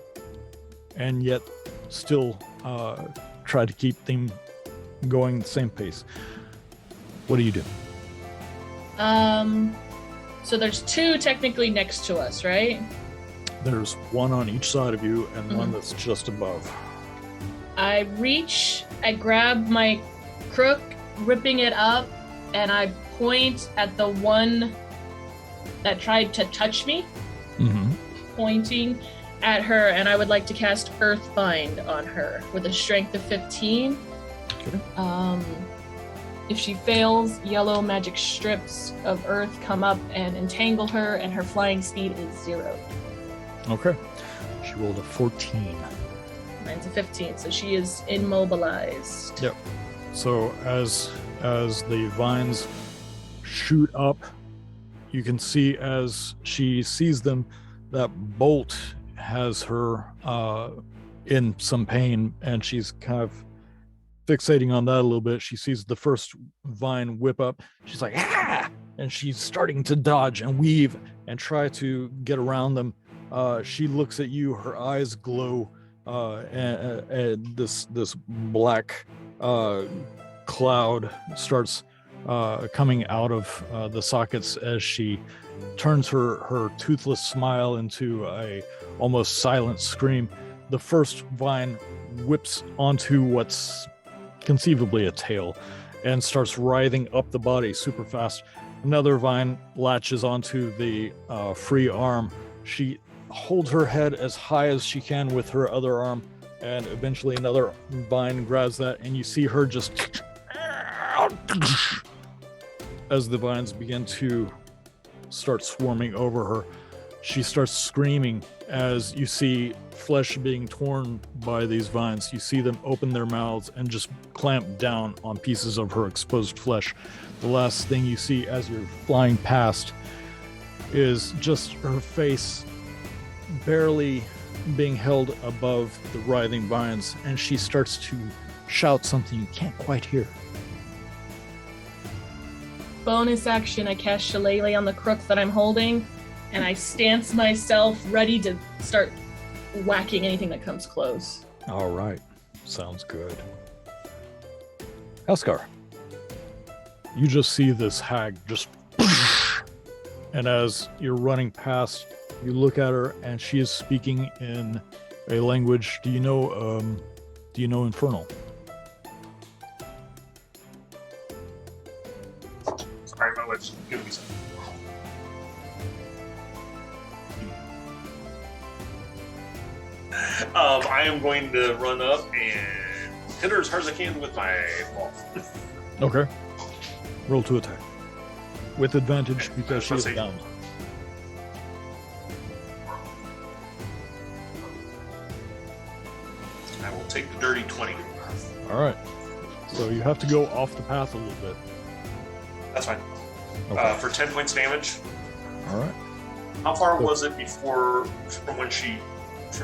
and yet still try to keep them going the same pace. What do you do? So there's two technically next to us, right? There's one on each side of you and one that's just above. I reach, I grab my crook, ripping it up, and I point at the one that tried to touch me, pointing at her, and I would like to cast Earthbind on her with a strength of 15. Okay. If she fails, yellow magic strips of earth come up and entangle her, and her flying speed is 0. Okay. She rolled a 14. Mine's a 15, so she is immobilized. Yep. So as the vines shoot up, you can see as she sees them that Bolt has her in some pain, and she's kind of fixating on that a little bit. She sees the first vine whip up. She's like, ah! And she's starting to dodge and weave and try to get around them. She looks at you, her eyes glow, and this black cloud starts coming out of the sockets as she turns her toothless smile into a almost silent scream. The first vine whips onto what's conceivably a tail and starts writhing up the body super fast. Another vine latches onto the free arm. She holds her head as high as she can with her other arm, and eventually another vine grabs that, and you see her just as the vines begin to start swarming over her. She starts screaming as you see flesh being torn by these vines. You see them open their mouths and just clamp down on pieces of her exposed flesh. The last thing you see as you're flying past is just her face barely being held above the writhing vines, and she starts to shout something you can't quite hear. Bonus action, I cast Shillelagh on the crook that I'm holding, and I stance myself ready to start whacking anything that comes close. All right. Sounds good. Elskar, you just see this hag just and as you're running past, you look at her and she is speaking in a language. Do you know Infernal? Sorry, my wife's giving me something. I am going to run up and hit her as hard as I can with my ball. Okay. Roll to attack. With advantage because she is Let's see. down. I will take the dirty 20. All right. So you have to go off the path a little bit. That's fine. Okay. For 10 points damage. All right. How far was it before from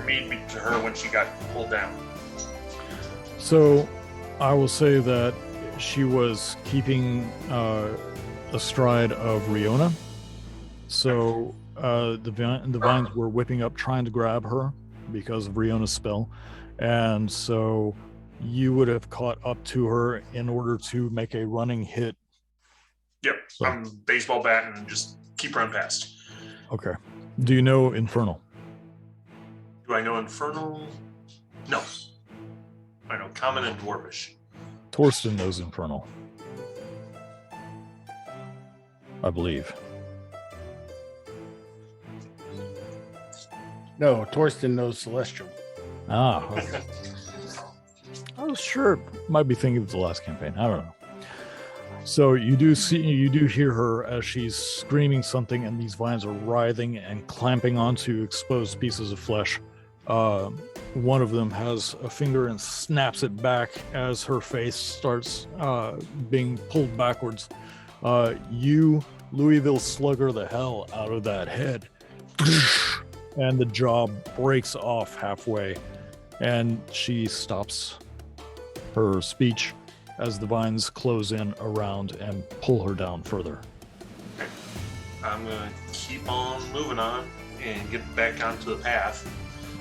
me to her when she got pulled down? So I will say that she was keeping astride of Riona. So the vines were whipping up trying to grab her because of Riona's spell. And so you would have caught up to her in order to make a running hit. Yep. So. I'm baseball bat and just keep running past. Okay. Do you know Infernal? Do I know Infernal? No. I know Common and Dwarvish. Torsten knows Infernal, I believe. No, Torsten knows Celestial. Ah, okay. I was sure. Might be thinking of the last campaign. I don't know. So you do hear her as she's screaming something, and these vines are writhing and clamping onto exposed pieces of flesh. One of them has a finger and snaps it back as her face starts being pulled backwards. You, Louisville, slugger the hell out of that head. And the jaw breaks off halfway, and she stops her speech as the vines close in around and pull her down further. Okay. I'm going to keep on moving on and get back onto the path.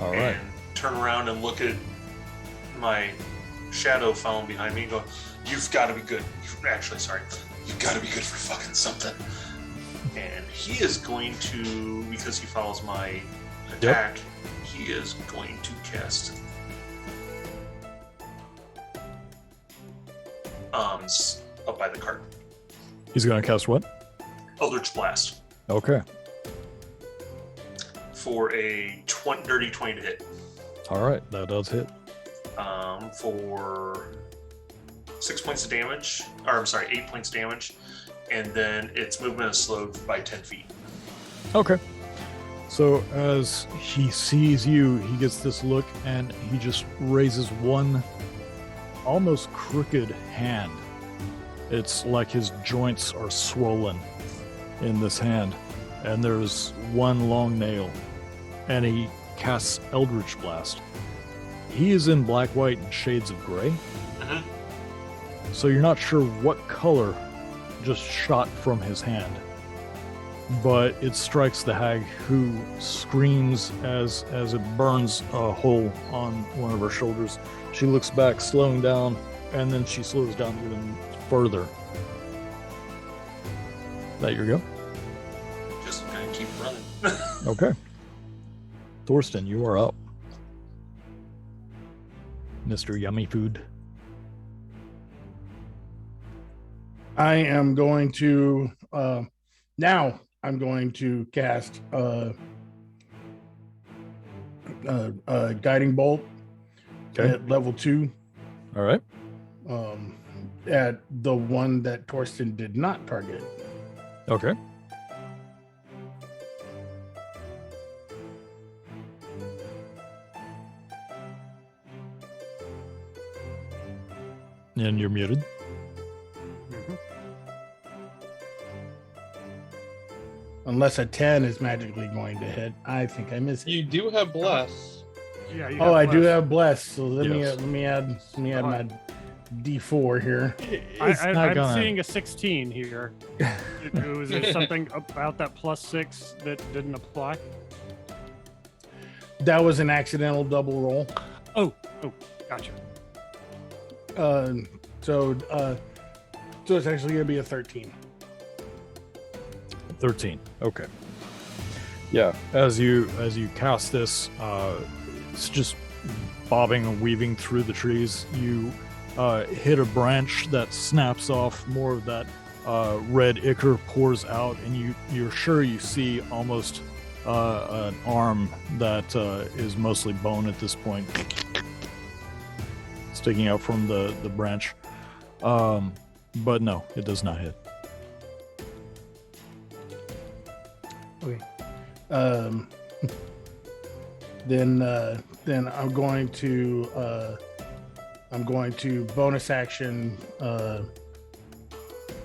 All right. And turn around and look at my shadow found behind me and go, you've got to be good. You've got to be good for fucking something. And he is going to, because he follows my attack, he is going to cast up by the cart. He's going to cast what? Eldritch Blast Okay. for a dirty 20 to hit. All right. That does hit. For 6 points of damage. Or I'm sorry, 8 points of damage. And then its movement is slowed by 10 feet. Okay. So as he sees you, he gets this look and he just raises one almost crooked hand. It's like his joints are swollen in this hand. And there's one long nail. And he casts Eldritch Blast. He is in black, white, and shades of gray. So you're not sure what color just shot from his hand. But it strikes the hag, who screams as it burns a hole on one of her shoulders. She looks back, slowing down, and then she slows down even further. That your go? Just kind of keep running. Okay. Thorsten, you are up. Mr. Yummy Food. I am going to now I'm going to cast guiding bolt at level 2. All right. At the one that Torsten did not target. Okay. And you're muted. Unless a 10 is magically going to hit, I think I missed it. You do have bless. Yeah. You Oh, I have do bless. have bless. So let Yes. me add my D4 here. I'm seeing a 16 here. Was there something about that +6 that didn't apply? That was an accidental double roll. Oh, gotcha. So it's actually gonna be a 13. 13. Okay. Yeah, as you cast this, it's just bobbing and weaving through the trees. You hit a branch that snaps off. More of that red ichor pours out, and you're sure you see almost an arm that is mostly bone at this point, sticking out from the branch. But no, it does not hit. Okay. Then I'm going to bonus action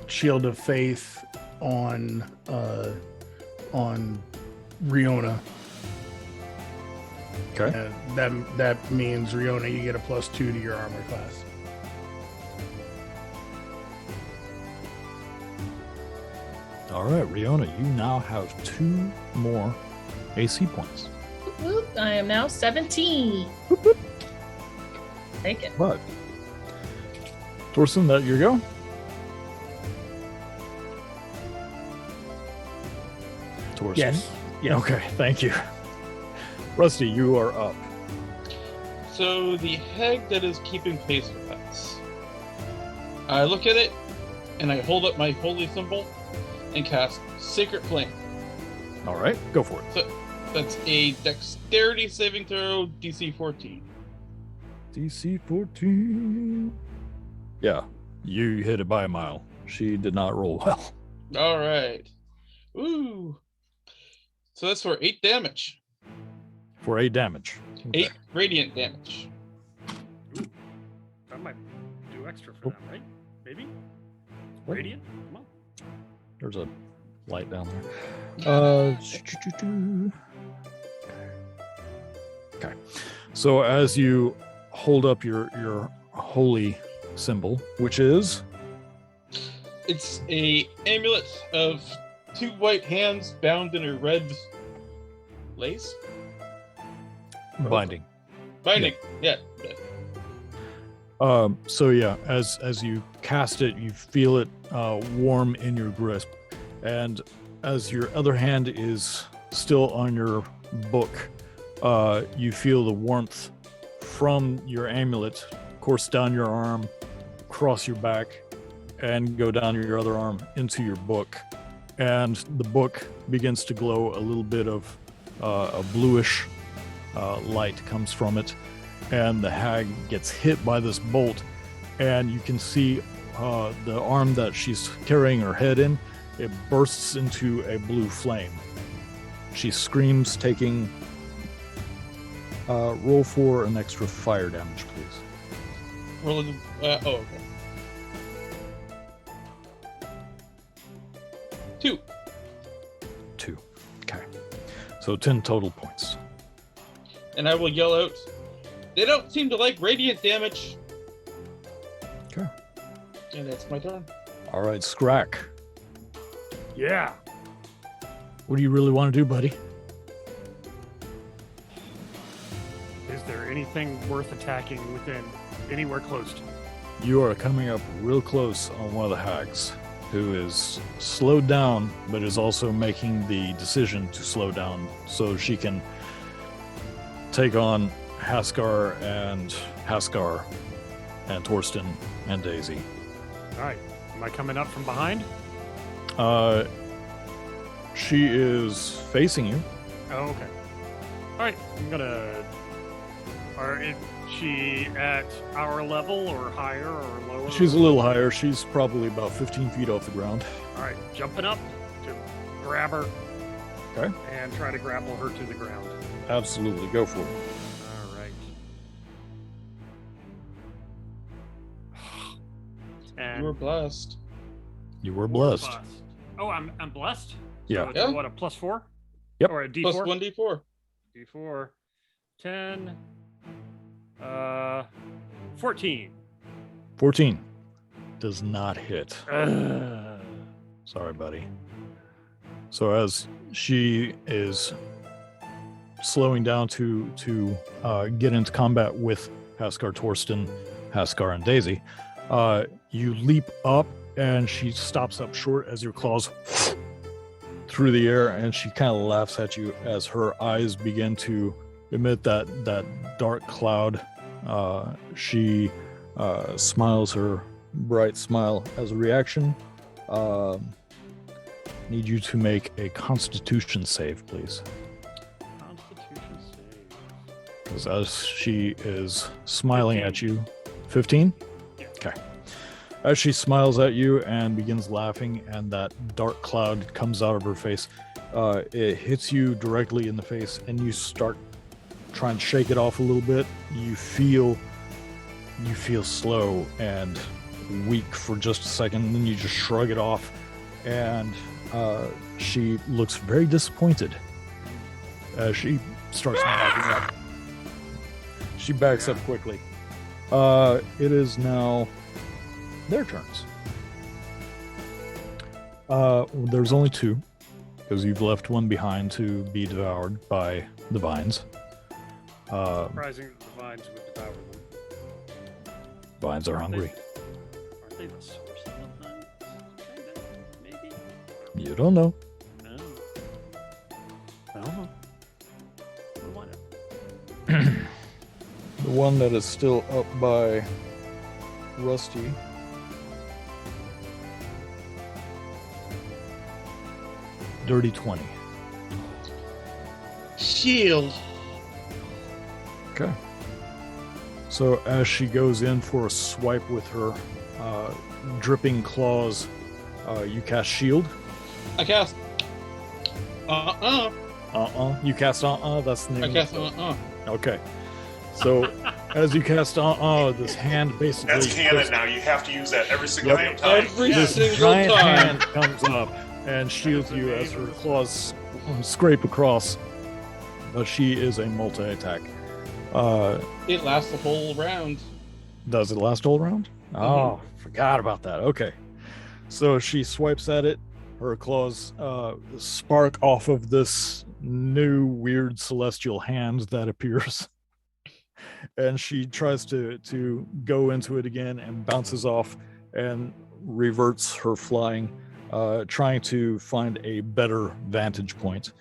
Shield of Faith on Riona. Okay. That means Riona, you get a +2 to your armor class. All right, Riona, you now have 2 more AC points. Whoop, I am now 17. Take it. But Thorsten, that your go? Thorsten? Yes. Okay, thank you. Rusty, you are up. So the hag that is keeping pace with us. I look at it and I hold up my holy symbol and cast Sacred Flame. All right, go for it. So that's a dexterity saving throw, DC 14. DC 14. Yeah, you hit it by a mile. She did not roll well. All right. Ooh. So that's for 8 damage. For 8 damage. 8 radiant damage. That might do extra for them, right? Maybe? Radiant? Come on. There's a light down there. Okay. So as you hold up your holy symbol, which is? It's a amulet of 2 white hands bound in a red lace. Binding. Binding, yeah. So yeah, as you cast it, you feel it warm in your grasp, and as your other hand is still on your book, you feel the warmth from your amulet course down your arm, across your back and go down your other arm into your book. And the book begins to glow. A little bit of a bluish light comes from it. And the hag gets hit by this bolt. And you can see the arm that she's carrying her head in, it bursts into a blue flame. She screams, taking roll for an extra fire damage, please. Roll okay. 2. 2. Okay. So 10 total points. And I will yell out, they don't seem to like radiant damage. Okay. And that's my turn. All right, Scrack. Yeah. What do you really want to do, buddy? Is there anything worth attacking within anywhere close to? You are coming up real close on one of the hags, who is slowed down, but is also making the decision to slow down so she can take on Haskar and Torsten and Daisy. All right. Am I coming up from behind? She is facing you. Oh, okay. All right. I'm gonna. Is she at our level or higher or lower? She's a little higher. She's probably about 15 feet off the ground. All right. Jumping up to grab her. Okay. And try to grapple her to the ground. Absolutely. Go for it. All right. And You were blessed. You were blessed. Oh, I'm blessed? Yeah. So it's Yeah. what, a +4? Yep. Or a D4? Plus 1d4. D4. 10. 14. 14 does not hit. Sorry, buddy. So as she is slowing down to get into combat with Haskar, Torsten, Haskar, and Daisy, you leap up and she stops up short as your claws through the air, and she kind of laughs at you as her eyes begin to emit that dark cloud. She smiles her bright smile as a reaction. Need you to make a Constitution save, please. Constitution save. Because as she is smiling at you, 15? Yeah. Okay. As she smiles at you and begins laughing, and that dark cloud comes out of her face, it hits you directly in the face, and you start trying to shake it off a little bit. You feel slow and weak for just a second, and then you just shrug it off, and she looks very disappointed as she starts backing up. She backs up quickly. It is now their turns. There's only 2, because you've left one behind to be devoured by the vines. Surprising that the vines would devour them. Vines are hungry. Aren't they the source of the vines? Kinda, maybe? You don't know. No. I don't know. We want it. The one that is still up by Rusty. Dirty 20. Shield. Okay. So as she goes in for a swipe with her dripping claws, you cast shield. I cast. You cast that's the name. I cast. Okay. So as you cast this hand basically. That's canon now. You have to use that every single damn time. Every This single giant time. hand comes up and shields you as her claws scrape across. But she is a multi-attack. It lasts the whole round. Does it last all round? Oh, forgot about that. Okay. So she swipes at it. Her claws spark off of this new weird celestial hand that appears. And she tries to go into it again and bounces off and reverts her flying, trying to find a better vantage point.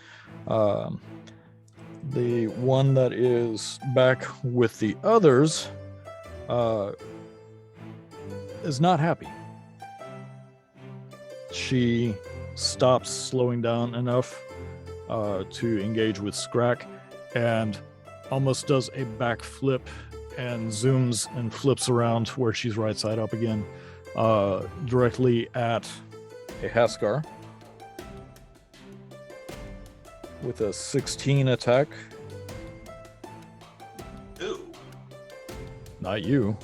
The one that is back with the others is not happy. She stops slowing down enough to engage with Scrack and almost does a backflip and zooms and flips around where she's right side up again, directly at a Haskar with a 16 attack. Ooh. Not you.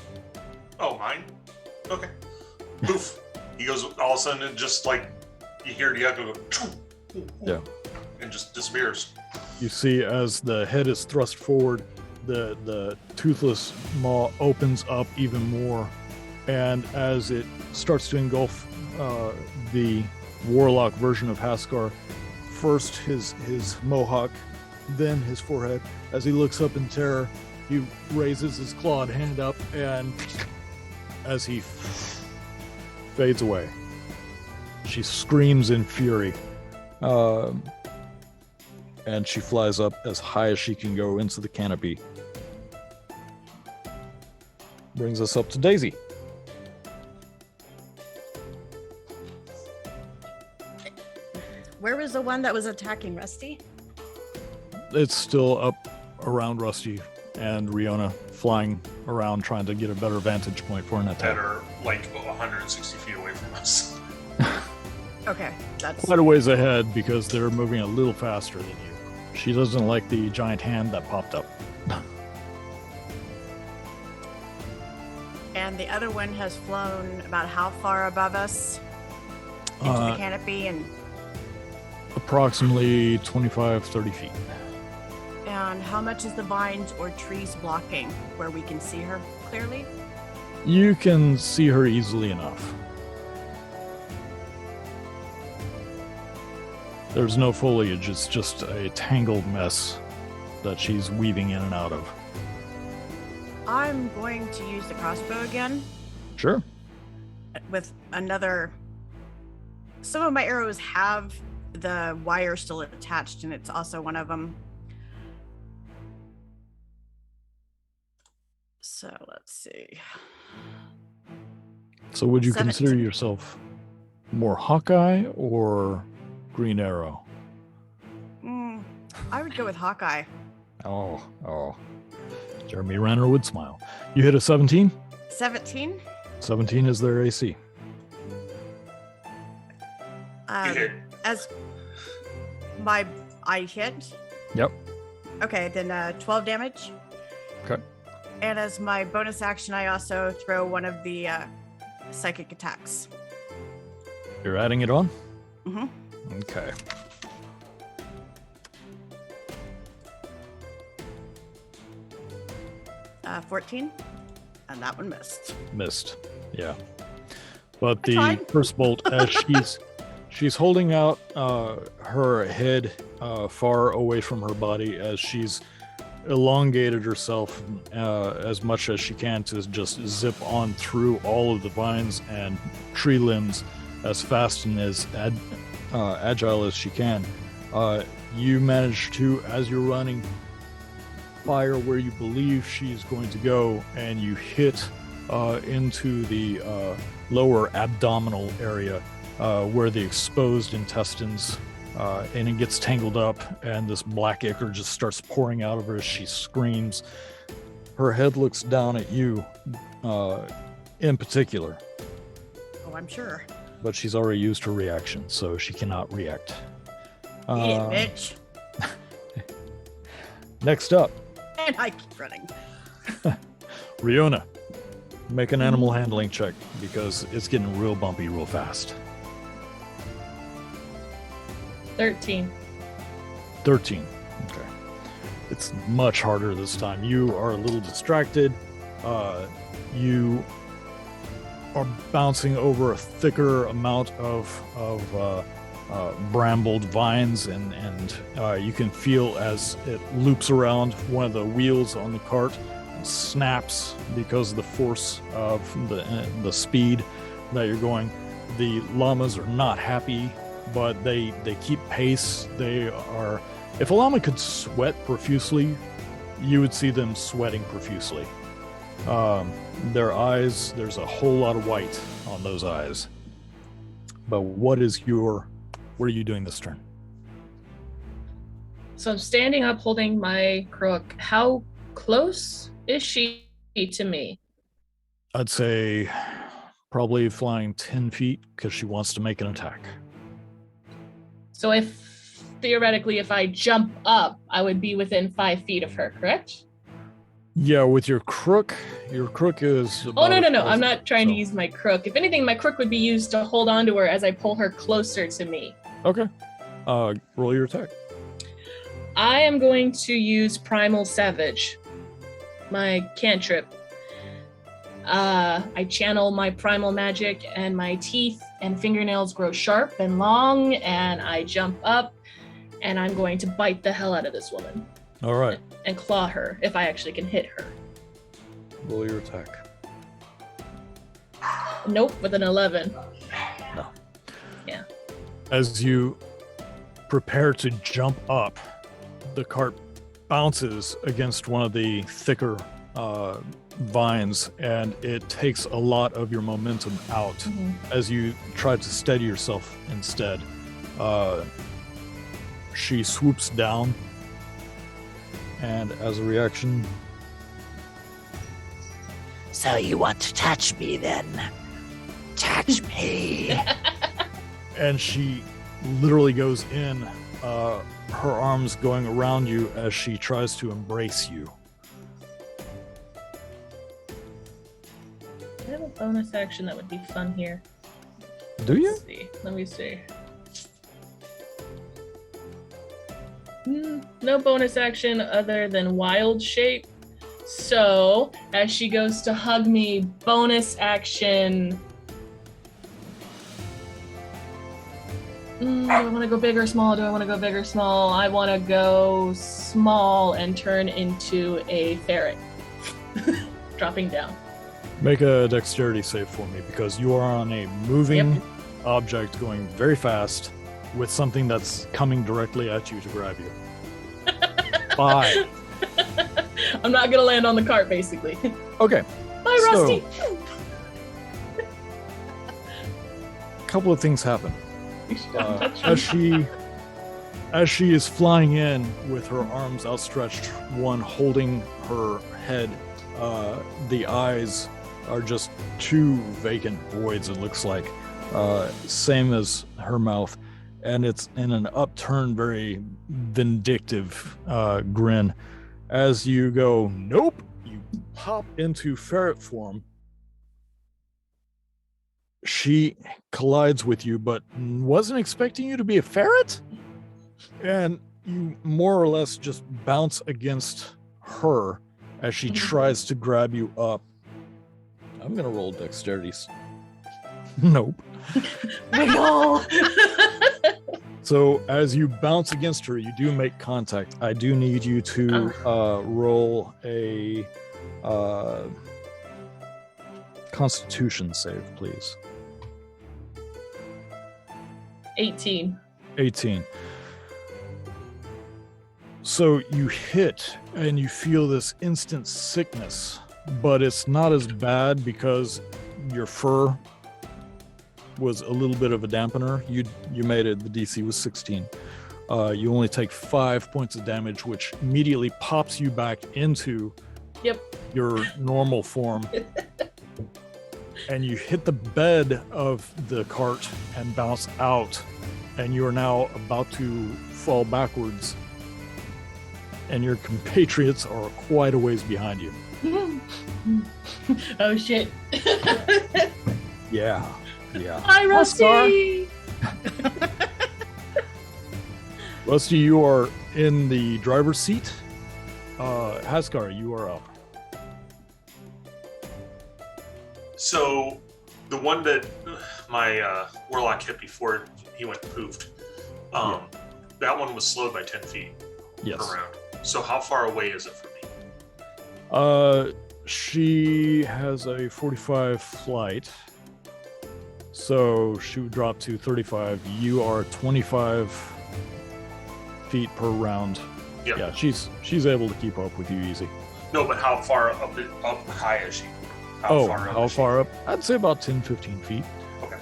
Oh, mine? Okay. Poof. He goes, all of a sudden, it just like, you hear the echo go, Yeah. and just disappears. You see as the head is thrust forward, the toothless maw opens up even more, and as it starts to engulf the warlock version of Haskar, first his mohawk, then his forehead. As he looks up in terror, he raises his clawed hand up, and as he fades away, she screams in fury. And she flies up as high as she can go into the canopy. Brings us up to Daisy. Where was the one that was attacking Rusty? It's still up around Rusty and Riona, flying around trying to get a better vantage point for an That attack. are like 160 feet away from us. Okay, that's Quite a ways ahead because they're moving a little faster than you. She doesn't like the giant hand that popped up. and the other one has flown about how far above us into the canopy and Approximately 25, 30 feet. how much is the vines or trees blocking where we can see her clearly? You can see her easily enough. There's no foliage, it's just a tangled mess that she's weaving in and out of. I'm going to use the crossbow again Sure. with another. Some of my arrows have the wire still attached, and it's also one of them. So let's see. So would you consider 17. yourself more Hawkeye or Green Arrow? I would go with Hawkeye. Oh. Jeremy Renner would smile. You hit a 17? 17. 17 is their AC. As I hit. Yep. Okay, then 12 damage. Okay. And as my bonus action, I also throw one of the psychic attacks. You're adding it on? Mm-hmm. Okay. Uh, 14, and that one missed. Missed. Yeah. But That's the fine. first bolt, as she's holding out her head far away from her body, as she's elongated herself as much as she can to just zip on through all of the vines and tree limbs as fast and as agile as she can. You manage to, as you're running, fire where you believe she's going to go, and you hit into the lower abdominal area where the exposed intestines, and it gets tangled up, and this black ichor just starts pouring out of her as she screams. Her head looks down at you in particular, Oh, I'm sure. but she's already used her reaction, so she cannot react. Eat it, bitch. Next up, And I keep running. Riona, make an animal handling check because it's getting real bumpy real fast. 13. 13. Okay. It's much harder this time. You are a little distracted. You are bouncing over a thicker amount of brambled vines, and you can feel as it loops around one of the wheels on the cart and snaps because of the force of the speed that you're going. The llamas are not happy, but they keep pace. They are. If a llama could sweat profusely, you would see them sweating profusely. Their eyes, there's a whole lot of white on those eyes. But what are you doing this turn? So I'm standing up holding my crook. How close is she to me? I'd say probably flying 10 feet because she wants to make an attack. So theoretically, if I jump up, I would be within 5 feet of her, correct? Yeah, with your crook is... Oh, no. I'm not trying to use my crook. If anything, my crook would be used to hold on to her as I pull her closer to me. Okay. Roll your attack. I am going to use Primal Savage, my cantrip. I channel my primal magic, and my teeth and fingernails grow sharp and long, and I jump up, and I'm going to bite the hell out of this woman. All right. And claw her if I actually can hit her. Roll your attack. Nope, with an 11. No. Yeah. As you prepare to jump up, the cart bounces against one of the thicker vines, and it takes a lot of your momentum out as you try to steady yourself instead. She swoops down, and as a reaction... So you want to touch me then? Touch me. And she literally goes in, her arms going around you as she tries to embrace you. I have a bonus action that would be fun here. Do you? Let me see. No bonus action other than wild shape. So, as she goes to hug me, bonus action. Do I want to go big or small? I want to go small and turn into a ferret. Dropping down. Make a dexterity save for me, because you are on a moving object going very fast with something that's coming directly at you to grab you. 5. I'm not going to land on the cart, basically. Okay. Bye, Rusty. A couple of things happen. As she is flying in with her arms outstretched, one holding her head, the eyes are just 2 vacant voids, it looks like. Same as her mouth. And it's in an upturned, very vindictive grin. As you go, nope, you pop into ferret form. She collides with you, but wasn't expecting you to be a ferret? And you more or less just bounce against her as she tries to grab you up. I'm going to roll dexterity. Nope. Wiggle! So as you bounce against her, you do make contact. I do need you to roll a Constitution save, please. 18. So you hit and you feel this instant sickness, but it's not as bad because your fur was a little bit of a dampener. You made it. The DC was 16. You only take 5 points of damage, which immediately pops you back into your normal form. And you hit the bed of the cart and bounce out, and you are now about to fall backwards, and your compatriots are quite a ways behind you. Oh shit. Yeah. Hi, Rusty. Rusty, you are in the driver's seat. Haskar, you are up. So the one that my warlock hit before he went poofed, that one was slowed by 10 feet Yes. per round. So how far away is it from me? She has a 45 flight, so she would drop to 35. You are 25 feet per round. Yep. Yeah, she's able to keep up with you easy. No, but how far up high is she? How far up? I'd say about 10, 15 feet. Okay.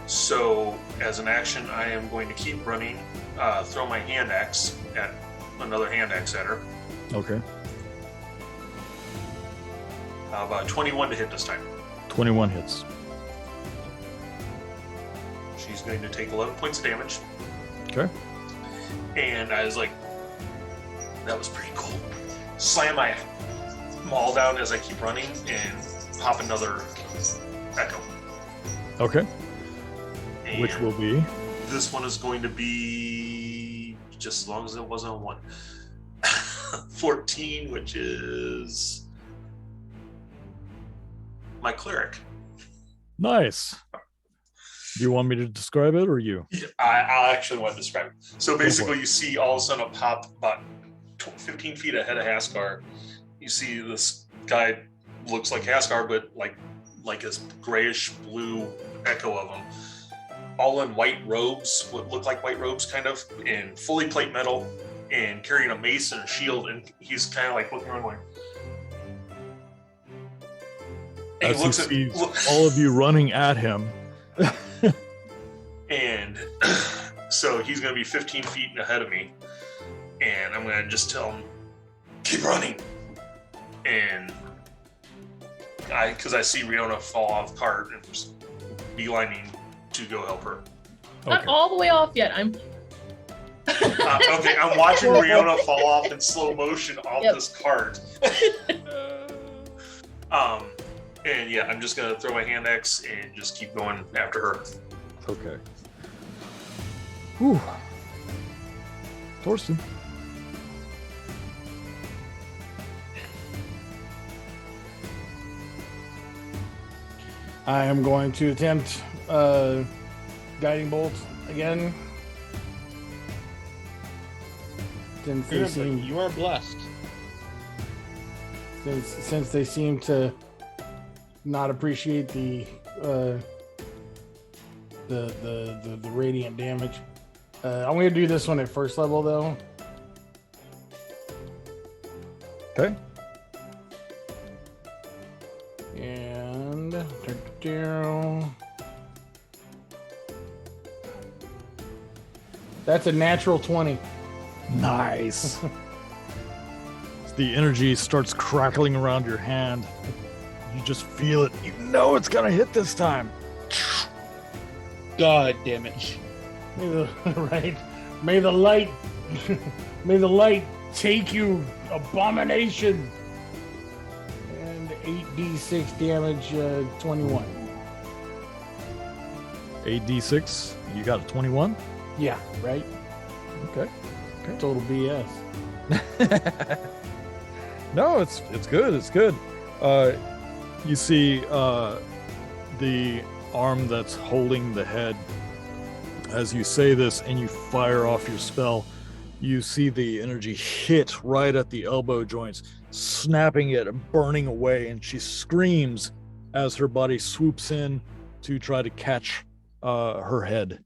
So, as an action, I am going to keep running, throw my hand axe at another hand axe at her. Okay. About 21 to hit this time. 21 hits. She's going to take 11 points of damage. Okay. And I was like, that was pretty cool. Slam my maul down as I keep running and pop another echo. Okay. And which will be? This one is going to be, just as long as it wasn't a 1. 14, which is my cleric. Nice. Do you want me to describe it or you? I actually want to describe it. So basically, you see all of a sudden a pop about 15 feet ahead of Haskar. You see this guy looks like Haskar, but like this grayish blue echo of him, all in white robes, what look like white robes, kind of, in fully plate metal, and carrying a mace and a shield, and he's kind of like looking around going. And As he sees all of you running at him. And so he's going to be 15 feet ahead of me, and I'm going to just tell him, keep running. And because I see Riona fall off the cart and just beelining to go help her. Not all the way off yet. I'm okay, I'm watching Riona fall off in slow motion off this cart. And yeah, I'm just gonna throw my hand axe and just keep going after her. Okay. Whew. Thorsten. I am going to attempt guiding bolt again. Since they seem, you are blessed. Since they seem to not appreciate the radiant damage. I'm going to do this one at first level though. Okay. And that's a natural 20. Nice. The energy starts crackling around your hand. You just feel it. You know it's gonna hit this time. God damn it. May the light may the light take you, abomination. And 8d6 damage, 21. 8d6. You got a 21? Yeah, right? Okay. Total BS. No, it's good. It's good. You see the arm that's holding the head. As you say this and you fire off your spell, you see the energy hit right at the elbow joints, snapping it and burning away, and she screams as her body swoops in to try to catch her head.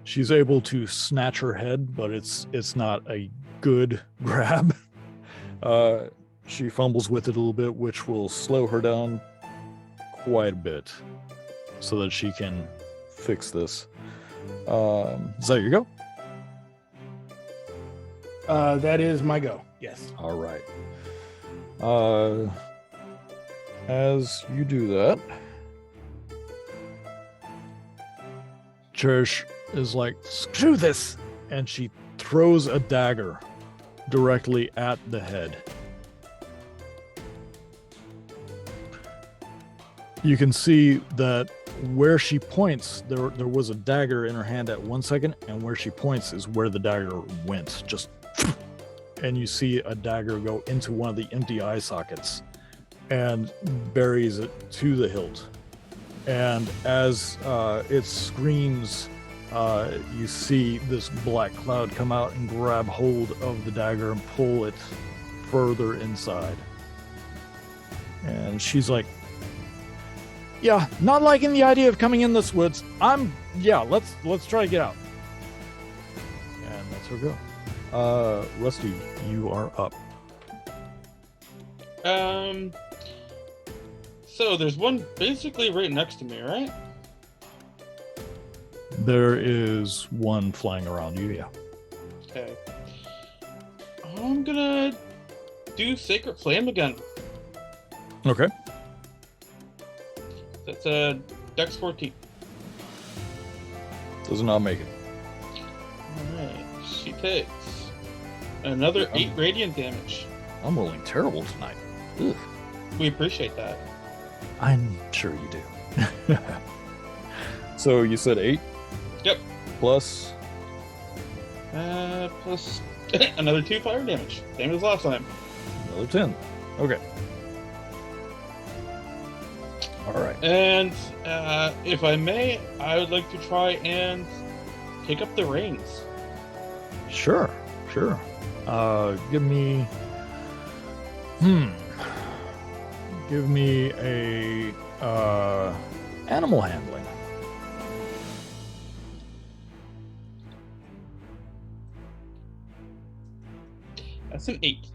She's able to snatch her head, but it's not a good grab. She fumbles with it a little bit, which will slow her down quite a bit so that she can fix this. Is that your go? That is my go. Yes. All right. As you do that, Cherish is like, screw this, and she throws a dagger directly at the head. You can see that where she points, there was a dagger in her hand at 1 second, and where she points is where the dagger went. Just, and you see a dagger go into one of the empty eye sockets and buries it to the hilt. And as it screams, you see this black cloud come out and grab hold of the dagger and pull it further inside. And she's like, yeah, not liking the idea of coming in this woods. Let's try to get out. her go. Rusty, you are up. So there's one basically right next to me, right? There is one flying around you, yeah. Okay. I'm gonna do Sacred Flame again. Okay. That's a Dex 14. Does not make it. Alright. She takes another 8 radiant damage. I'm rolling terrible tonight. Ugh. We appreciate that. I'm sure you do. So you said 8? Yep. Plus? Plus another 2 fire damage. Same as last time. Another 10. Okay. All right. And if I may, I would like to try and pick up the reins. Sure. Give me... Give me a animal handling. That's an 8.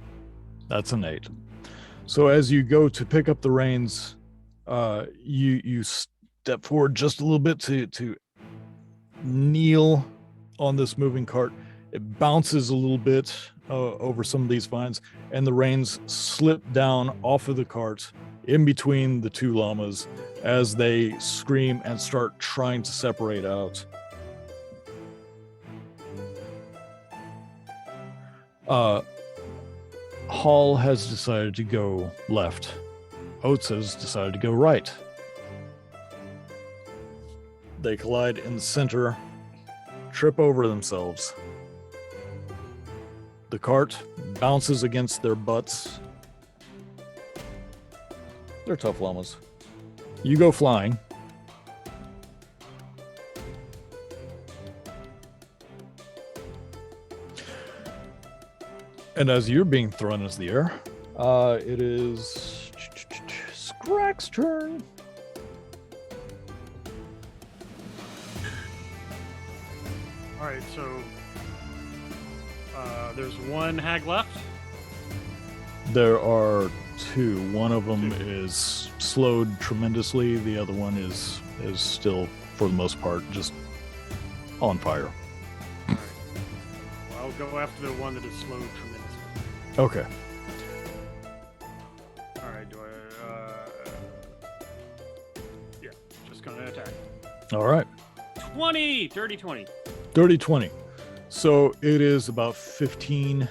That's an 8. So as you go to pick up the reins, you step forward just a little bit to kneel on this moving cart. It bounces a little bit over some of these vines, and the reins slip down off of the cart in between the two llamas as they scream and start trying to separate out. Hall has decided to go left. Oates has decided to go right. They collide in the center, trip over themselves. The cart bounces against their butts. They're tough llamas. You go flying. And as you're being thrown into the air, it is Scrack's turn. All right, so there's one hag left. There are two. One of them is slowed tremendously. The other one is still, for the most part, just on fire. Well, I'll go after the one that is slowed tremendously. Okay. All right, do I? Yeah, just gonna attack. All right. 20, dirty 20. Dirty 20. So it is about 15,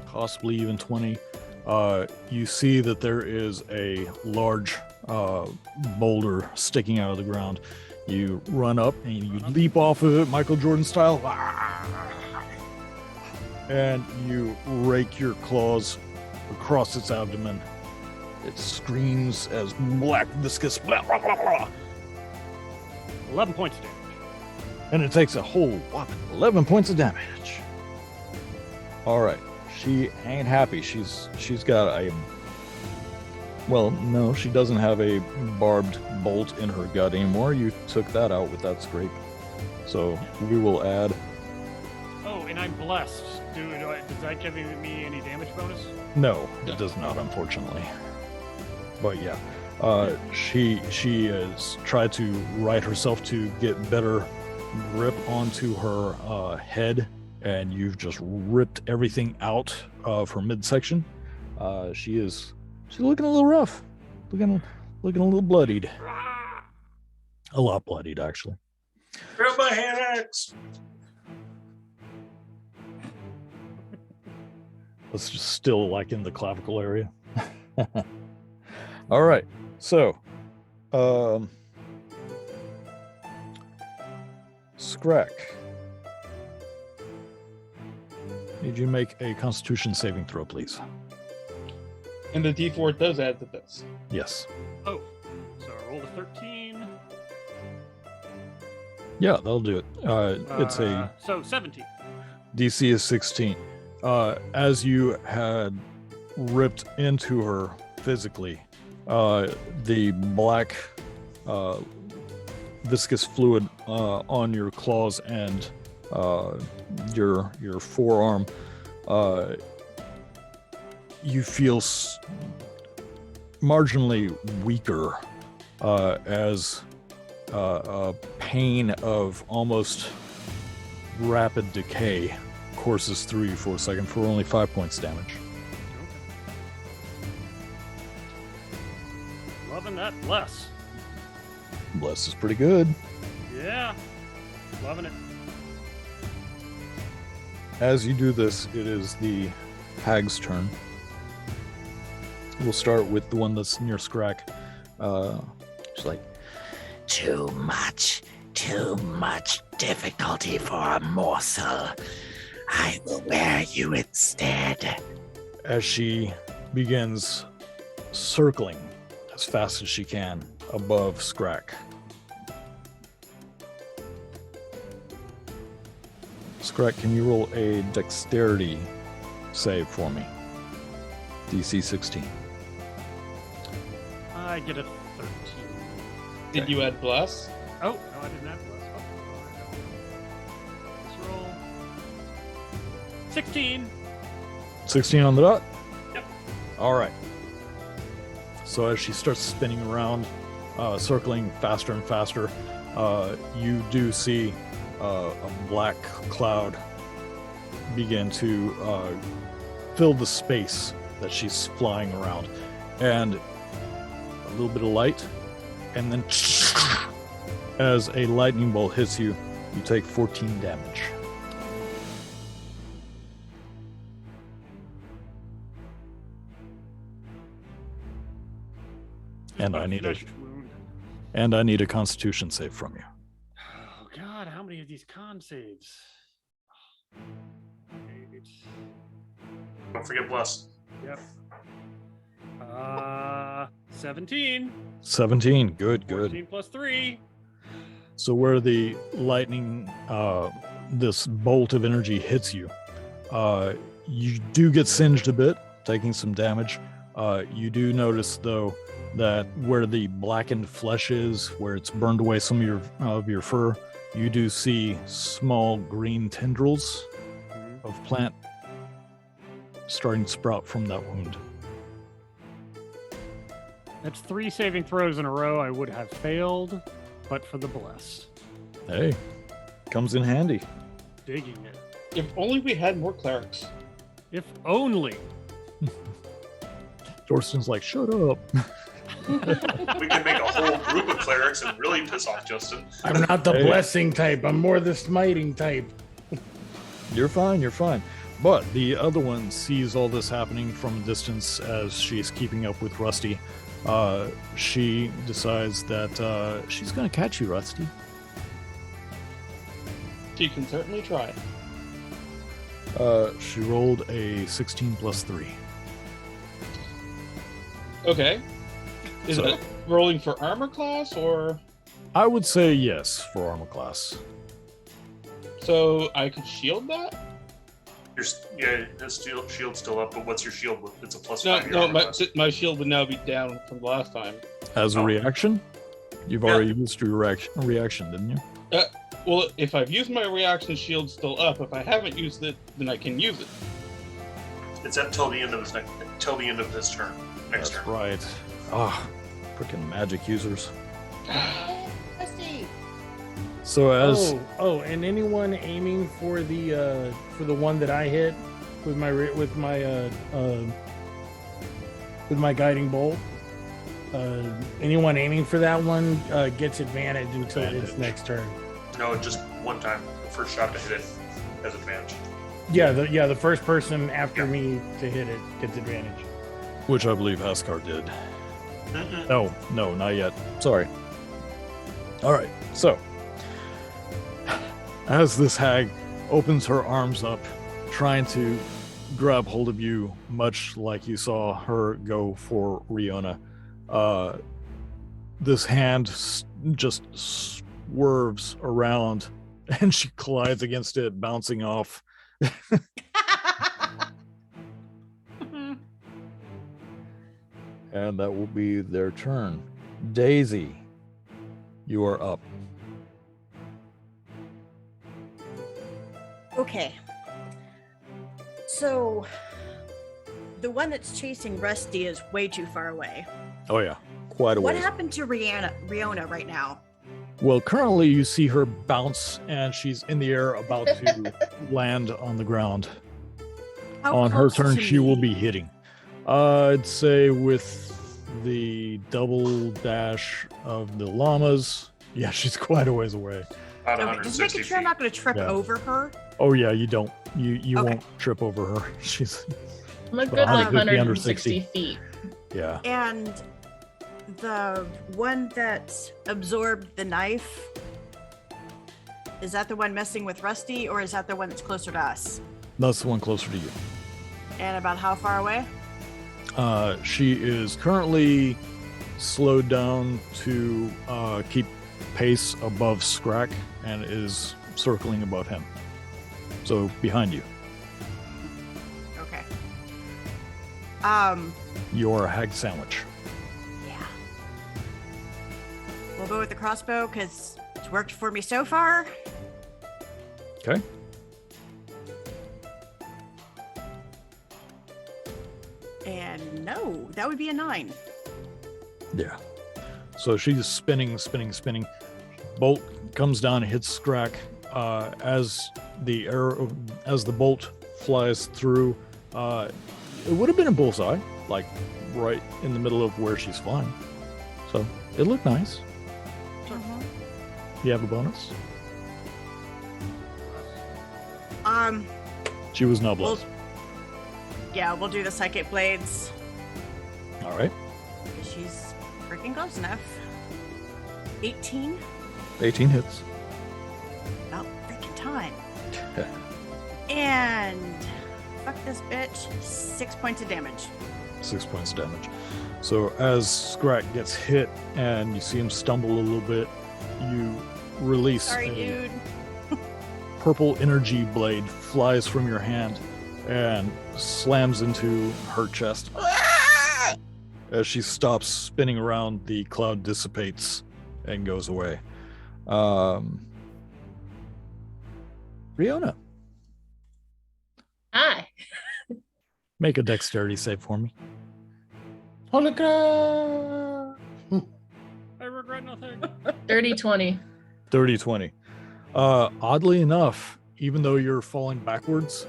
possibly even 20. You see that there is a large boulder sticking out of the ground. You run up and you leap off of it, Michael Jordan style, and you rake your claws across its abdomen. It screams as black viscous, blah, blah, blah, blah. 11 points of damage. And it takes a whole whopping 11 points of damage. All right. She ain't happy. She's got a... Well, no, she doesn't have a barbed bolt in her gut anymore. You took that out with that scrape. So we will add... Oh, and I'm blessed. Does that give me any damage bonus? No, it does not, unfortunately. But yeah, she has tried to right herself to get better grip onto her head, and you've just ripped everything out of her midsection. She's looking a little rough, looking a little bloodied, a lot bloodied actually. Grab my hand axe. It's just still like in the clavicle area. All right, so Scrack, need you make a Constitution saving throw, please? And the D4 does add to this. Yes. Oh, so I rolled a 13. Yeah, that'll do it. It's a so 17. DC is 16. As you had ripped into her physically, the black viscous fluid on your claws and your forearm, you feel marginally weaker as a pain of almost rapid decay courses through you for a second for only 5 points damage. Loving that bless. Bless is pretty good. Yeah. Loving it. As you do this, it is the hag's turn. We'll start with the one that's near Scrack. She's like, too much difficulty for a morsel. I will wear you instead. As she begins circling as fast as she can above Scrack. Scrack, can you roll a dexterity save for me? DC 16. I get a 13. Did you add bless? Oh, no, I didn't have bless. Oh, let's roll. 16. 16 on the dot? Yep. All right. So as she starts spinning around, circling faster and faster, you do see a black cloud begin to fill the space that she's flying around. And a little bit of light, and then as a lightning bolt hits you, you take 14 damage. And I need a Constitution save from you. Oh God, how many of these con saves? 8. Don't forget bless. Yep. 17. 17, good. 14 plus 3. So where the lightning, this bolt of energy hits you, you do get singed a bit, taking some damage. You do notice, though, that where the blackened flesh is, where it's burned away some of your fur, you do see small green tendrils of plant starting to sprout from that wound. That's 3 saving throws in a row I would have failed, but for the bless. Hey, comes in handy. Digging it. If only we had more clerics. If only. Dorsten's like, shut up. We can make a whole group of clerics and really piss off Justin. I'm not the blessing type. I'm more the smiting type. You're fine. But the other one sees all this happening from a distance as she's keeping up with Rusty. She decides that she's going to catch you, Rusty. She can certainly try. She rolled a 16 plus 3. Okay. Is So- it rolling for armor class or? I would say yes for armor class. So I could shield that? His shield's still up, but what's your shield? It's a plus No, 5. no, my shield would now be down from the last time. As a Oh. reaction? You've already used your reaction, didn't you? Well, if I've used my reaction, shield's still up. If I haven't used it, then I can use it. It's up till the end of his turn. Next That's turn. right. Ah, freaking magic users. So as And anyone aiming for the one that I hit with my guiding bolt, anyone aiming for that one gets advantage until its next turn. No, just one time. First shot to hit it has advantage. The first person after me to hit it gets advantage. which I believe Haskar did. Mm-mm. No, not yet. Sorry. All right, so as this hag opens her arms up, trying to grab hold of you, much like you saw her go for Riona, this hand just swerves around and she collides against it, bouncing off. And that will be their turn. Daisy, you are up. So the one that's chasing Rusty is way too far away. Oh yeah, quite a What ways. happened to Riona right now? Well, currently you see her bounce and she's in the air about to land on the ground. How On her close turn, to she will me? be hitting. I'd say with the double dash of the llamas, yeah, she's quite a ways away. About Okay, just 160 making sure I'm feet. not going to trip Yeah. over her. Oh yeah, you don't. You Okay. won't trip over her. She's I'm a About good like 150, under 160 60. feet. yeah. And the one that absorbed the knife, is that the one messing with Rusty, or is that the one that's closer to us? That's the one closer to you. And about how far away? She is currently slowed down to keep pace above Scrack and is circling above him. So behind you. Okay. You're a hag sandwich. Yeah. We'll go with the crossbow because it's worked for me so far. Okay. And no, that would be a 9. Yeah. So she's spinning. Bolt comes down and hits Scrack. As the bolt flies through, it would have been a bullseye, like right in the middle of where she's flying. So it looked nice. You have a bonus? She was not blessed. Yeah, we'll do the psychic blades All right. because she's freaking close enough. 18? 18 hits. About freaking time. And fuck this bitch. 6 points of damage. 6 points of damage. So as Scrack gets hit and you see him stumble a little bit, you release Sorry, a dude. purple energy blade flies from your hand and slams into her chest. As she stops spinning around, the cloud dissipates and goes away. Riona, Hi. make a dexterity save for me. Holy I regret nothing. 30-20. 30-20. Oddly enough, even though you're falling backwards,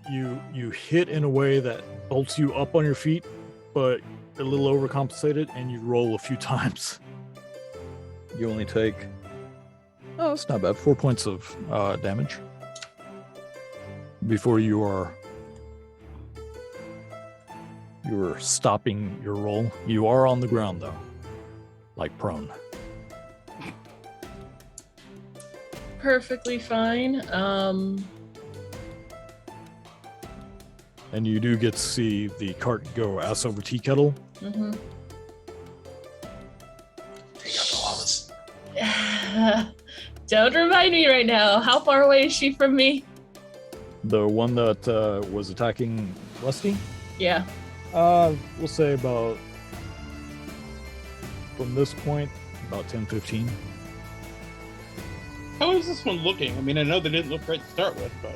you hit in a way that bolts you up on your feet, but a little overcompensated, and you roll a few times. You only take, oh, it's not bad, 4 points of damage before you're stopping your roll. You are on the ground though, like prone. Perfectly fine. And you do get to see the cart go ass over tea kettle. Mhm. Take out the llamas. Don't remind me right now. How far away is she from me? The one that was attacking Rusty, Yeah. we'll say about, from this point, about 10-15. How is this one looking? I mean, I know they didn't look great to start with, but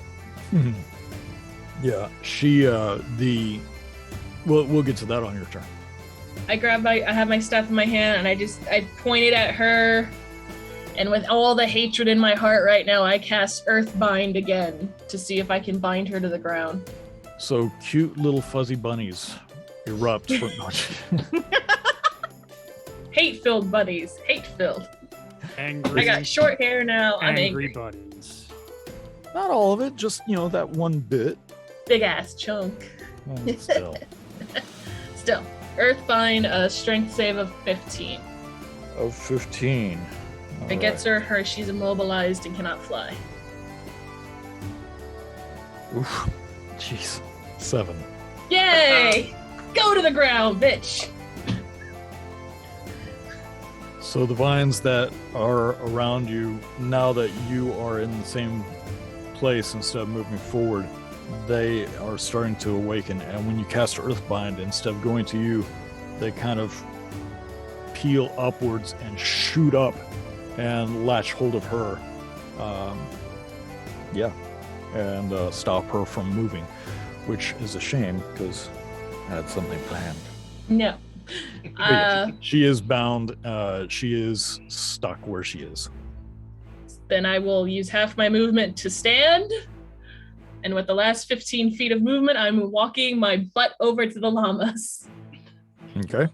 Yeah, she we'll get to that on your turn. I have my stuff in my hand and I pointed at her, and with all the hatred in my heart right now, I cast Earthbind again to see if I can bind her to the ground. So cute little fuzzy bunnies erupt from Hate-filled buddies. Hate-filled. Angry. I got short hair now. I'm angry angry. buddies. Not all of it, just that one bit. Big ass chunk. Still. Still. Earthbind, a strength save of 15. Of 15. If it gets her, she's immobilized and cannot fly. Oof. Jeez. 7. Yay! Go to the ground, bitch! So the vines that are around you, now that you are in the same place instead of moving forward, they are starting to awaken. And when you cast Earthbind, instead of going to you, they kind of peel upwards and shoot up and latch hold of her. Yeah. and stop her from moving, which is a shame because I had something planned. No. But yeah, she is bound. She is stuck where she is. Then I will use half my movement to stand. And with the last 15 feet of movement, I'm walking my butt over to the llamas. Okay.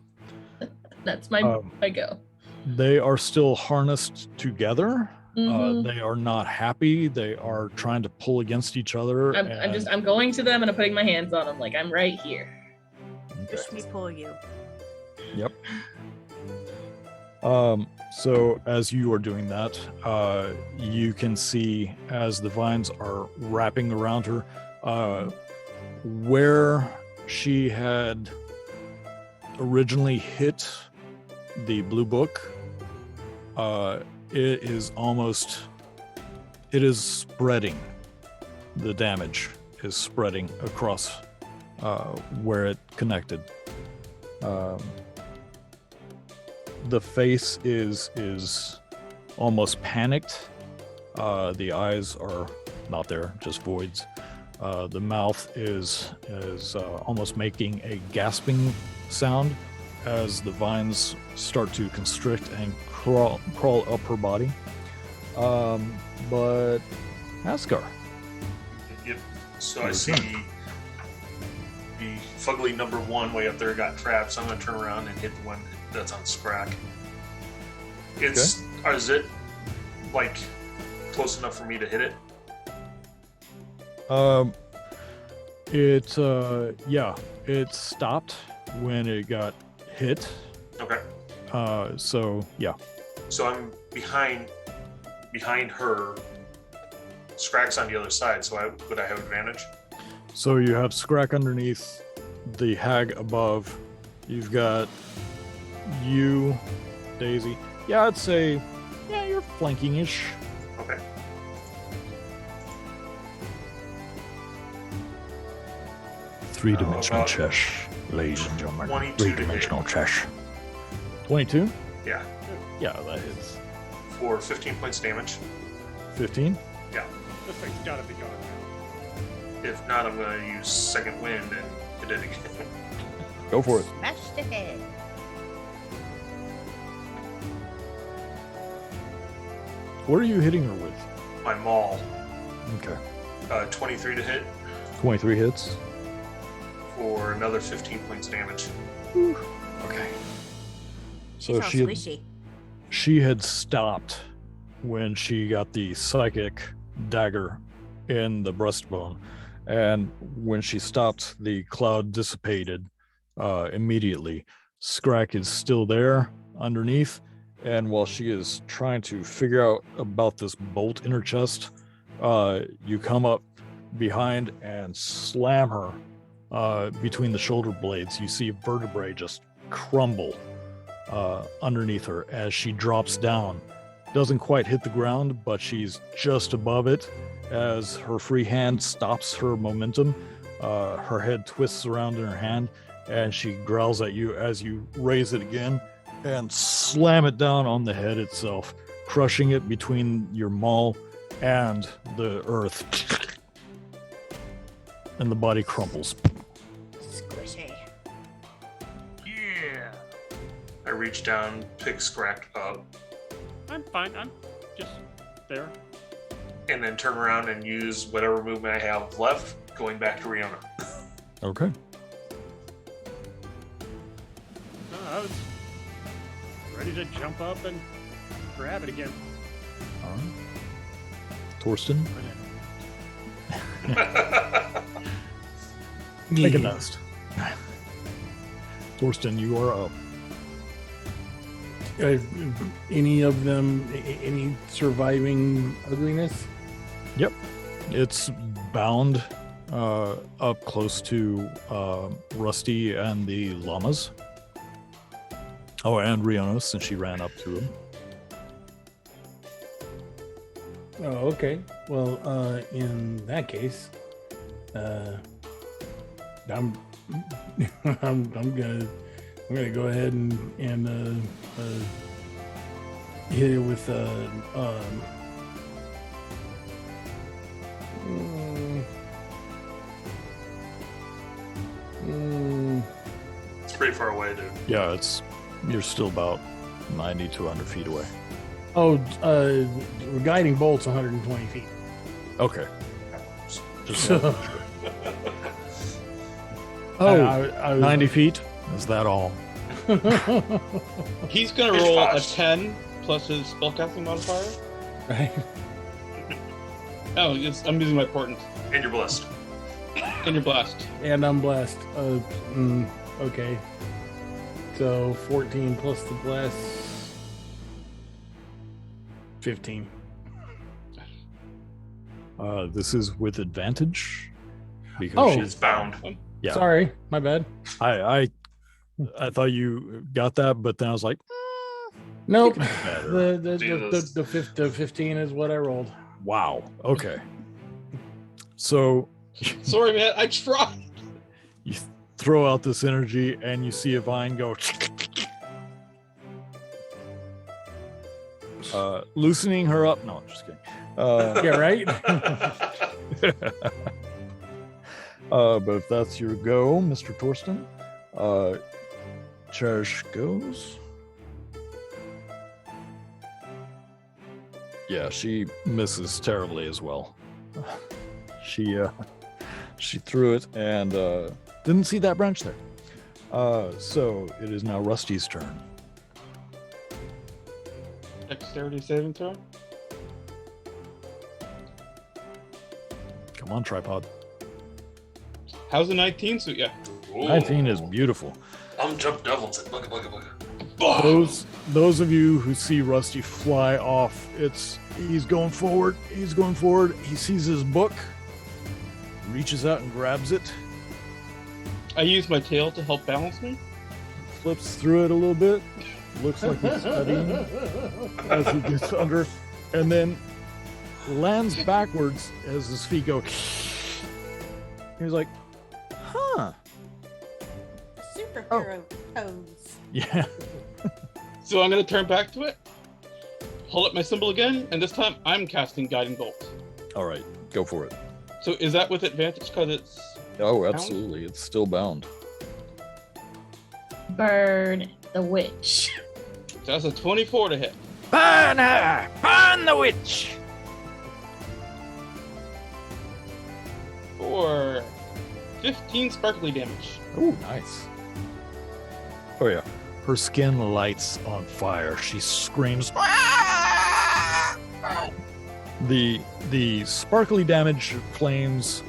That's my go. They are still harnessed together. Mhm. They are not happy. They are trying to pull against each other. I'm going to them and I'm putting my hands on them like I'm right here. Just me pull you. Yep. So as you are doing that, you can see as the vines are wrapping around her, where she had originally hit the blue book, it is spreading. The damage is spreading across where it connected. The face is almost panicked. The eyes are not there, just voids. The mouth is almost making a gasping sound as the vines start to constrict and crawl up her body. But Asgar. Yep. So I see the fugly number 1 way up there got trapped, so I'm going to turn around and hit the one that's on Scrack. Is it like close enough for me to hit it? It stopped when it got hit. Okay. So yeah. So I'm behind her. Scrack's on the other side, so would I have advantage? So you have Scrack underneath, the hag above. You've got you, Daisy. Yeah, I'd say, you're flanking-ish. Okay. Three-dimensional chess, ladies and gentlemen. 22 Three-dimensional chess. 22? Yeah. Yeah, that hits. For 15 points damage. 15? Yeah. This thing's gotta be gone now. If not, I'm going to use second wind and hit it again. Go for it. Smash the head. What are you hitting her with? My maul. Okay. 23 to hit 23 hits. for another 15 points damage. Okay. She's So all she squishy. she had stopped when she got the psychic dagger in the breastbone, and when she stopped, the cloud dissipated immediately. Scrack is still there underneath, and while she is trying to figure out about this bolt in her chest, you come up behind and slam her between the shoulder blades. You see vertebrae just crumble underneath her as she drops down. Doesn't quite hit the ground, but she's just above it as her free hand stops her momentum. Her head twists around in her hand, and she growls at you as you raise it again and slam it down on the head itself, crushing it between your maul and the earth. And the body crumples. Squishy. Yeah. I reach down, pick Scrack up, I'm fine. I'm just there. and then turn around and use whatever movement I have left, going back to Riona. Okay. I was ready to jump up and grab it again. All right. Torsten, make a nest. Torsten, you are up. Any of them, any surviving ugliness? Yep. It's bound up close to Rusty and the llamas. Oh, and Riona, since she ran up to him. Oh, okay. Well, in that case, I'm gonna go ahead and hit it with pretty far away, dude. Yeah, you're still about 90 to 100 feet away. Oh, guiding bolt's 120 feet. Okay. Just So- oh, I was 90 feet? Is that all? He's gonna It's roll a fast. 10 plus his spellcasting modifier. Right. Oh, yes, I'm using my portent. And you're blessed. And your blast. And I'm blessed. Okay. So 14 plus the bless. 15. This is with advantage because Oh. It's bound. Yeah. Sorry, my bad. I thought you got that, but then I was like, Nope. better. The 15 is what I rolled. wow. Okay. So Sorry, man. I tried. you throw out this energy and you see a vine go loosening her up. No, just kidding. Yeah, right? But if that's your go, Mr. Torsten, Cherish goes. Yeah, she misses terribly as well. She threw it and didn't see that branch there. So it is now Rusty's turn. Dexterity saving throw. Come on, tripod. How's the 19 suit? Yeah. 19 is beautiful. I'm jump devil and said bugga bugga bugga. Those of you who see Rusty fly off, he's going forward. He's going forward. He sees his book, reaches out and grabs it, I use my tail to help balance me. flips through it a little bit, looks like he's studying as he gets under, and then lands backwards as his feet go. He's like, huh. Superhero pose. Yeah. So I'm gonna turn back to it, hold up my symbol again, and this time I'm casting Guiding Bolt. All right, go for it. So is that with advantage because it's Oh, absolutely. It's still bound. Burn the witch. that's a 24 to hit. Burn her! Burn the witch! For 15 sparkly damage. Oh, nice. Oh yeah. Her skin lights on fire. She screams. The sparkly damage flames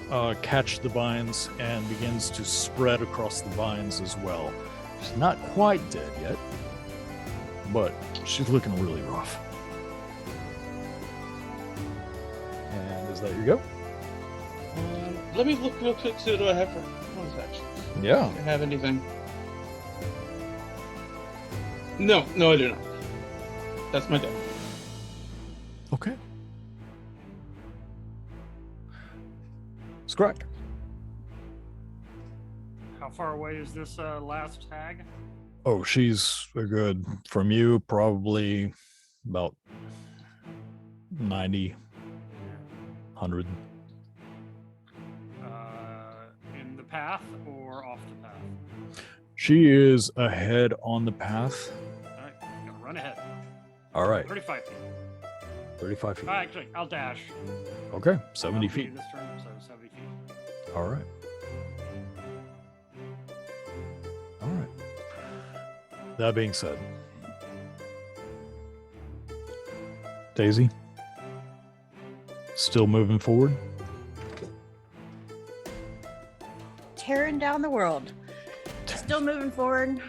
catch the vines and begins to spread across the vines as well. She's not quite dead yet, but she's looking really rough. And is that your go? Let me look real quick. See what do I have for bonus actions? Yeah. Do I have anything? No, I do not. That's my day. Okay. Scratch. How far away is this last tag? Oh, she's a good from you, probably about 90, 100. In the path or off the path? She is ahead on the path. All right, gotta run ahead. All right, 35 feet. 35 feet. Actually, I'll dash. Okay, 70 I'll be feet. This turn, so 70 feet. All right. All right. That being said, Daisy, still moving forward. Tearing down the world. Still moving forward.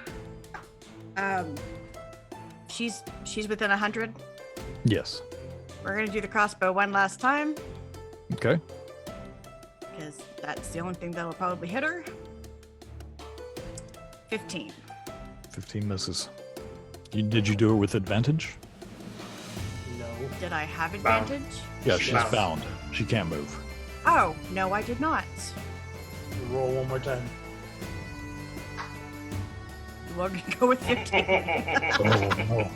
She's within 100. Yes. We're gonna do the crossbow one last time Okay. because that's the only thing that'll probably hit her. 15. 15 misses. Did you do it with advantage? No. Did I have Bound. advantage? Yeah, she's Bound. bound. She can't move. Oh, no, I did not. Roll one more time. We're gonna go with 15. Oh,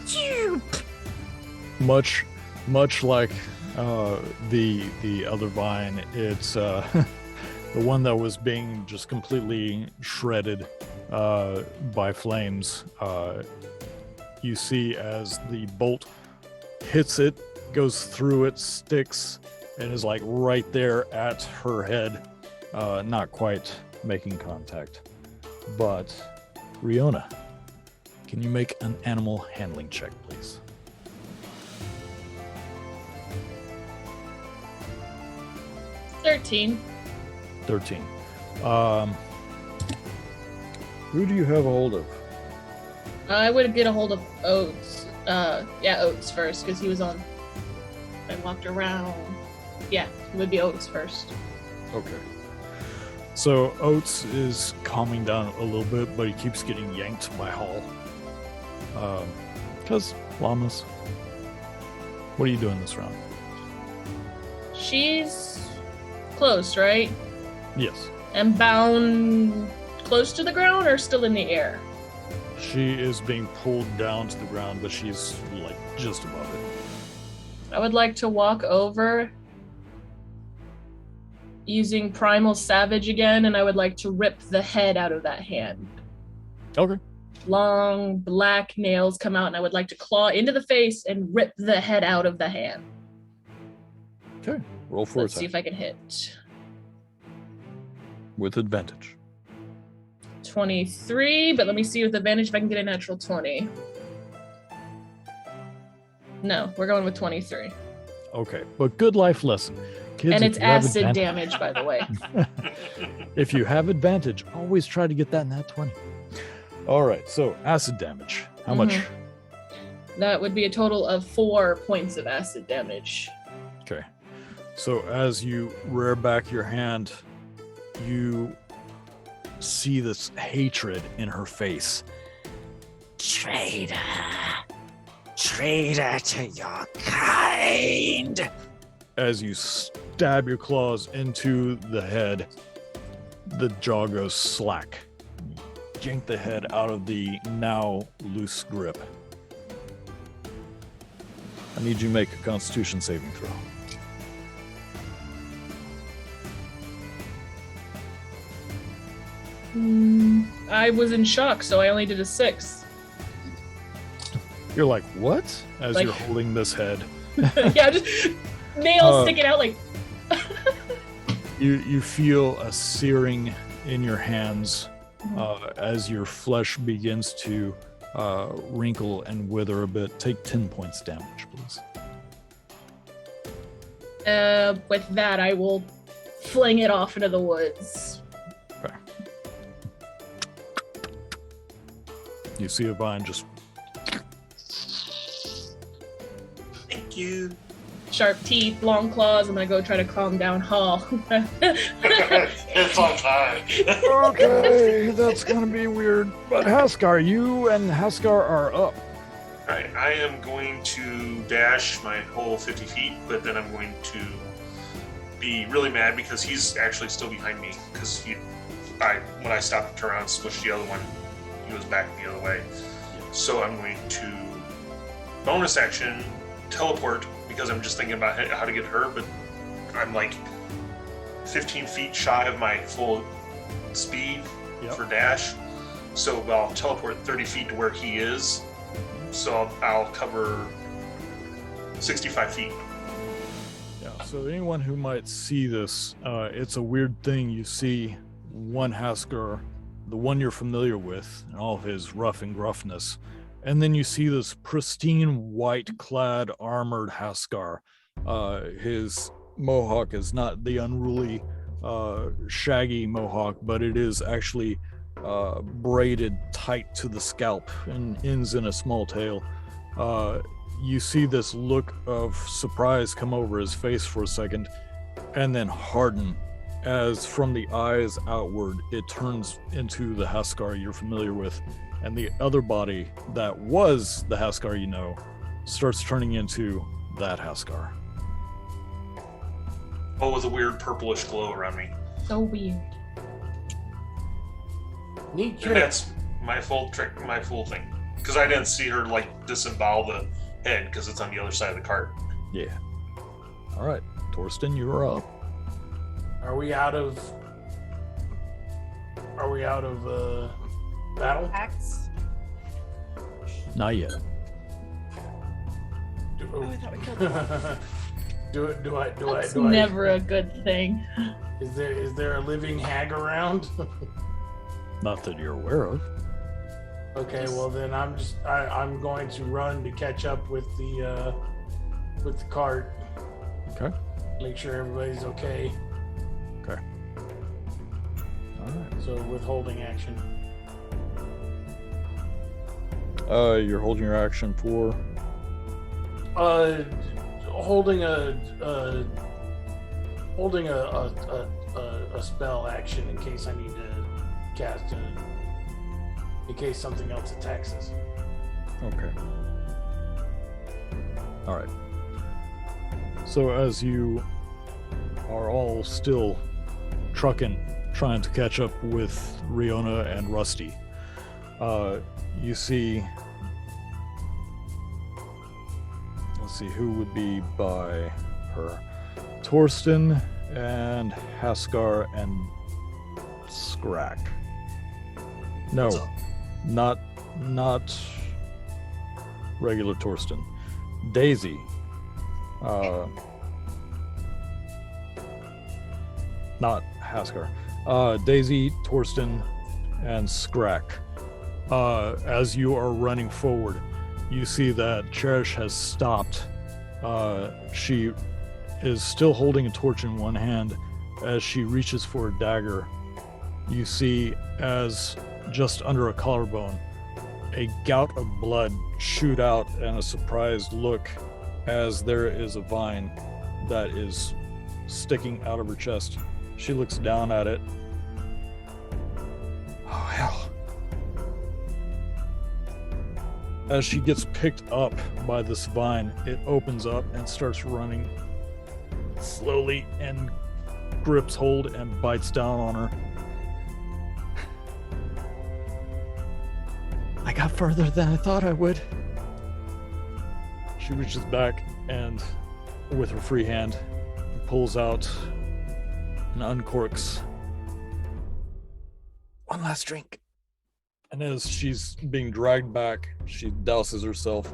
Phew. much like the other vine, it's the one that was being just completely shredded by flames. You see as the bolt hits it, goes through it, sticks, and is like right there at her head, not quite making contact. But Riona, can you make an animal handling check, please? $13. 13. Who do you have a hold of? I would get a hold of Oates. Oates first, because he was on. I walked around. Yeah, it would be Oates first. Okay. So Oates is calming down a little bit, but he keeps getting yanked by Hall. Because llamas. What are you doing this round? She's close, right? Yes. And bound close to the ground or still in the air? She is being pulled down to the ground, but she's like just above it. I would like to walk over using Primal Savage again, and I would like to rip the head out of that hand. Okay. Long black nails come out, and I would like to claw into the face and rip the head out of the hand. Okay. Roll for Let's see attack if I can hit. with advantage. 23, but let me see with advantage if I can get a natural 20. No, we're going with 23. Okay, but good life lesson. Kids, And if it's you have acid advantage- damage, by the way. If you have advantage, always try to get that in that 20. All right, so acid damage. How much? That would be a total of 4 points of acid damage. Okay. So as you rear back your hand, you see this hatred in her face. Traitor. Traitor to your kind. As you stab your claws into the head, the jaw goes slack. Yank the head out of the now loose grip. I need you to make a Constitution saving throw. I was in shock, so I only did a 6. You're like, what? As Like- you're holding this head. Yeah, just nails sticking out like. You feel a searing in your hands as your flesh begins to wrinkle and wither a bit. Take 10 points damage, please. With that, I will fling it off into the woods. Okay. You see a vine just Thank you. Sharp teeth, long claws. I'm gonna go try to calm down Hall. It's on time. okay, that's gonna be weird. But Haskar, you and Haskar are up. Alright, I am going to dash my whole 50 feet, but then I'm going to be really mad because he's actually still behind me. Because when I stopped to turn around and smushed the other one, he was back the other way. So I'm going to bonus action teleport because I'm just thinking about how to get her, but I'm like 15 feet shy of my full speed for dash. So I'll teleport 30 feet to where he is. So I'll cover 65 feet. Yeah, so anyone who might see this, it's a weird thing. You see one Haskar, the one you're familiar with, and all of his rough and gruffness. And then you see this pristine white-clad armored Haskar. His mohawk is not the unruly, shaggy mohawk, but it is actually braided tight to the scalp and ends in a small tail. You see this look of surprise come over his face for a second, and then harden as from the eyes outward, it turns into the Haskar you're familiar with. And the other body that was the Haskar you know starts turning into that Haskar. Oh, with a weird purplish glow around me. So weird. And that's my full trick, my full thing. Because I didn't see her like disembowel the head because it's on the other side of the cart. Yeah. All right, Torsten, you're up. Are we out of Are we out of battle? Acts. Not yet. Oh, I thought we killed him. Do I? That's never a good thing. Is there a living hag around? Not that you're aware of. Okay, well then I'm going to run to catch up with the cart. Okay. Make sure everybody's okay. Okay. All right. So withholding action. You're holding your action for. Holding a spell action in case I need to cast in case something else attacks us. Okay. All right. So as you are all still trying to catch up with Riona and Rusty, you see. Let's see who would be by her. Torsten and Haskar and Skrak. No, not regular Torsten. Daisy. Not Haskar. Daisy, Torsten, and Skrak. As you are running forward, you see that Cherish has stopped. She is still holding a torch in one hand. As she reaches for a dagger, you see, as just under a collarbone, a gout of blood shoot out, and a surprised look as there is a vine that is sticking out of her chest. She looks down at it. Oh, hell. As she gets picked up by this vine, it opens up and starts running slowly and grips hold and bites down on her. I got further than I thought I would. She reaches back and, with her free hand, pulls out and uncorks one last drink. And as she's being dragged back, she douses herself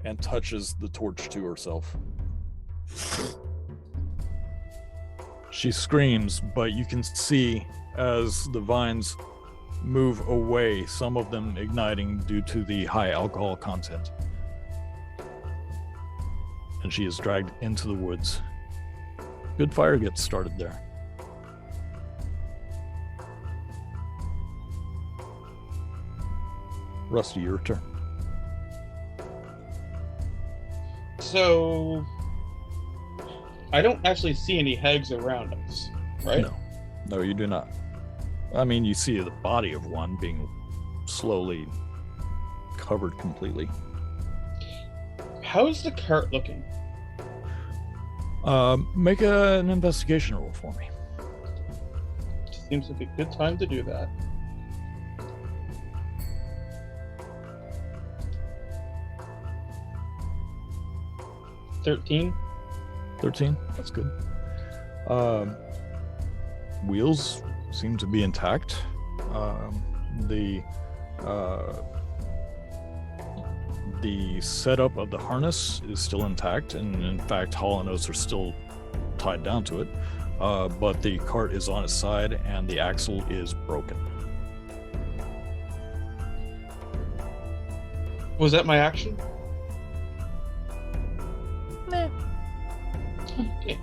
and touches the torch to herself. She screams, but you can see as the vines move away, some of them igniting due to the high alcohol content. And she is dragged into the woods. Good fire gets started there. Rusty, your turn. So, I don't actually see any hags around us, right? No, you do not. I mean, you see the body of one being slowly covered completely. How is the cart looking? Make an investigation roll for me. Seems like a good time to do that. 13. 13, that's good. Wheels seem to be intact. The setup of the harness is still intact, and in fact, Hall and Oates are still tied down to it. But the cart is on its side, and the axle is broken. Was that my action? Meh. Okay.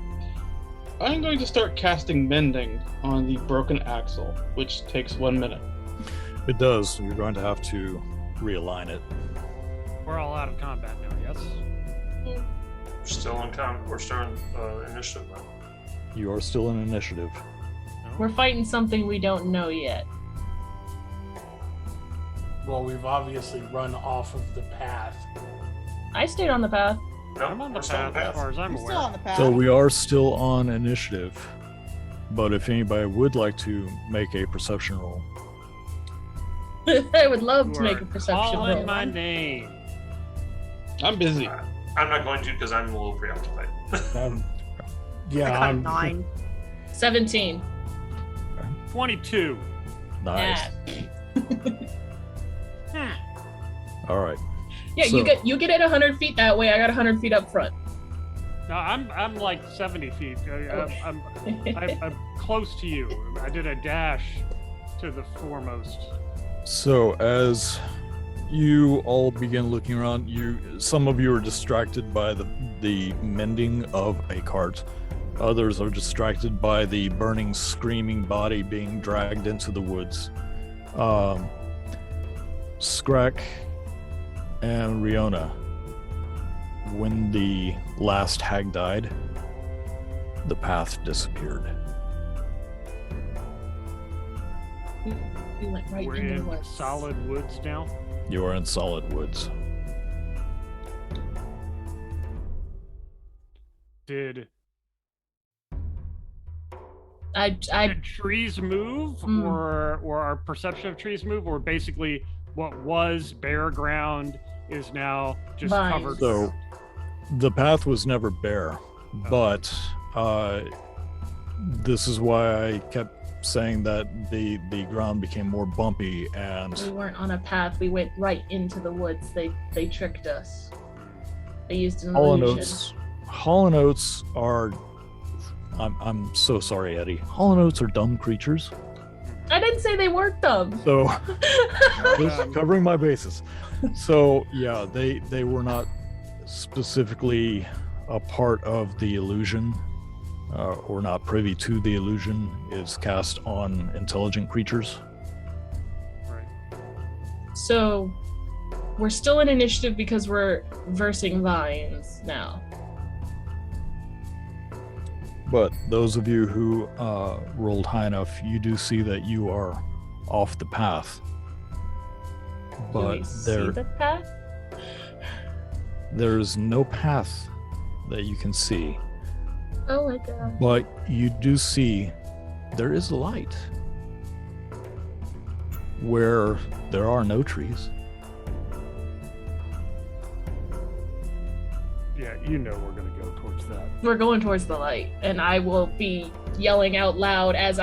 I'm going to start casting mending on the broken axle, which takes 1 minute. It does. You're going to have to realign it. We're all out of combat now, yes? We're still in initiative now. You are still in initiative. We're fighting something we don't know yet. Well, we've obviously run off of the path. I stayed on the path. No, I'm on the we're still on path as far as I'm We're aware. still on the path. So we are still on initiative. But if anybody would like to make a perception roll. I would love You to make are a perception calling roll. my name. I'm busy. I'm not going to because I'm a little preoccupied. Yeah, I got a 9. 17. 22. Nice. All right. Yeah, So- you get it 100 feet that way. I got 100 feet up front. No, I'm like 70 feet. I'm close to you. I did a dash to the foremost. So as you all begin looking around, some of you are distracted by the mending of a cart. Others are distracted by the burning, screaming body being dragged into the woods. Skrak and Riona, when the last hag died, the path disappeared. We went right We're into the in woods. solid woods now. You are in solid woods. Did Did trees move, Mm. or our perception of trees move, or basically what was bare ground is now just Vines. covered? So the path was never bare, but this is why I kept saying that the ground became more bumpy and We weren't on a path. We went right into the woods. They tricked us. They used an illusion. Hall Oats are. I'm so sorry, Eddie. Hall Oats are dumb creatures. I didn't say they weren't dumb. So just covering my bases. So yeah, they were not specifically a part of the illusion, or not privy to the illusion. Is cast on intelligent creatures. Right. So we're still in initiative because we're versing vines now. But those of you who rolled high enough, you do see that you are off the path. But Do we see the path? there's no path that you can see. Oh my god. But you do see there is a light where there are no trees. Yeah, you know we're gonna go towards that. We're going towards the light, and I will be yelling out loud as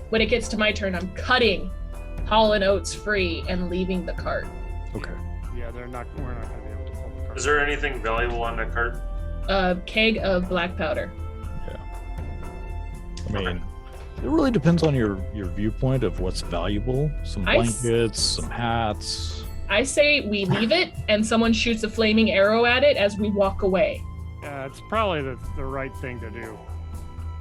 when it gets to my turn, I'm cutting Hall and Oats free and leaving the cart. Okay. Yeah, we're not gonna be able to pull the cart. Is there anything valuable on that cart? A keg of black powder. I mean, it really depends on your viewpoint of what's valuable. Some blankets, some hats. I say we leave it, and someone shoots a flaming arrow at it as we walk away. Yeah, it's probably the right thing to do.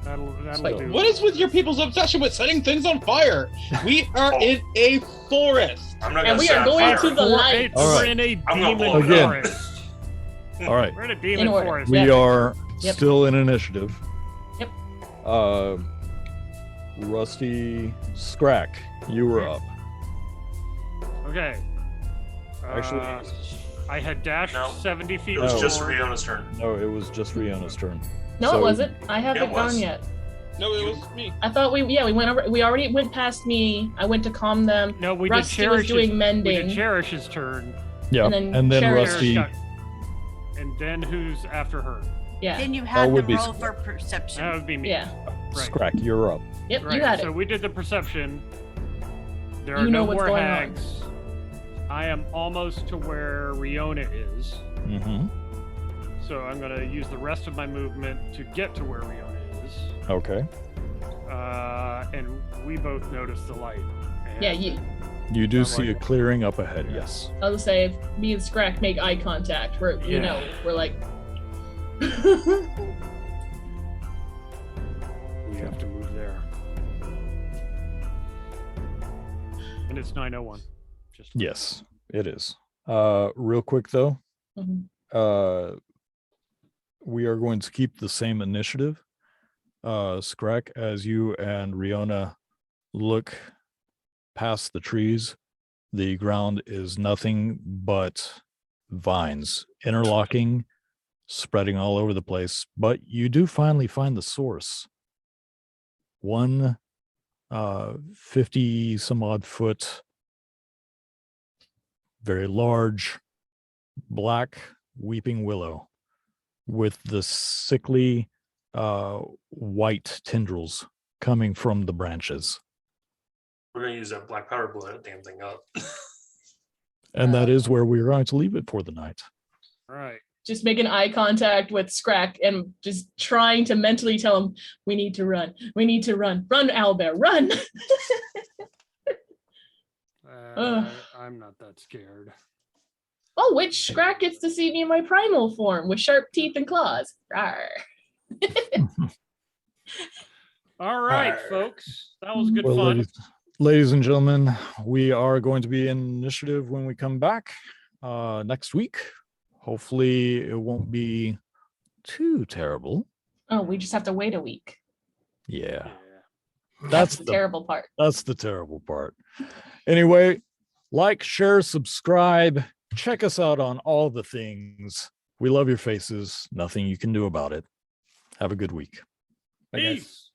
That'll do. What is with your people's obsession with setting things on fire? We are in a forest. I'm not And gonna we set are on going fire. to the light. All We're right. in a I'm gonna blow demon it up. forest. All right. We're in a demon order. forest. We Yeah. are Yep. still in initiative. Yep. Rusty Skrak, you were up. Okay. Actually, I had dashed No. 70 feet. It was just before. Riona's turn. no, it was just Riona's turn. No, So- it wasn't. I It haven't was. gone yet. No, it was me. I thought we went over. We already went past me. I went to calm them. No, we Rusty did was Cherish's. doing We mending. did Cherish's turn. Yeah, And and then then Cherish Rusty. Cherish got- and then who's after her? Yeah. Then you That had to would be roll for perception. That would be me. Yeah. Right. Skrak, you're up. Yep. Right. You had So it. we did the perception. There are You know no what's more going on. hags. I am almost to where Riona is. Mm-hmm. So I'm going to use the rest of my movement to get to where Riona is. Okay. And we both noticed the light. And Yeah. You do I'm see like- a clearing up ahead. Yes. I'll just say, if me and Skrak make eye contact, we're Yeah. we're like. We have to move there. And it's 9:01. Just Yes, it is. Real quick though, Mhm. we are going to keep the same initiative. Skrak, as you and Riona look past the trees, the ground is nothing but vines interlocking, spreading all over the place. But you do finally find the source. One 50 some odd foot, very large black weeping willow with the sickly white tendrils coming from the branches. We're gonna use that black powder to blow that damn thing up. And that is where we're going to leave it for the night. All right. Just making eye contact with Scrack and just trying to mentally tell him, we need to run. We need to run. Run, Owlbear, run. I'm not that scared. Oh, which Scrack gets to see me in my primal form with sharp teeth and claws. Rawr. All right, folks. That was good Well, fun. ladies and gentlemen, we are going to be in initiative when we come back next week. Hopefully it won't be too terrible. Oh, we just have to wait a week. Yeah. Yeah. That's the terrible part. That's the terrible part. Anyway, like, share, subscribe. Check us out on all the things. We love your faces. Nothing you can do about it. Have a good week. Bye, guys. Peace.